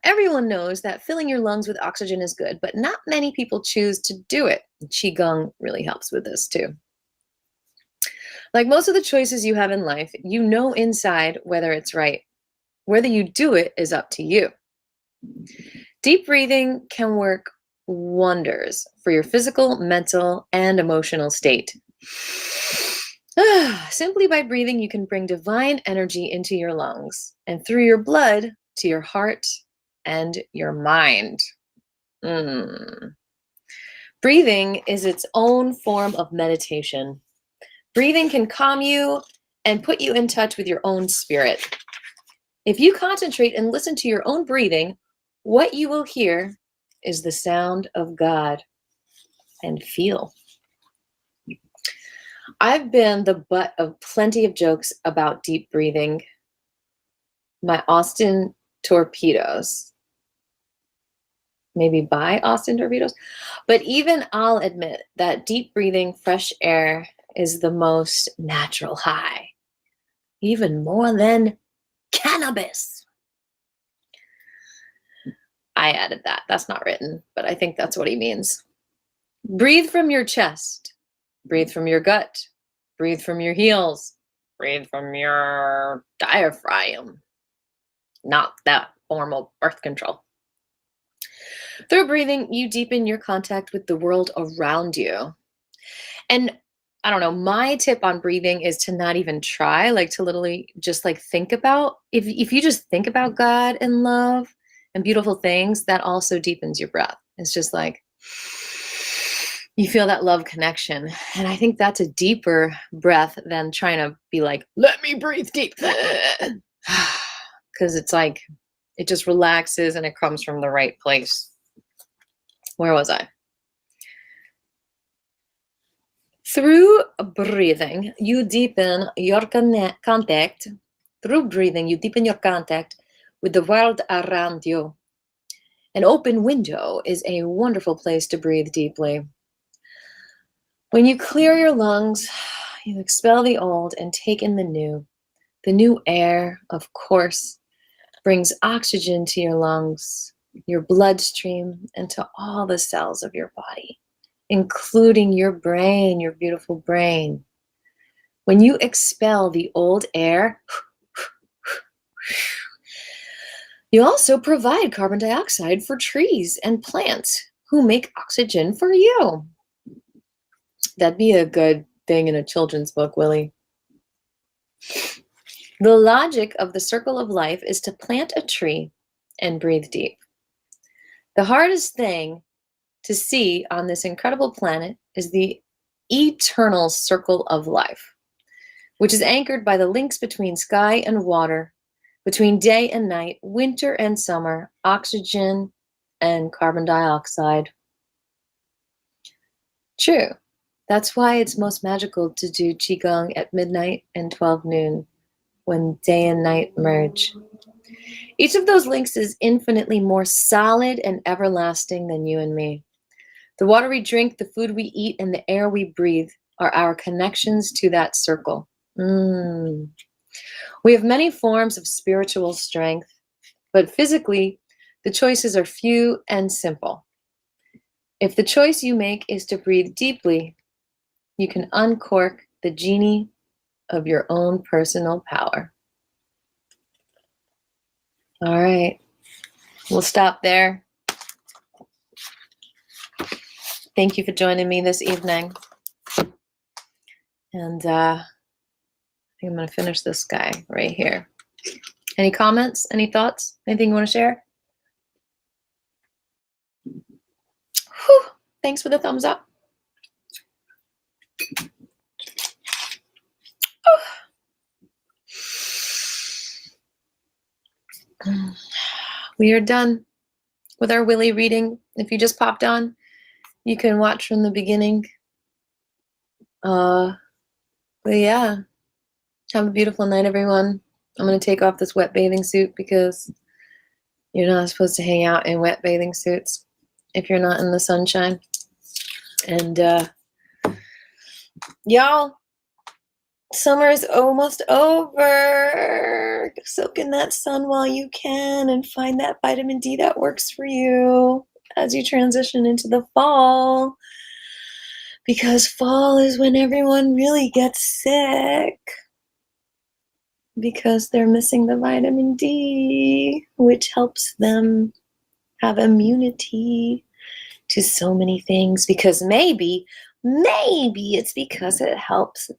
Everyone knows that filling your lungs with oxygen is good, but not many people choose to do it. Qigong really helps with this too. Like most of the choices you have in life, you know inside whether it's right. Whether you do it is up to you. Deep breathing can work wonders for your physical, mental, and emotional state. Simply by breathing, you can bring divine energy into your lungs and through your blood to your heart and your mind. Breathing is its own form of meditation. Breathing can calm you and put you in touch with your own spirit. If you concentrate and listen to your own breathing, what you will hear is the sound of God and feel. I've been the butt of plenty of jokes about deep breathing. My Austin torpedoes. Maybe by Austin torpedoes. But even I'll admit that deep breathing fresh air is the most natural high. Even more than cannabis. I added that. That's not written, but I think that's what he means. Breathe from your chest. Breathe from your gut. Breathe from your heels. Breathe from your diaphragm. Not that formal birth control. Through breathing, you deepen your contact with the world around you. And I don't know, my tip on breathing is to not even try, like to literally just like think about, if you just think about God and love and beautiful things, that also deepens your breath. It's just like, you feel that love connection. And I think that's a deeper breath than trying to be like, let me breathe deep. Because it's like, it just relaxes and it comes from the right place. Where was I? Through breathing, you deepen your contact. Through breathing, you deepen your contact with the world around you. An open window is a wonderful place to breathe deeply. When you clear your lungs, you expel the old and take in the new. The new air, of course, brings oxygen to your lungs, your bloodstream, and to all the cells of your body, including your brain, your beautiful brain. When you expel the old air, you also provide carbon dioxide for trees and plants who make oxygen for you. That'd be a good thing in a children's book, Willie. The logic of the circle of life is to plant a tree and breathe deep. The hardest thing to see on this incredible planet is the eternal circle of life, which is anchored by the links between sky and water, between day and night, winter and summer, oxygen and carbon dioxide. True. That's why it's most magical to do Qigong at midnight and 12 noon, when day and night merge. Each of those links is infinitely more solid and everlasting than you and me. The water we drink, the food we eat, and the air we breathe are our connections to that circle. We have many forms of spiritual strength, but physically, the choices are few and simple. If the choice you make is to breathe deeply, you can uncork the genie of your own personal power. All right, we'll stop there. Thank you for joining me this evening. And I think I'm going to finish this guy right here. Any comments? Any thoughts? Anything you want to share? Whew. Thanks for the thumbs up. We are done with our Willie reading. If you just popped on, you can watch from the beginning. But yeah, have a beautiful night, everyone. I'm going to take off this wet bathing suit because you're not supposed to hang out in wet bathing suits if you're not in the sunshine. And y'all, summer is almost over. Soak in that sun while you can and find that vitamin D that works for you as you transition into the fall. Because fall is when everyone really gets sick. because they're missing the vitamin D, which helps them have immunity to so many things. Because maybe it's because it helps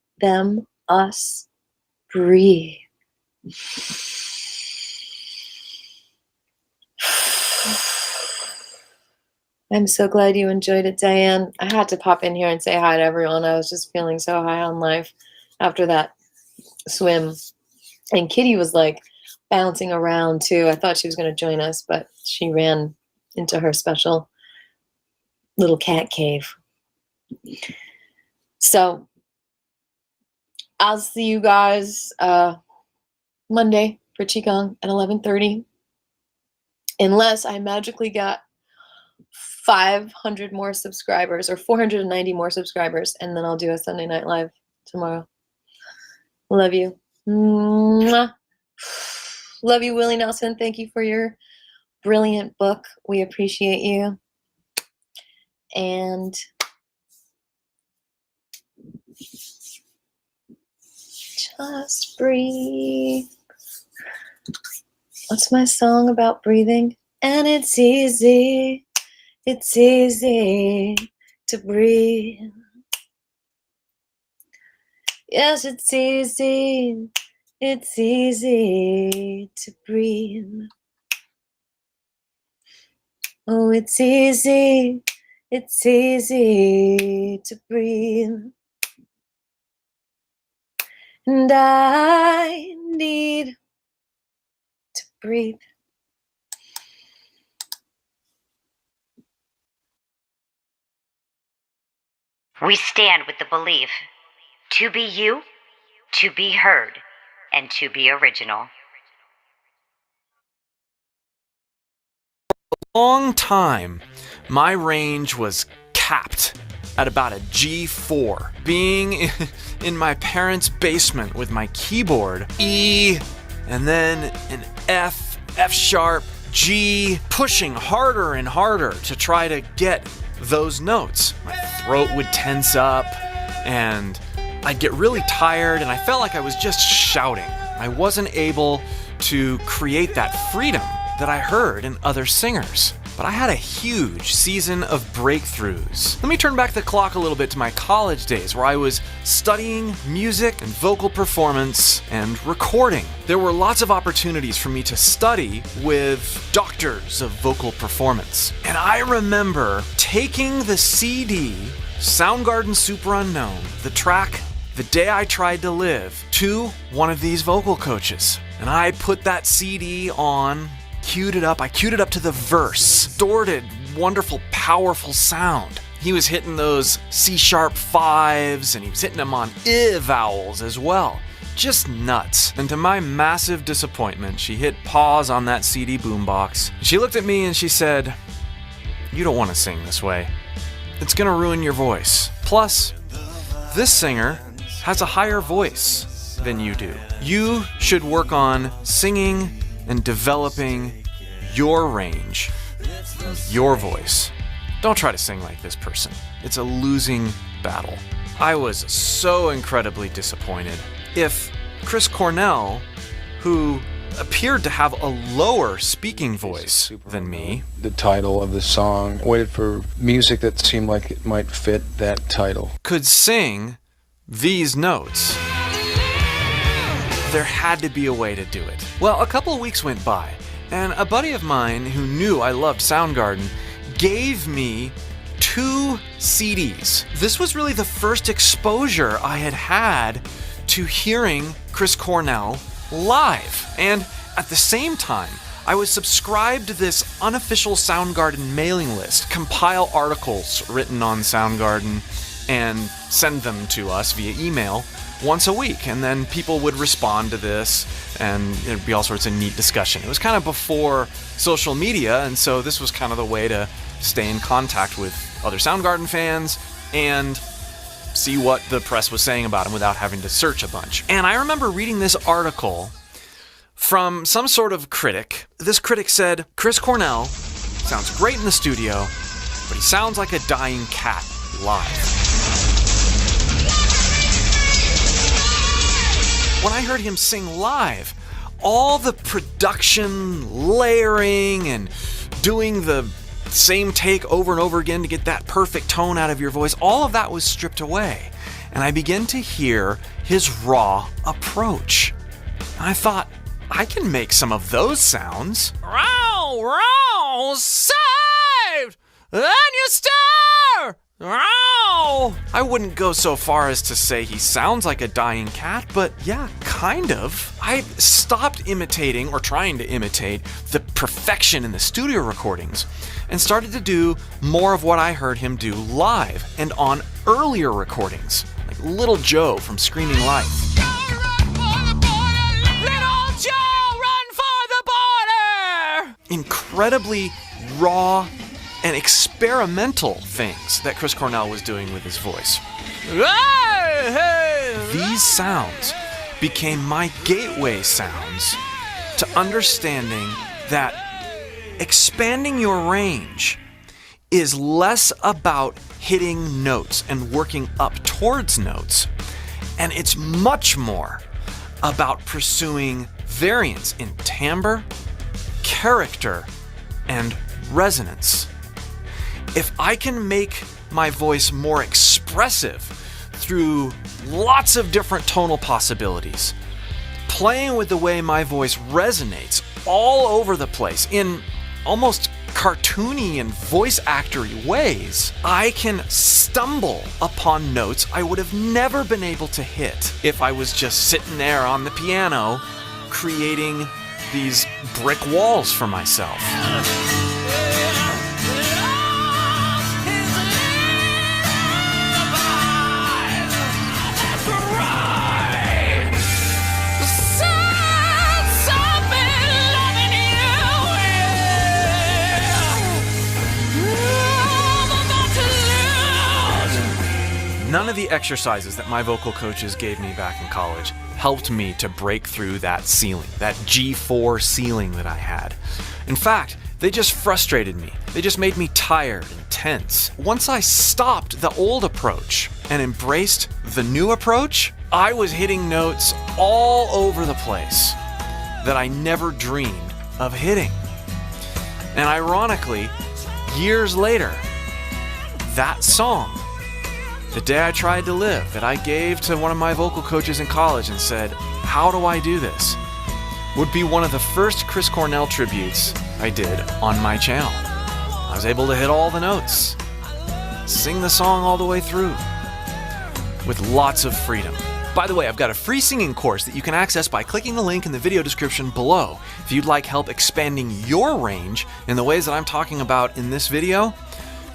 us breathe. I'm so glad you enjoyed it, Diane. I had to pop in here and say hi to everyone. I was just feeling so high on life after that swim. And Kitty was like bouncing around too. I thought she was going to join us, but she ran into her special little cat cave. So I'll see you guys Monday for Qigong at 11:30. Unless I magically got 500 more subscribers or 490 more subscribers, and then I'll do a Sunday Night Live tomorrow. Love you. Mwah. Love you, Willie Nelson. Thank you for your brilliant book. We appreciate you. And just breathe. What's my song about breathing? And it's easy to breathe. Yes, it's easy to breathe. Oh, it's easy to breathe. And I need to breathe. We stand with the belief to be you, to be heard, and to be original. Long time, my range was capped at about a G4. Being in my parents' basement with my keyboard, E, and then an F, F sharp, G, pushing harder and harder to try to get those notes. My throat would tense up and I'd get really tired and I felt like I was just shouting. I wasn't able to create that freedom that I heard in other singers. But I had a huge season of breakthroughs. Let me turn back the clock a little bit to my college days where I was studying music and vocal performance and recording. There were lots of opportunities for me to study with doctors of vocal performance. And I remember taking the CD, Soundgarden Super Unknown, the track The Day I Tried to Live, to one of these vocal coaches. And I put that CD on, queued it up. I queued it up to the verse. Distorted, wonderful, powerful sound. He was hitting those C-sharp 5s and he was hitting them on I vowels as well. Just nuts. And to my massive disappointment, she hit pause on that CD boombox. She looked at me and she said, "You don't want to sing this way. It's gonna ruin your voice. Plus, this singer has a higher voice than you do. You should work on singing and developing your range, your voice. Don't try to sing like this person. It's a losing battle." I was so incredibly disappointed. If Chris Cornell, who appeared to have a lower speaking voice than me, the title of the song, waited for music that seemed like it might fit that title, could sing these notes, there had to be a way to do it. Well, a couple of weeks went by, and a buddy of mine who knew I loved Soundgarden gave me 2 CDs. This was really the first exposure I had had to hearing Chris Cornell live. And at the same time, I was subscribed to this unofficial Soundgarden mailing list, compile articles written on Soundgarden, and send them to us via email once a week, and then people would respond to this and it'd be all sorts of neat discussion. It was kind of before social media, and so this was kind of the way to stay in contact with other Soundgarden fans and see what the press was saying about him without having to search a bunch. And I remember reading this article from some sort of critic. This critic said, "Chris Cornell sounds great in the studio, but he sounds like a dying cat live." When I heard him sing live, all the production, layering, and doing the same take over and over again to get that perfect tone out of your voice, all of that was stripped away. And I began to hear his raw approach. And I thought, I can make some of those sounds. Row, saved! Then you stir! Row! I wouldn't go so far as to say he sounds like a dying cat, but yeah, kind of. I stopped imitating or trying to imitate the perfection in the studio recordings and started to do more of what I heard him do live and on earlier recordings, like Little Joe from Screaming Life. Incredibly raw and experimental things that Chris Cornell was doing with his voice. These sounds became my gateway sounds to understanding that expanding your range is less about hitting notes and working up towards notes, and it's much more about pursuing variance in timbre, character, and resonance. If I can make my voice more expressive through lots of different tonal possibilities, playing with the way my voice resonates all over the place in almost cartoony and voice actory ways, I can stumble upon notes I would have never been able to hit if I was just sitting there on the piano creating these brick walls for myself. None of the exercises that my vocal coaches gave me back in college helped me to break through that ceiling, that G4 ceiling that I had. In fact, they just frustrated me. They just made me tired and tense. Once I stopped the old approach and embraced the new approach, I was hitting notes all over the place that I never dreamed of hitting. And ironically, years later, that song, The Day I Tried to Live, that I gave to one of my vocal coaches in college and said, how do I do this, would be one of the first Chris Cornell tributes I did on my channel. I was able to hit all the notes, sing the song all the way through, with lots of freedom. By the way, I've got a free singing course that you can access by clicking the link in the video description below. If you'd like help expanding your range in the ways that I'm talking about in this video,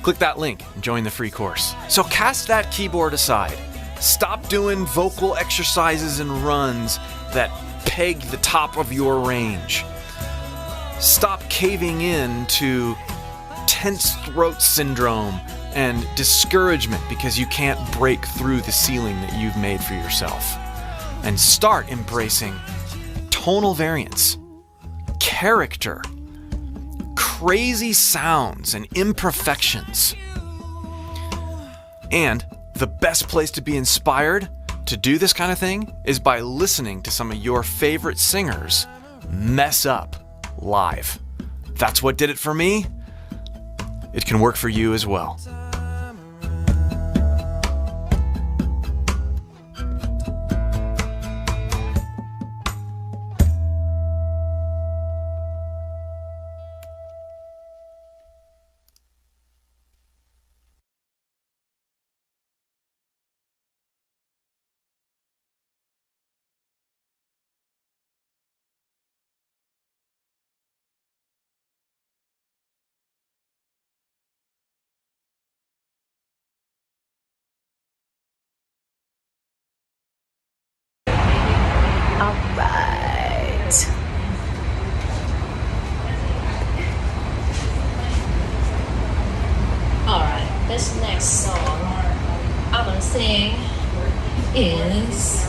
click that link and join the free course. So cast that keyboard aside. Stop doing vocal exercises and runs that peg the top of your range. Stop caving in to tense throat syndrome and discouragement because you can't break through the ceiling that you've made for yourself. And start embracing tonal variance, character, crazy sounds and imperfections. And the best place to be inspired to do this kind of thing is by listening to some of your favorite singers mess up live. That's what did it for me. It can work for you as well. Alright. Alright, this next song I'm gonna sing is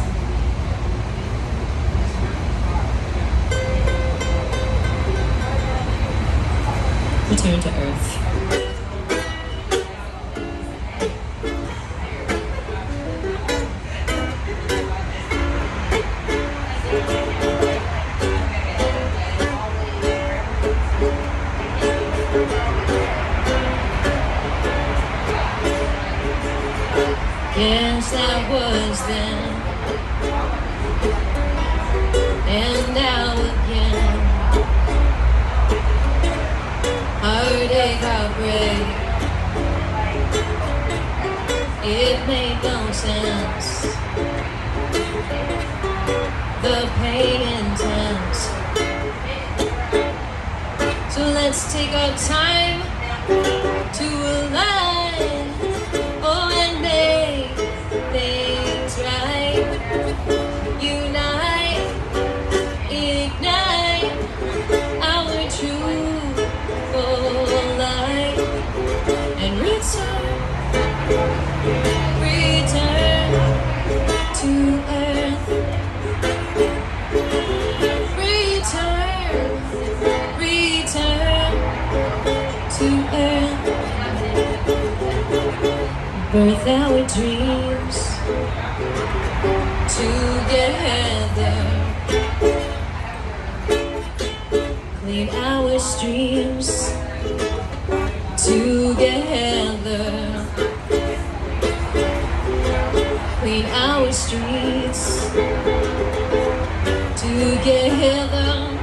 Return to Earth. that was then, and now again. Heartache, heartbreak, it made no sense. The pain intense. So let's take our time to align, oh, and make things right. Unite, ignite our truthful light, and return to earth. Return to earth. Birth our dreams together. Clean our streams together. Clean our streets together.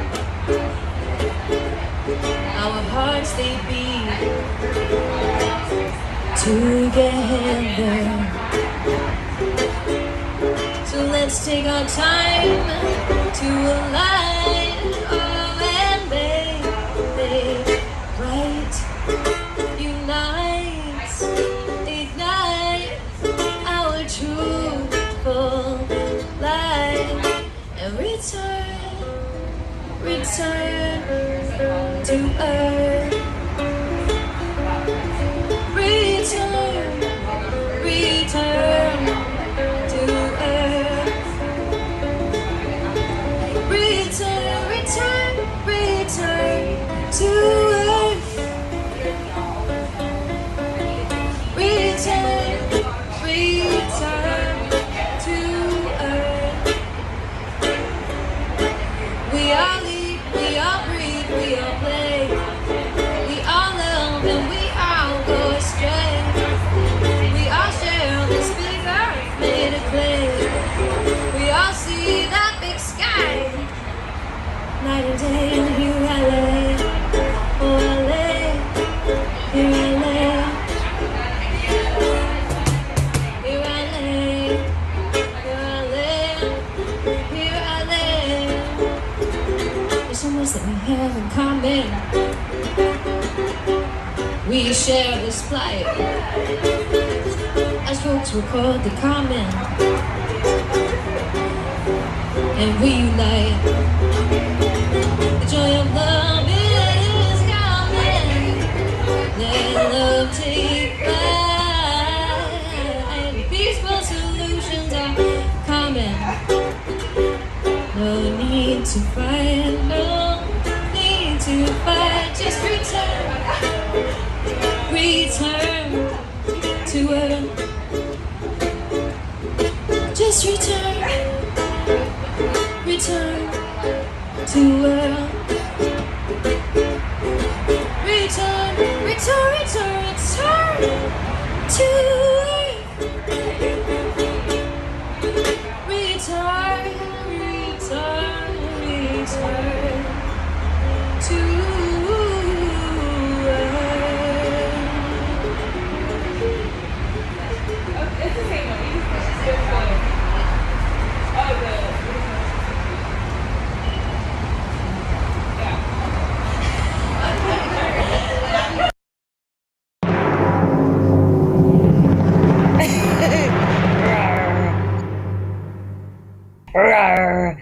Our hearts they beat together. So let's take our time to align, oh, and make right. Unite, ignite our truthful light, and return to earth. Return to earth. Return to earth. Return to earth. We all leap, we all breathe, we all play, we all love and we all go astray. We all share this big earth made of clay. We all see that big sky, night and day, and here I lay, oh I lay, here I lay, here I lay, here I lay, here I lay. There's so much that we have in common. We share this plight, as folks were called the common, and we unite. The joy of love is coming. Let love take flight. Peaceful solutions are coming. No need to fight, no need to fight. Just return to earth. Just return to earth. Return to earth. Return to It's the same one. You just do it for it. Oh, good. Rawr.